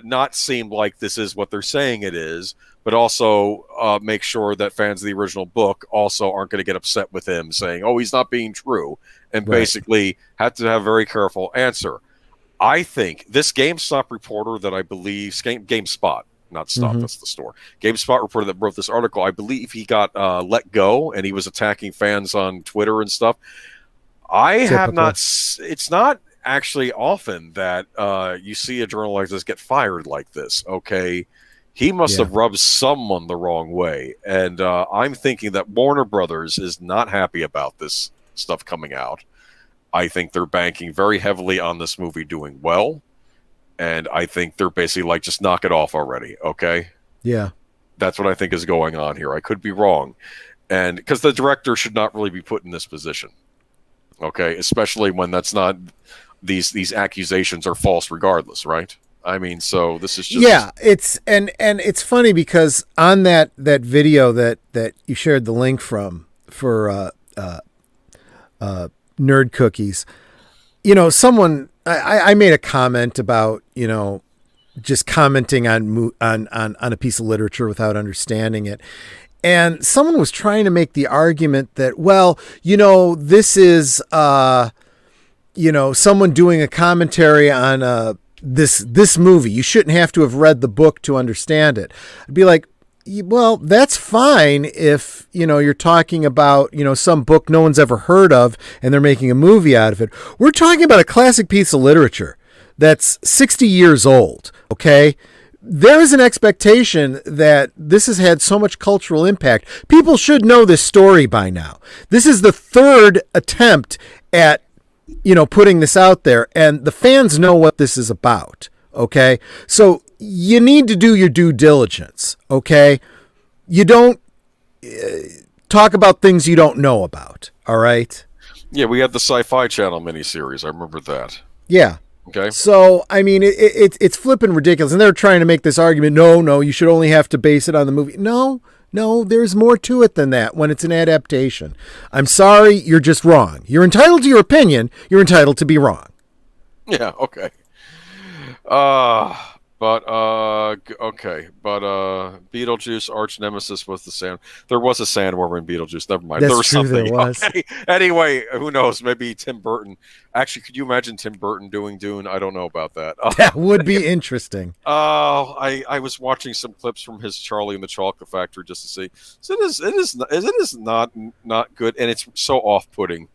not seem like this is what they're saying it is, but also make sure that fans of the original book also aren't going to get upset with him saying, oh, he's not being true. And basically had to have a very careful answer. I think this GameStop reporter that I believe, GameSpot, not Stop, that's the store. GameSpot reporter that wrote this article, I believe he got let go and he was attacking fans on Twitter and stuff. Have not, it's not actually often that you see a journalist like this get fired like this, okay? He must have rubbed someone the wrong way. And I'm thinking that Warner Brothers is not happy about this stuff coming out. I think they're banking very heavily on this movie doing well. And I think they're basically like, just knock it off already, okay? Yeah. That's what I think is going on here. I could be wrong. And because the director should not really be put in this position, okay? Especially when that's not, these accusations are false regardless, right? I mean, so this is just... Yeah, it's, and it's funny because on that video that you shared the link from for Nerd Cookies, you know, someone, I made a comment about, you know, just commenting on a piece of literature without understanding it. And someone was trying to make the argument that, well, you know, this is, you know, someone doing a commentary on this movie. You shouldn't have to have read the book to understand it. I'd be like, well, that's fine if, you know, you're talking about, you know, some book no one's ever heard of and they're making a movie out of it. We're talking about a classic piece of literature that's 60 years old, okay? There is an expectation that this has had so much cultural impact. People should know this story by now. This is the third attempt at, you know, putting this out there, and the fans know what this is about, okay? So you need to do your due diligence, okay? You don't talk about things you don't know about, all right? Yeah, we had the Sci-Fi Channel miniseries. I remember that. Yeah. Okay. So, I mean, it's flipping ridiculous. And they're trying to make this argument, no, you should only have to base it on the movie. No, there's more to it than that when it's an adaptation. I'm sorry, you're just wrong. You're entitled to your opinion. You're entitled to be wrong. Yeah, okay. Beetlejuice arch nemesis was the sand. There was a sandworm in Beetlejuice. Never mind. That's There was true, something. there was. Okay. Anyway, who knows? Maybe Tim Burton. Actually, could you imagine Tim Burton doing Dune? I don't know about that. That would be interesting. I was watching some clips from his Charlie and the Chocolate Factory just to see. So it is not good, and it's so off-putting.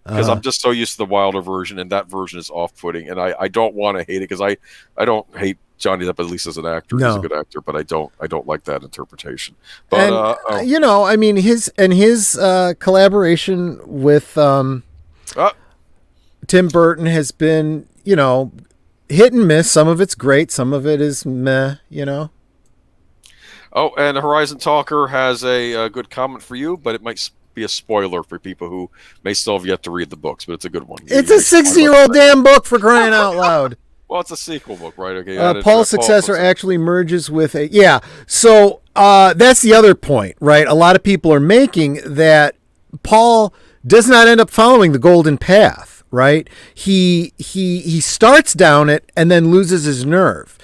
because I'm just so used to the Wilder version, and that version is off-putting, and I don't want to hate it because I don't hate Johnny Depp, at least as an actor. No. He's a good actor, but I don't like that interpretation. But and, I mean, his collaboration with Tim Burton has been, hit and miss. Some of it's great, some of it is meh. Oh, and Horizon Talker has a good comment for you, but it might be a spoiler for people who may still have yet to read the books, but it's a good one. It's a 60-year-old damn book, for crying out loud. Well, it's a sequel book, right? Okay. Paul's successor actually merges with a... Yeah, so that's the other point, right? A lot of people are making that Paul does not end up following the golden path, right? He starts down it and then loses his nerve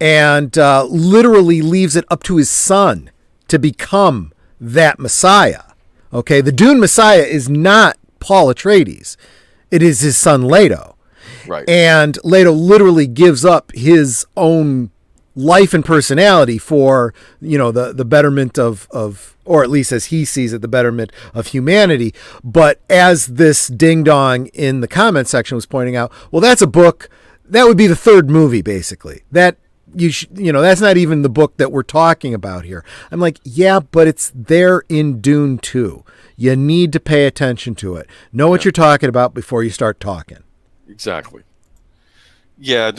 and literally leaves it up to his son to become that Messiah. Okay, the Dune Messiah is not Paul Atreides. It is his son Leto. Right. And Leto literally gives up his own life and personality for, the betterment of, or at least as he sees it, the betterment of humanity. But as this ding dong in the comment section was pointing out, well, that's a book that would be the third movie, basically. That that's not even the book that we're talking about here. I'm like, yeah, but it's there in Dune 2. You need to pay attention to it. Know what you're talking about before you start talking. Exactly. Yeah,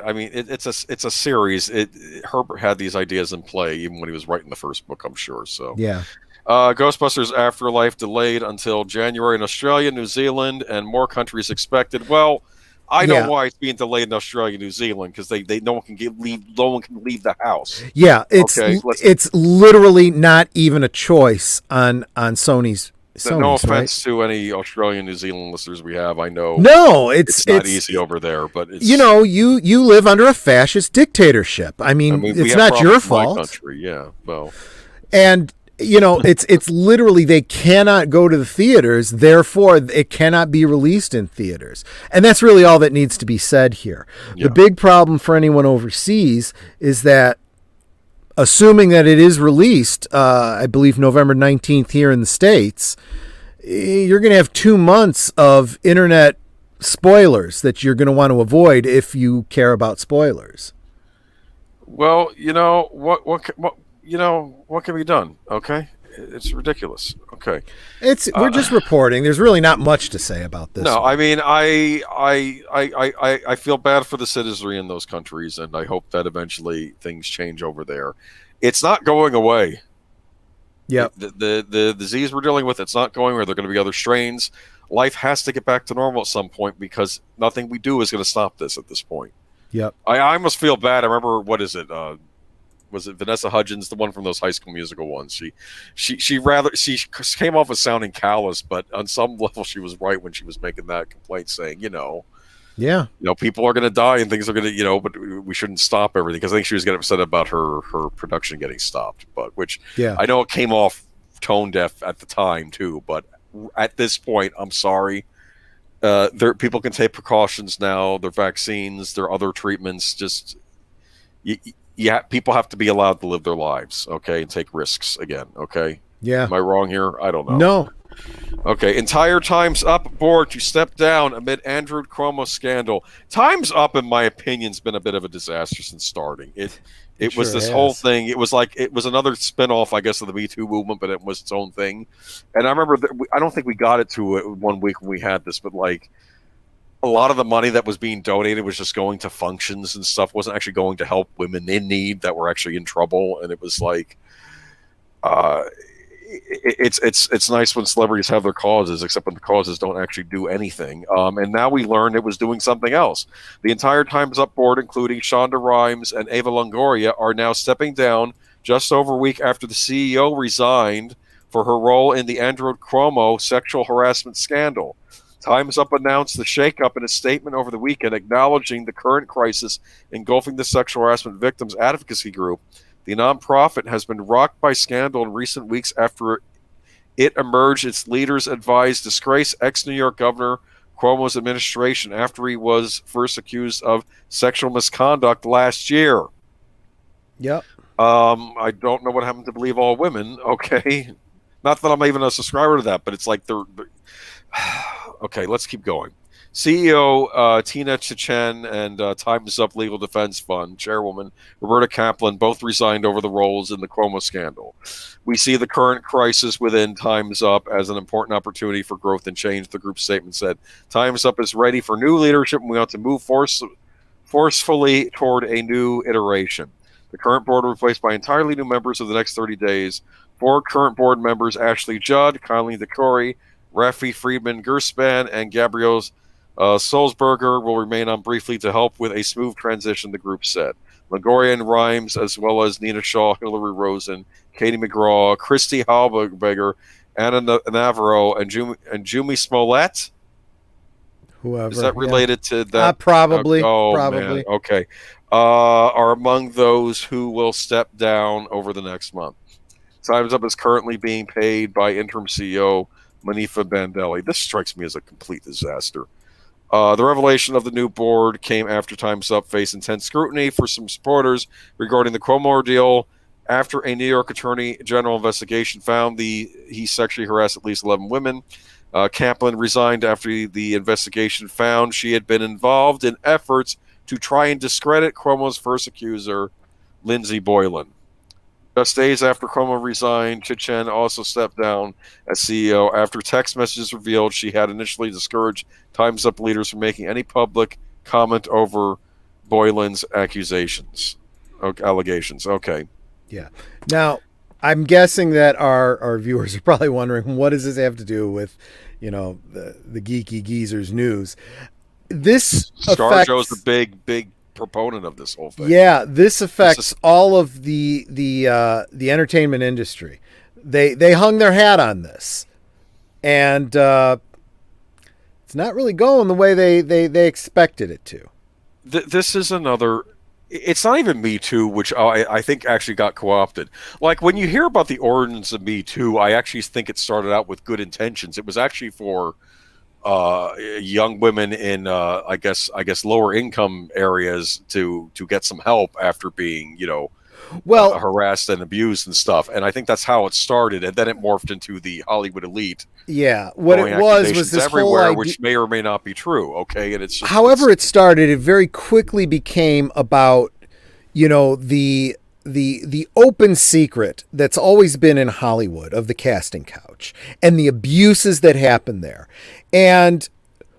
I mean, it's a series. Herbert had these ideas in play even when he was writing the first book, I'm sure. So yeah. Ghostbusters Afterlife delayed until January in Australia, New Zealand, and more countries expected. Well, I know why it's being delayed in Australia, New Zealand, because no one can leave the house. Yeah, it's literally not even a choice on Sony's. No offense to any Australian, New Zealand listeners we have. I know. No, it's not easy over there, but it's, you live under a fascist dictatorship. I mean it's not your fault. My country, yeah. Well, and it's literally they cannot go to the theaters, therefore it cannot be released in theaters. And that's really all that needs to be said here. Yeah. The big problem for anyone overseas is that assuming that it is released, I believe November 19th here in the States, you're going to have 2 months of internet spoilers that you're going to want to avoid if you care about spoilers. Well, what can be done? Okay, it's ridiculous. Okay, we're just reporting. There's really not much to say about this. No, I mean, I feel bad for the citizenry in those countries, and I hope that eventually things change over there. It's not going away. Yeah, the disease we're dealing with, it's not going away. There are going to be other strains. Life has to get back to normal at some point because nothing we do is going to stop this at this point. Yep. I almost feel bad. I remember, what is it? Was it Vanessa Hudgens, the one from those High School Musical ones? She came off as sounding callous, but on some level she was right when she was making that complaint, saying, people are going to die and things are going to, but we shouldn't stop everything. Because I think she was getting upset about her production getting stopped, I know it came off tone deaf at the time too. But at this point, I'm sorry. People can take precautions now. Their vaccines, their other treatments. Just people have to be allowed to live their lives, okay, and take risks again, okay? Yeah. Am I wrong here? I don't know. No. Okay, entire Time's Up board to step down amid Android Chroma scandal. Time's Up, in my opinion, has been a bit of a disaster since starting. It was this whole thing. It was another spin-off, I guess, of the Me Too movement, but it was its own thing. And I remember I don't think we got it to it 1 week when we had this, but a lot of the money that was being donated was just going to functions and stuff. Wasn't actually going to help women in need that were actually in trouble. And it was it's nice when celebrities have their causes, except when the causes don't actually do anything. And now we learned it was doing something else. The entire Time's Up board, including Shonda Rhimes and Ava Longoria, are now stepping down just over a week after the CEO resigned for her role in the Android Cuomo sexual harassment scandal. Time's Up announced the shakeup in a statement over the weekend, acknowledging the current crisis engulfing the sexual harassment victims advocacy group. The nonprofit has been rocked by scandal in recent weeks after it emerged its leaders advised disgrace ex-New York Governor Cuomo's administration after he was first accused of sexual misconduct last year. Yep. I don't know what happened to Believe All Women. Okay. Not that I'm even a subscriber to that, but it's like Okay, let's keep going. CEO Tina Chechen and Time's Up Legal Defense Fund chairwoman Roberta Kaplan both resigned over the roles in the Cuomo scandal. We see the current crisis within Time's Up as an important opportunity for growth and change, the group's statement said. Time's Up is ready for new leadership, and we want to move forcefully toward a new iteration. The current board will be replaced by entirely new members over the next 30 days. 4 current board members, Ashley Judd, Colleen DeCory, Rafi Friedman Gerspan, and Gabrielle Solzberger, will remain on briefly to help with a smooth transition, the group said. Lagorian Rhymes, as well as Nina Shaw, Hillary Rosen, Katie McGraw, Christy Halberger, Anna Navarro, and Jumi Smollett. Whoever. Is that related to that? Probably. Probably. Man. Okay. Are among those who will step down over the next month. Time's Up is currently being paid by interim CEO Manifa Bandelli. This strikes me as a complete disaster. The revelation of the new board came after Time's Up faced intense scrutiny for some supporters regarding the Cuomo ordeal after a New York Attorney General investigation found he sexually harassed at least 11 women. Kaplan resigned after the investigation found she had been involved in efforts to try and discredit Cuomo's first accuser, Lindsey Boylan. Just days after Cuomo resigned, Chechen also stepped down as CEO after text messages revealed she had initially discouraged Time's Up leaders from making any public comment over Boylan's allegations. Okay. Yeah. Now, I'm guessing that our viewers are probably wondering, what does this have to do with, the Geeky Geezers news? This ScarJo's the big proponent of this whole thing. Yeah, this affects all of the entertainment industry. They hung their hat on this, and it's not really going the way they expected it to. This is another. It's not even Me Too, which I think actually got co-opted. Like, when you hear about the origins of Me Too, I actually think it started out with good intentions. It was actually for young women in I guess lower income areas to get some help after being harassed and abused and stuff. And I think that's how it started, and then it morphed into the Hollywood elite. Yeah, what it was this everywhere, whole idea, which may or may not be true. Okay, and it's just, however it started, it very quickly became about the open secret that's always been in Hollywood of the casting couch and the abuses that happen there. And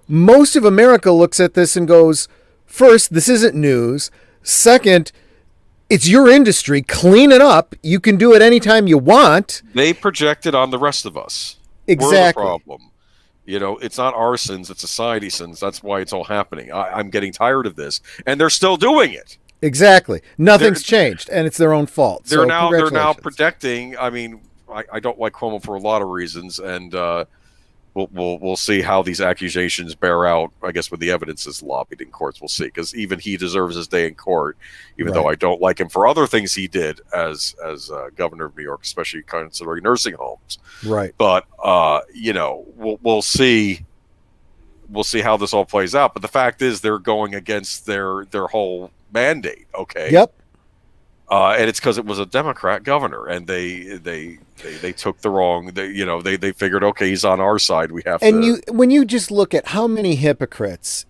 most of America looks at this and goes, first, this isn't news. Second, it's your industry. Clean it up. You can do it anytime you want. They project it on the rest of us. Exactly. We're the problem. It's not our sins, it's society sins. That's why it's all happening. I'm getting tired of this. And they're still doing it. Exactly. Nothing's changed, and it's their own fault. They're now protecting. I mean, I don't like Cuomo for a lot of reasons, and we'll see how these accusations bear out. I guess when the evidence is lobbied in courts, we'll see. Because even he deserves his day in court, even though I don't like him for other things he did as governor of New York, especially considering nursing homes. Right. But we'll see. We'll see how this all plays out. But the fact is, they're going against their whole mandate. Okay. Yep. And it's because it was a Democrat governor, and they took the wrong. They figured, okay, he's on our side. We have to. And when you just look at how many hypocrites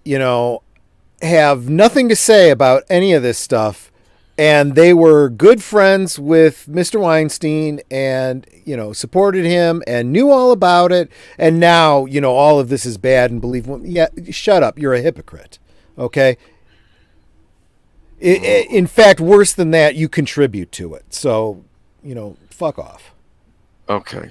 have nothing to say about any of this stuff, and they were good friends with Mr. Weinstein, and supported him and knew all about it, and now all of this is bad and believe. Yeah, shut up. You're a hypocrite. Okay. In fact, worse than that, you contribute to it. So, fuck off. Okay.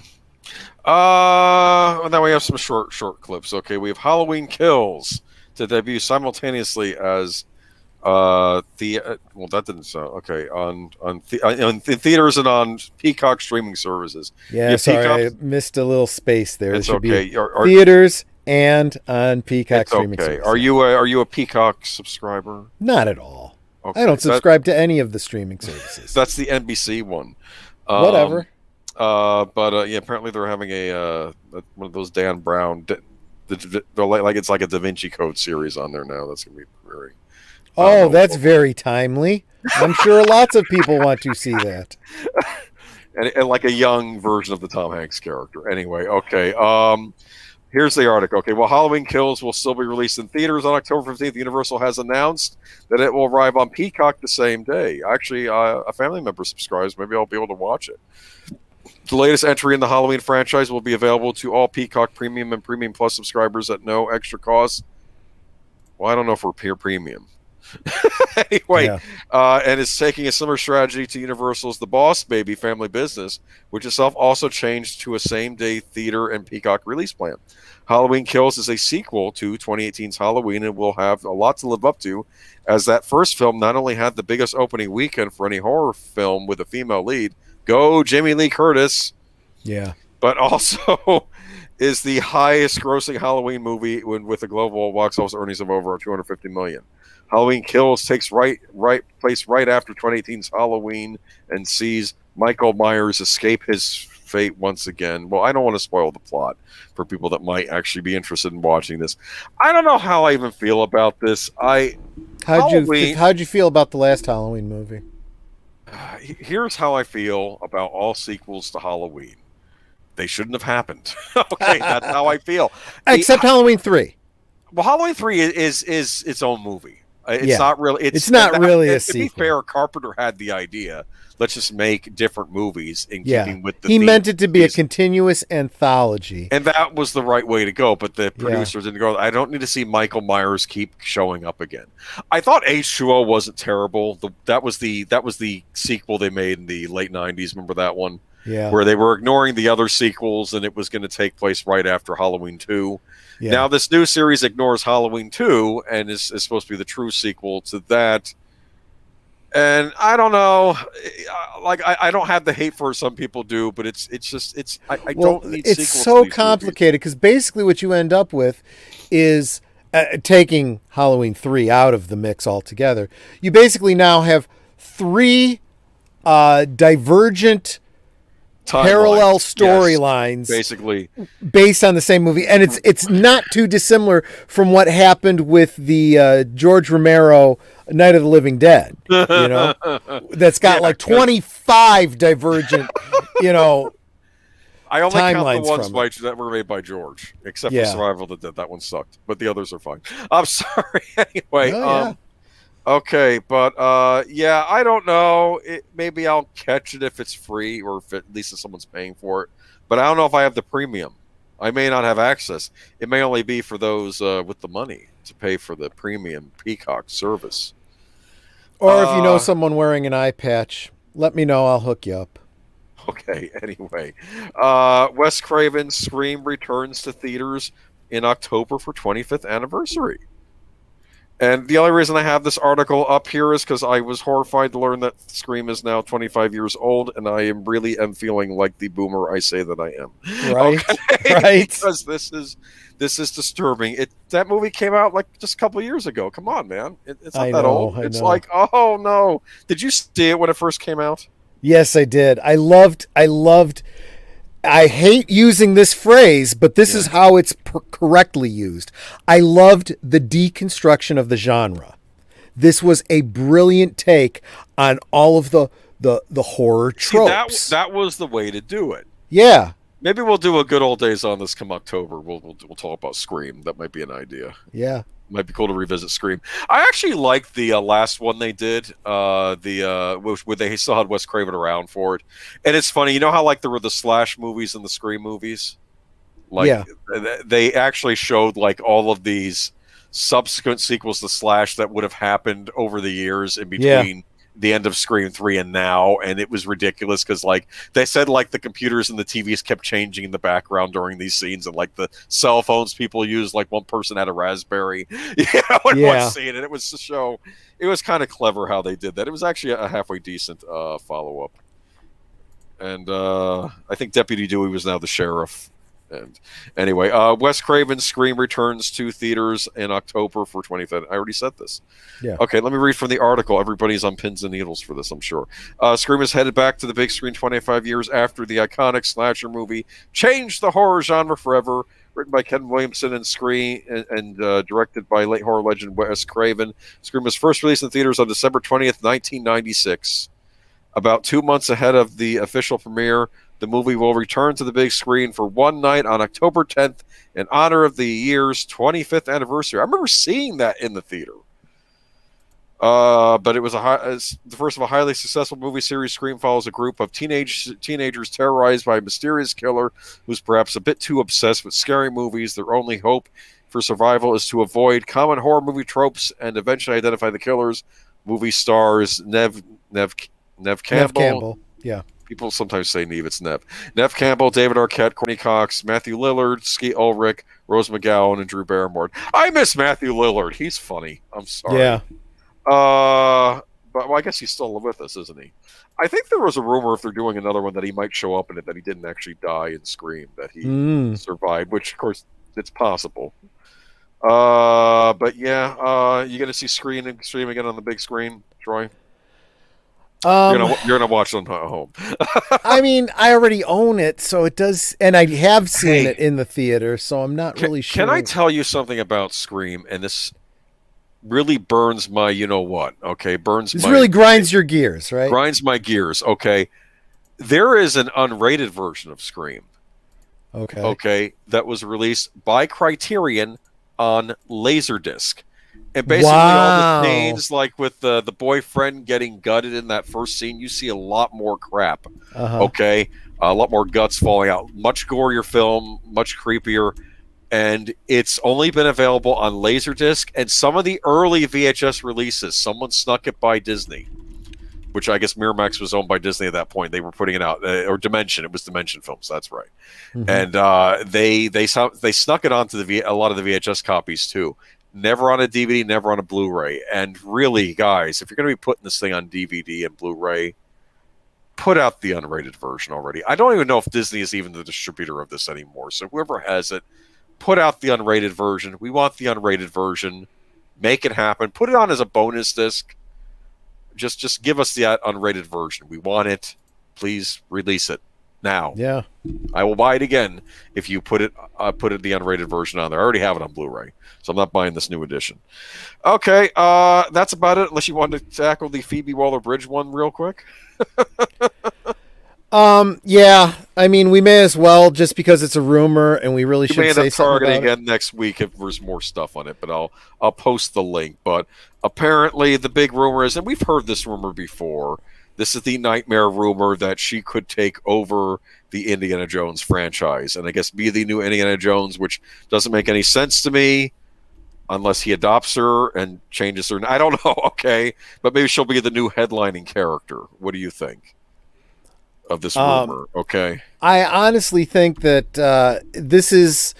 Now we have some short clips. Okay, we have Halloween Kills to debut simultaneously as that didn't sound okay on theaters and on Peacock streaming services. Yeah, sorry, I missed a little space there. It's okay. Theaters and on Peacock streaming services. Are you a Peacock subscriber? Not at all. Okay. I don't subscribe to any of the streaming services. That's the NBC one. Whatever. But apparently they're having one of those Dan Brown. They're like it's like a Da Vinci Code series on there now. That's gonna be very. That's very timely. I'm sure lots of people want to see that. And like a young version of the Tom Hanks character. Anyway, okay. Here's the article. Okay, well, Halloween Kills will still be released in theaters on October 15th. Universal has announced that it will arrive on Peacock the same day. Actually, a family member subscribes. Maybe I'll be able to watch it. The latest entry in the Halloween franchise will be available to all Peacock Premium and Premium Plus subscribers at no extra cost. Well, I don't know if we're peer premium. Anyway, and it's taking a similar strategy to Universal's The Boss Baby family business, which itself also changed to a same-day theater and Peacock release plan. Halloween Kills is a sequel to 2018's Halloween and will have a lot to live up to, as that first film not only had the biggest opening weekend for any horror film with a female lead, go Jamie Lee Curtis, but also is the highest grossing Halloween movie with a global box office earnings of over $250 million. Halloween Kills takes place right after 2018's Halloween and sees Michael Myers escape his fate once again. Well, I don't want to spoil the plot for people that might actually be interested in watching this. I don't know how I even feel about this. How'd you feel about the last Halloween movie? Here's how I feel about all sequels to Halloween. They shouldn't have happened. Okay, that's how I feel. Except Halloween 3. Well, Halloween 3 is its own movie. It's not really. It's not really a sequel. To be fair, Carpenter had the idea. Let's just make different movies in keeping with the. He meant it to be a continuous anthology, and that was the right way to go. But the producers didn't go. I don't need to see Michael Myers keep showing up again. I thought H2O wasn't terrible. That was the sequel they made in the late '90s. Remember that one? Yeah. Where they were ignoring the other sequels, and it was going to take place right after Halloween 2. Yeah. Now this new series ignores Halloween 2 and is supposed to be the true sequel to that. And I don't know, like I don't have the hate for it some people do, but it's I don't need sequels. It's so complicated because basically what you end up with is taking Halloween 3 out of the mix altogether. You basically now have 3 divergent parallel storylines, basically based on the same movie, and it's not too dissimilar from what happened with the George Romero Night of the Living Dead. You know, that's got like 25 divergent, I only count the ones that were made by George, except for Survival of the Dead. That one sucked, but the others are fine. I'm sorry. Anyway, okay, but I don't know. Maybe I'll catch it if it's free, or if at least if someone's paying for it. But I don't know if I have the premium. I may not have access. It may only be for those with the money to pay for the premium Peacock service. Or if you know someone wearing an eye patch, let me know. I'll hook you up. Okay, anyway. Wes Craven's Scream returns to theaters in October for 25th anniversary. And the only reason I have this article up here is because I was horrified to learn that Scream is now 25 years old, and I really am feeling like the boomer I say that I am. Right, okay? Right. Because this is disturbing. That movie came out like just a couple of years ago. Come on, man. It's not that old. It's like, oh no. Did you see it when it first came out? Yes, I did. I loved. I hate using this phrase, but this is how it's correctly used. I loved the deconstruction of the genre. This was a brilliant take on all of the horror tropes. See, that was the way to do it. Yeah. Maybe we'll do a good old days on this come October. We'll talk about Scream. That might be an idea. Yeah. Might be cool to revisit Scream. I actually liked the last one they did, where they still had Wes Craven around for it. And it's funny, you know how like there were the slash movies and the Scream movies? Like they actually showed like all of these subsequent sequels to slash that would have happened over the years in between the end of Scream 3 and now, and it was ridiculous because like they said like the computers and the TVs kept changing in the background during these scenes, and like the cell phones people used, like one person had a Raspberry in one scene, and it was to show it was kind of clever how they did that. It was actually a halfway decent follow-up. And I think Deputy Dewey was now the sheriff. And anyway, Wes Craven's Scream returns to theaters in October for 25th. I already said this. Yeah. Okay, let me read from the article. Everybody's on pins and needles for this, I'm sure. Scream is headed back to the big screen 25 years after the iconic slasher movie changed the horror genre forever. Written by Ken Williamson and directed by late horror legend Wes Craven. Scream was first released in theaters on December 20th, 1996. About 2 months ahead of the official premiere, The movie will return to the big screen for one night on October 10th in honor of the year's 25th anniversary. I remember seeing that in the theater. But it was the first of a highly successful movie series. Scream follows a group of teenagers terrorized by a mysterious killer who's perhaps a bit too obsessed with scary movies. Their only hope for survival is to avoid common horror movie tropes and eventually identify the killers. Movie stars Nev Campbell. Nev Campbell. Yeah. People sometimes say Neve, it's Nev. Nev Campbell, David Arquette, Courtney Cox, Matthew Lillard, Skeet Ulrich, Rose McGowan, and Drew Barrymore. I miss Matthew Lillard. He's funny. I'm sorry. Yeah. But I guess he's still with us, isn't he? I think there was a rumor if they're doing another one that he might show up in it, that he didn't actually die in Scream, that he survived, which of course it's possible. But yeah, you going to see Scream again on the big screen, Troy? You're gonna watch it at home. I mean, I already own it, so it does, and I have seen it in the theater, so I'm not really sure. Can I tell you something about Scream? And this really burns my, you know what? Okay, really grinds your gears, right? Grinds my gears. Okay, there is an unrated version of Scream. Okay, that was released by Criterion on Laserdisc. And basically all the scenes, like with the boyfriend getting gutted in that first scene, you see a lot more crap. Okay? A lot more guts falling out. Much gorier film, much creepier. And it's only been available on Laserdisc. And some of the early VHS releases, someone snuck it by Disney, which I guess Miramax was owned by Disney at that point. They were putting it out. Or Dimension. It was Dimension Films. That's right. And they snuck it onto a lot of the VHS copies, too. Never on a DVD, never on a Blu-ray. And really, guys, if you're going to be putting this thing on DVD and Blu-ray, put out the unrated version already. I don't even know if Disney is even the distributor of this anymore. So whoever has it, put out the unrated version. We want the unrated version. Make it happen. Put it on as a bonus disc. Just give us the unrated version. We want it. Please release it now. Yeah. I will buy it again if you put the unrated version on there. I already have it on Blu-ray, so I'm not buying this new edition. Okay, that's about it. Unless you want to tackle the Phoebe Waller-Bridge one real quick. Yeah. I mean, we may as well, just because it's a rumor, and we really should say something about it. Again next week if there's more stuff on it, but I'll post the link. But apparently, the big rumor is, and we've heard this rumor before. This is the nightmare rumor that she could take over the Indiana Jones franchise and I guess be the new Indiana Jones, which doesn't make any sense to me unless he adopts her and changes her. I don't know, okay? But maybe she'll be the new headlining character. What do you think of this rumor? Okay. I honestly think that this is...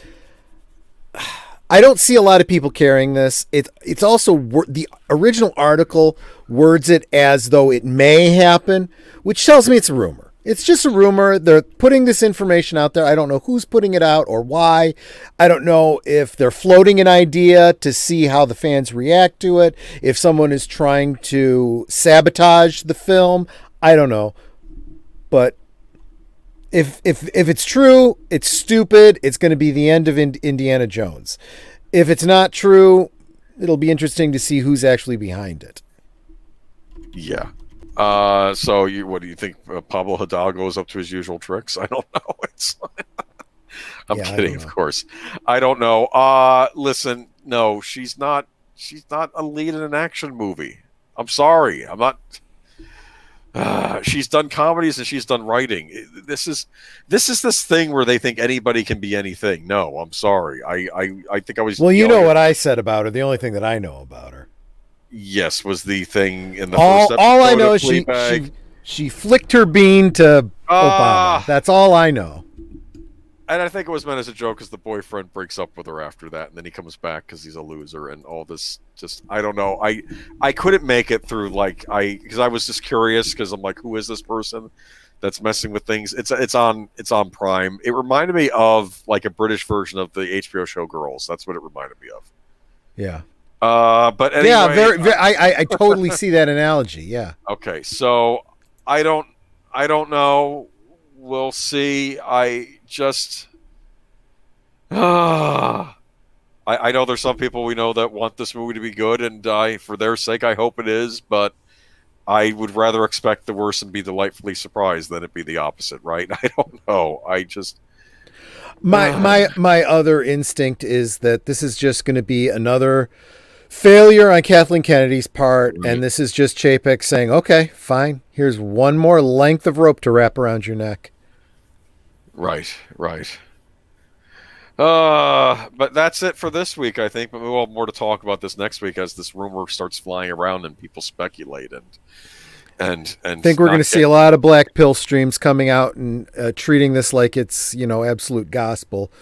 I don't see a lot of people carrying this. It's also the original article words it as though it may happen, which tells me it's a rumor. It's just a rumor. They're putting this information out there. I don't know who's putting it out or why. I don't know if they're floating an idea to see how the fans react to it. If someone is trying to sabotage the film, I don't know. But if it's true, it's stupid. It's going to be the end of Indiana Jones. If it's not true, it'll be interesting to see who's actually behind it. Yeah. So what do you think? Pablo Hidalgo is up to his usual tricks? I don't know. I'm kidding, of course. I don't know. Listen, no, she's not a lead in an action movie. I'm sorry. I'm not. She's done comedies and she's done writing. This is this thing where they think anybody can be anything. No, I'm sorry. I think I was. Well, you know what I said about her. The only thing that I know about her. Yes, was the thing in the first episode. All I know is she flicked her bean to Obama. That's all I know. And I think it was meant as a joke because the boyfriend breaks up with her after that, and then he comes back because he's a loser and all this. Just I don't know. I couldn't make it through because I was just curious because I'm like, who is this person that's messing with things? It's on Prime. It reminded me of like a British version of the HBO show Girls. That's what it reminded me of. Yeah. But anyway, yeah, I totally see that analogy. Yeah. Okay, so I don't know. We'll see. I know there's some people we know that want this movie to be good, and for their sake, I hope it is. But I would rather expect the worst and be delightfully surprised than it be the opposite, right? I don't know. I just My other instinct is that this is just going to be another failure on Kathleen Kennedy's part, Right. and this is just Chapek saying, "Okay, fine. Here's one more length of rope to wrap around your neck." Right. But that's it for this week, I think. But we'll have more to talk about this next week as this rumor starts flying around and people speculate and I think we're going to see a lot of black pill streams coming out and treating this like it's absolute gospel,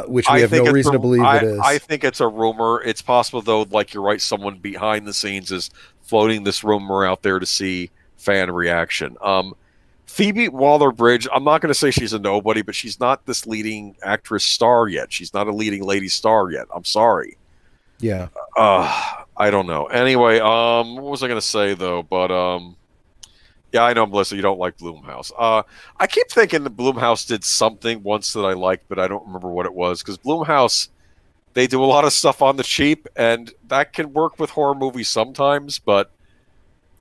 which we have no reason to believe it is. I think it's a rumor. It's possible though, like you're right, someone behind the scenes is floating this rumor out there to see fan reaction. Phoebe Waller-Bridge, I'm not going to say she's a nobody, but she's not this leading actress star yet. She's not a leading lady star yet. I'm sorry. Yeah. I don't know. Anyway, what was I going to say though? But yeah, I know, Melissa, you don't like Blumhouse. I keep thinking that Blumhouse did something once that I liked, but I don't remember what it was. Because Blumhouse, they do a lot of stuff on the cheap, and that can work with horror movies sometimes. But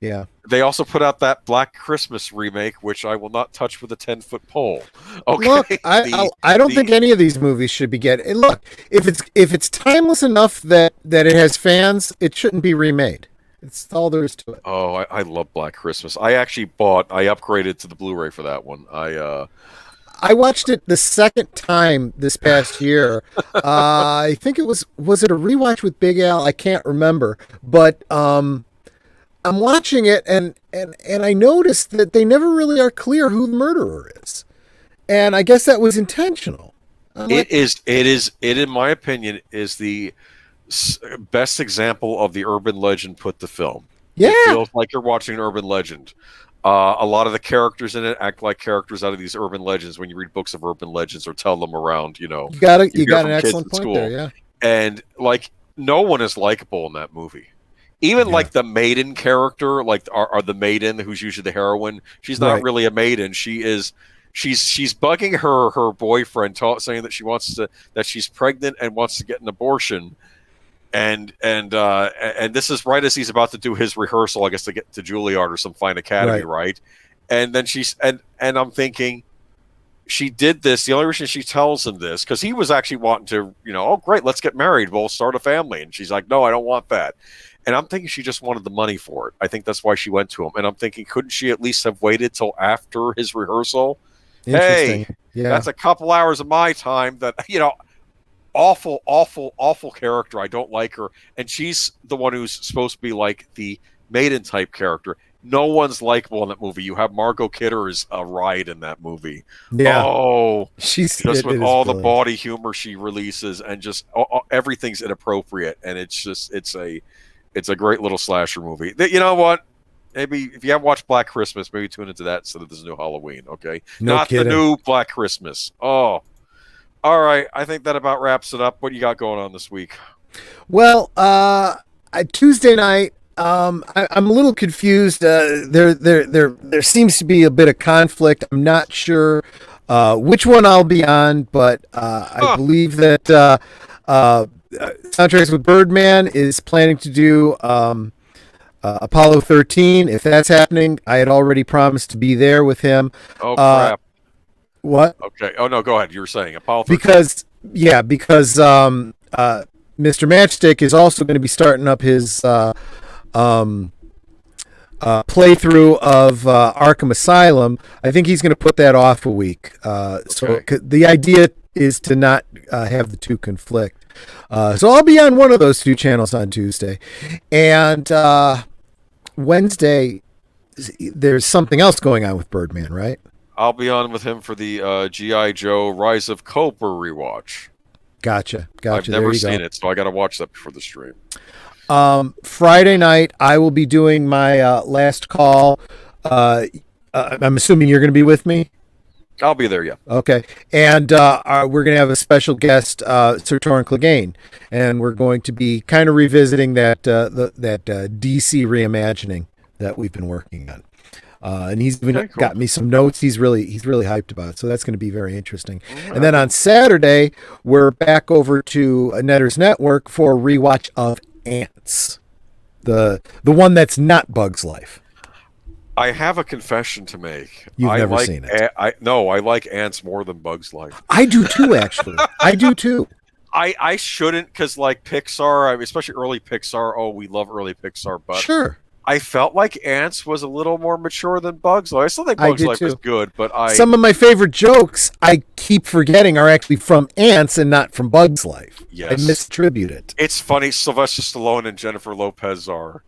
yeah, they also put out that Black Christmas remake, which I will not touch with a 10-foot pole. Okay, look, I don't think any of these movies should be getting. Look, if it's timeless enough that it has fans, it shouldn't be remade. It's all there is to it. Oh, I love Black Christmas. I upgraded to the Blu-ray for that one. I watched it the second time this past year. I think it was it a rewatch with Big Al? I can't remember, but I'm watching it and I noticed that they never really are clear who the murderer is, and I guess that was intentional. It in my opinion is the best example of the urban legend put to film. Yeah, it feels like you're watching an urban legend. A lot of the characters in it act like characters out of these urban legends when you read books of urban legends or tell them around. You got an excellent point there. Yeah, and like no one is likable in that movie. Even like the maiden character, like are the maiden who's usually the heroine. She's not really a maiden. She's bugging her boyfriend, saying that that she's pregnant and wants to get an abortion. And this is right as he's about to do his rehearsal, I guess, to get to Juilliard or some fine academy, right? And then and I'm thinking, she did this. The only reason she tells him this because he was actually wanting to, oh great, let's get married, we'll start a family, and she's like, no, I don't want that. And I'm thinking she just wanted the money for it. I think that's why she went to him. And I'm thinking, couldn't she at least have waited till after his rehearsal? Hey, that's a couple hours of my time that, awful character. I don't like her. And she's the one who's supposed to be like the maiden type character. No one's likable in that movie. You have Margot Kidder as a ride in that movie. Yeah. Oh, she's just with all the body humor she releases and just everything's inappropriate. And it's a great little slasher movie. You know what? Maybe if you haven't watched Black Christmas, maybe tune into that instead of this new Halloween. Okay, not kidding. The new Black Christmas. Oh, all right. I think that about wraps it up. What do you got going on this week? Well, Tuesday night. I'm a little confused. There seems to be a bit of conflict. I'm not sure which one I'll be on, but I believe that Soundtracks with Birdman is planning to do Apollo 13. If that's happening, I had already promised to be there with him. Oh, crap. What? Okay. Oh, no, go ahead. You were saying Apollo 13. Because Mr. Matchstick is also going to be starting up his playthrough of Arkham Asylum. I think he's going to put that off a week. So the idea is to not have the two conflict. So I'll be on one of those two channels on Tuesday. And Wednesday, there's something else going on with Birdman, right? I'll be on with him for the G.I. Joe Rise of Cobra rewatch. Gotcha. I've never seen it, so I got to watch that before the stream. Friday night, I will be doing my last call. I'm assuming you're going to be with me? I'll be there, yeah. Okay. And we're going to have a special guest, Sir Torrin Clegane, and we're going to be kind of revisiting that DC reimagining that we've been working on. And he's got me some notes. He's really hyped about it. So that's going to be very interesting. Right. And then on Saturday, we're back over to Netter's Network for a rewatch of Ants, the one that's not Bug's Life. I have a confession to make. You've I never like seen it. I like ants more than Bugs Life. I do too, actually. I do too. I shouldn't, because like Pixar, especially early Pixar. Oh, we love early Pixar, but Sure. I felt like Ants was a little more mature than Bugs Life. I still think I Bugs did Life is too. good, but Some of my favorite jokes I keep forgetting are actually from Ants and not from Bugs Life. Yes. I misattribute it. It's funny. Sylvester Stallone and Jennifer Lopez are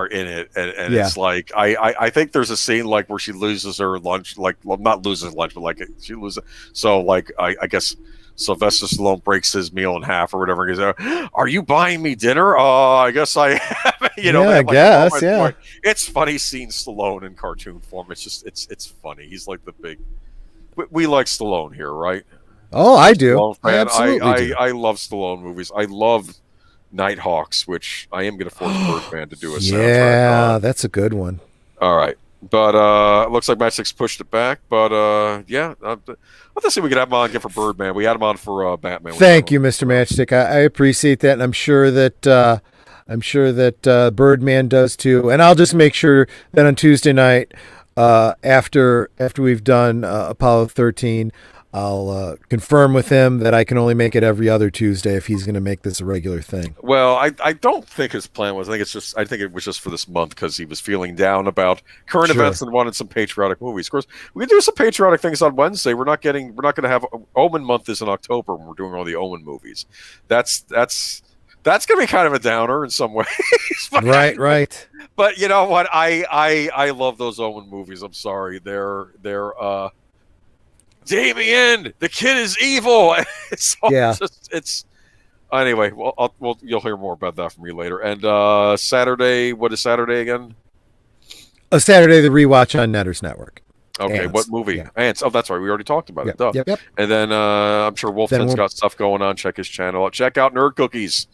in it, and Yeah. it's like I think there's a scene like where she loses her lunch, like, well, not loses lunch, but like she loses. So like I guess Sylvester Stallone breaks his meal in half or whatever. He's like, "Are you buying me dinner?" I guess I am. You know, Yeah, they I have, like, guess, moments yeah. where it's funny seeing Stallone in cartoon form. It's just it's funny. He's like the big. We like Stallone here, right? Oh, I do. Stallone I fan. absolutely do. I love Stallone movies. I love Nighthawks, which I am going to force Birdman to do a soundtrack Yeah, on. that's a good one. All right. But it looks like Matchstick's pushed it back. But yeah, let's see if we can have him on again for Birdman. We had him on for Batman. Thank you, Mr. Matchstick. I appreciate that, and I'm sure that Birdman does too. And I'll just make sure that on Tuesday night, after we've done Apollo 13, I'll confirm with him that I can only make it every other Tuesday if he's going to make this a regular thing. Well, I don't think his plan was. I think it was just for this month because he was feeling down about current Sure. events and wanted some patriotic movies. Of course, we can do some patriotic things on Wednesday. We're not going to have Omen month is in October when we're doing all the Omen movies. That's going to be kind of a downer in some ways. Right. But you know what? I love those Omen movies. I'm sorry, they're Damien, the kid is evil. Yeah. It's anyway. Well, you'll hear more about that from me later. And Saturday, what is Saturday again? A Saturday the rewatch on Netters Network. Okay, Ants. what movie? Yeah. Ants. Oh, that's right. We already talked about it. Duh. Yep. And then I'm sure Wolfman's got stuff going on. Check his channel out. Check out Nerd Cookies.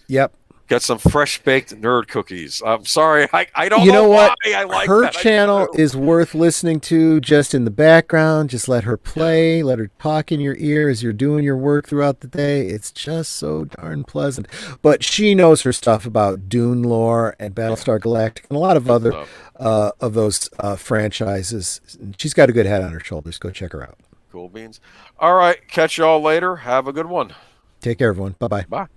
Yep. Get some fresh baked nerd cookies. I'm sorry, I don't You know what? why I like her that. channel is worth listening to just in the background. Just let her play, let her talk in your ear as you're doing your work throughout the day. It's just so darn pleasant. But she knows her stuff about Dune lore and Battlestar Galactica and a lot of other of those franchises. She's got a good head on her shoulders. Go check her out. Cool beans. All right, catch y'all later. Have a good one. Take care, everyone. Bye-bye. Bye.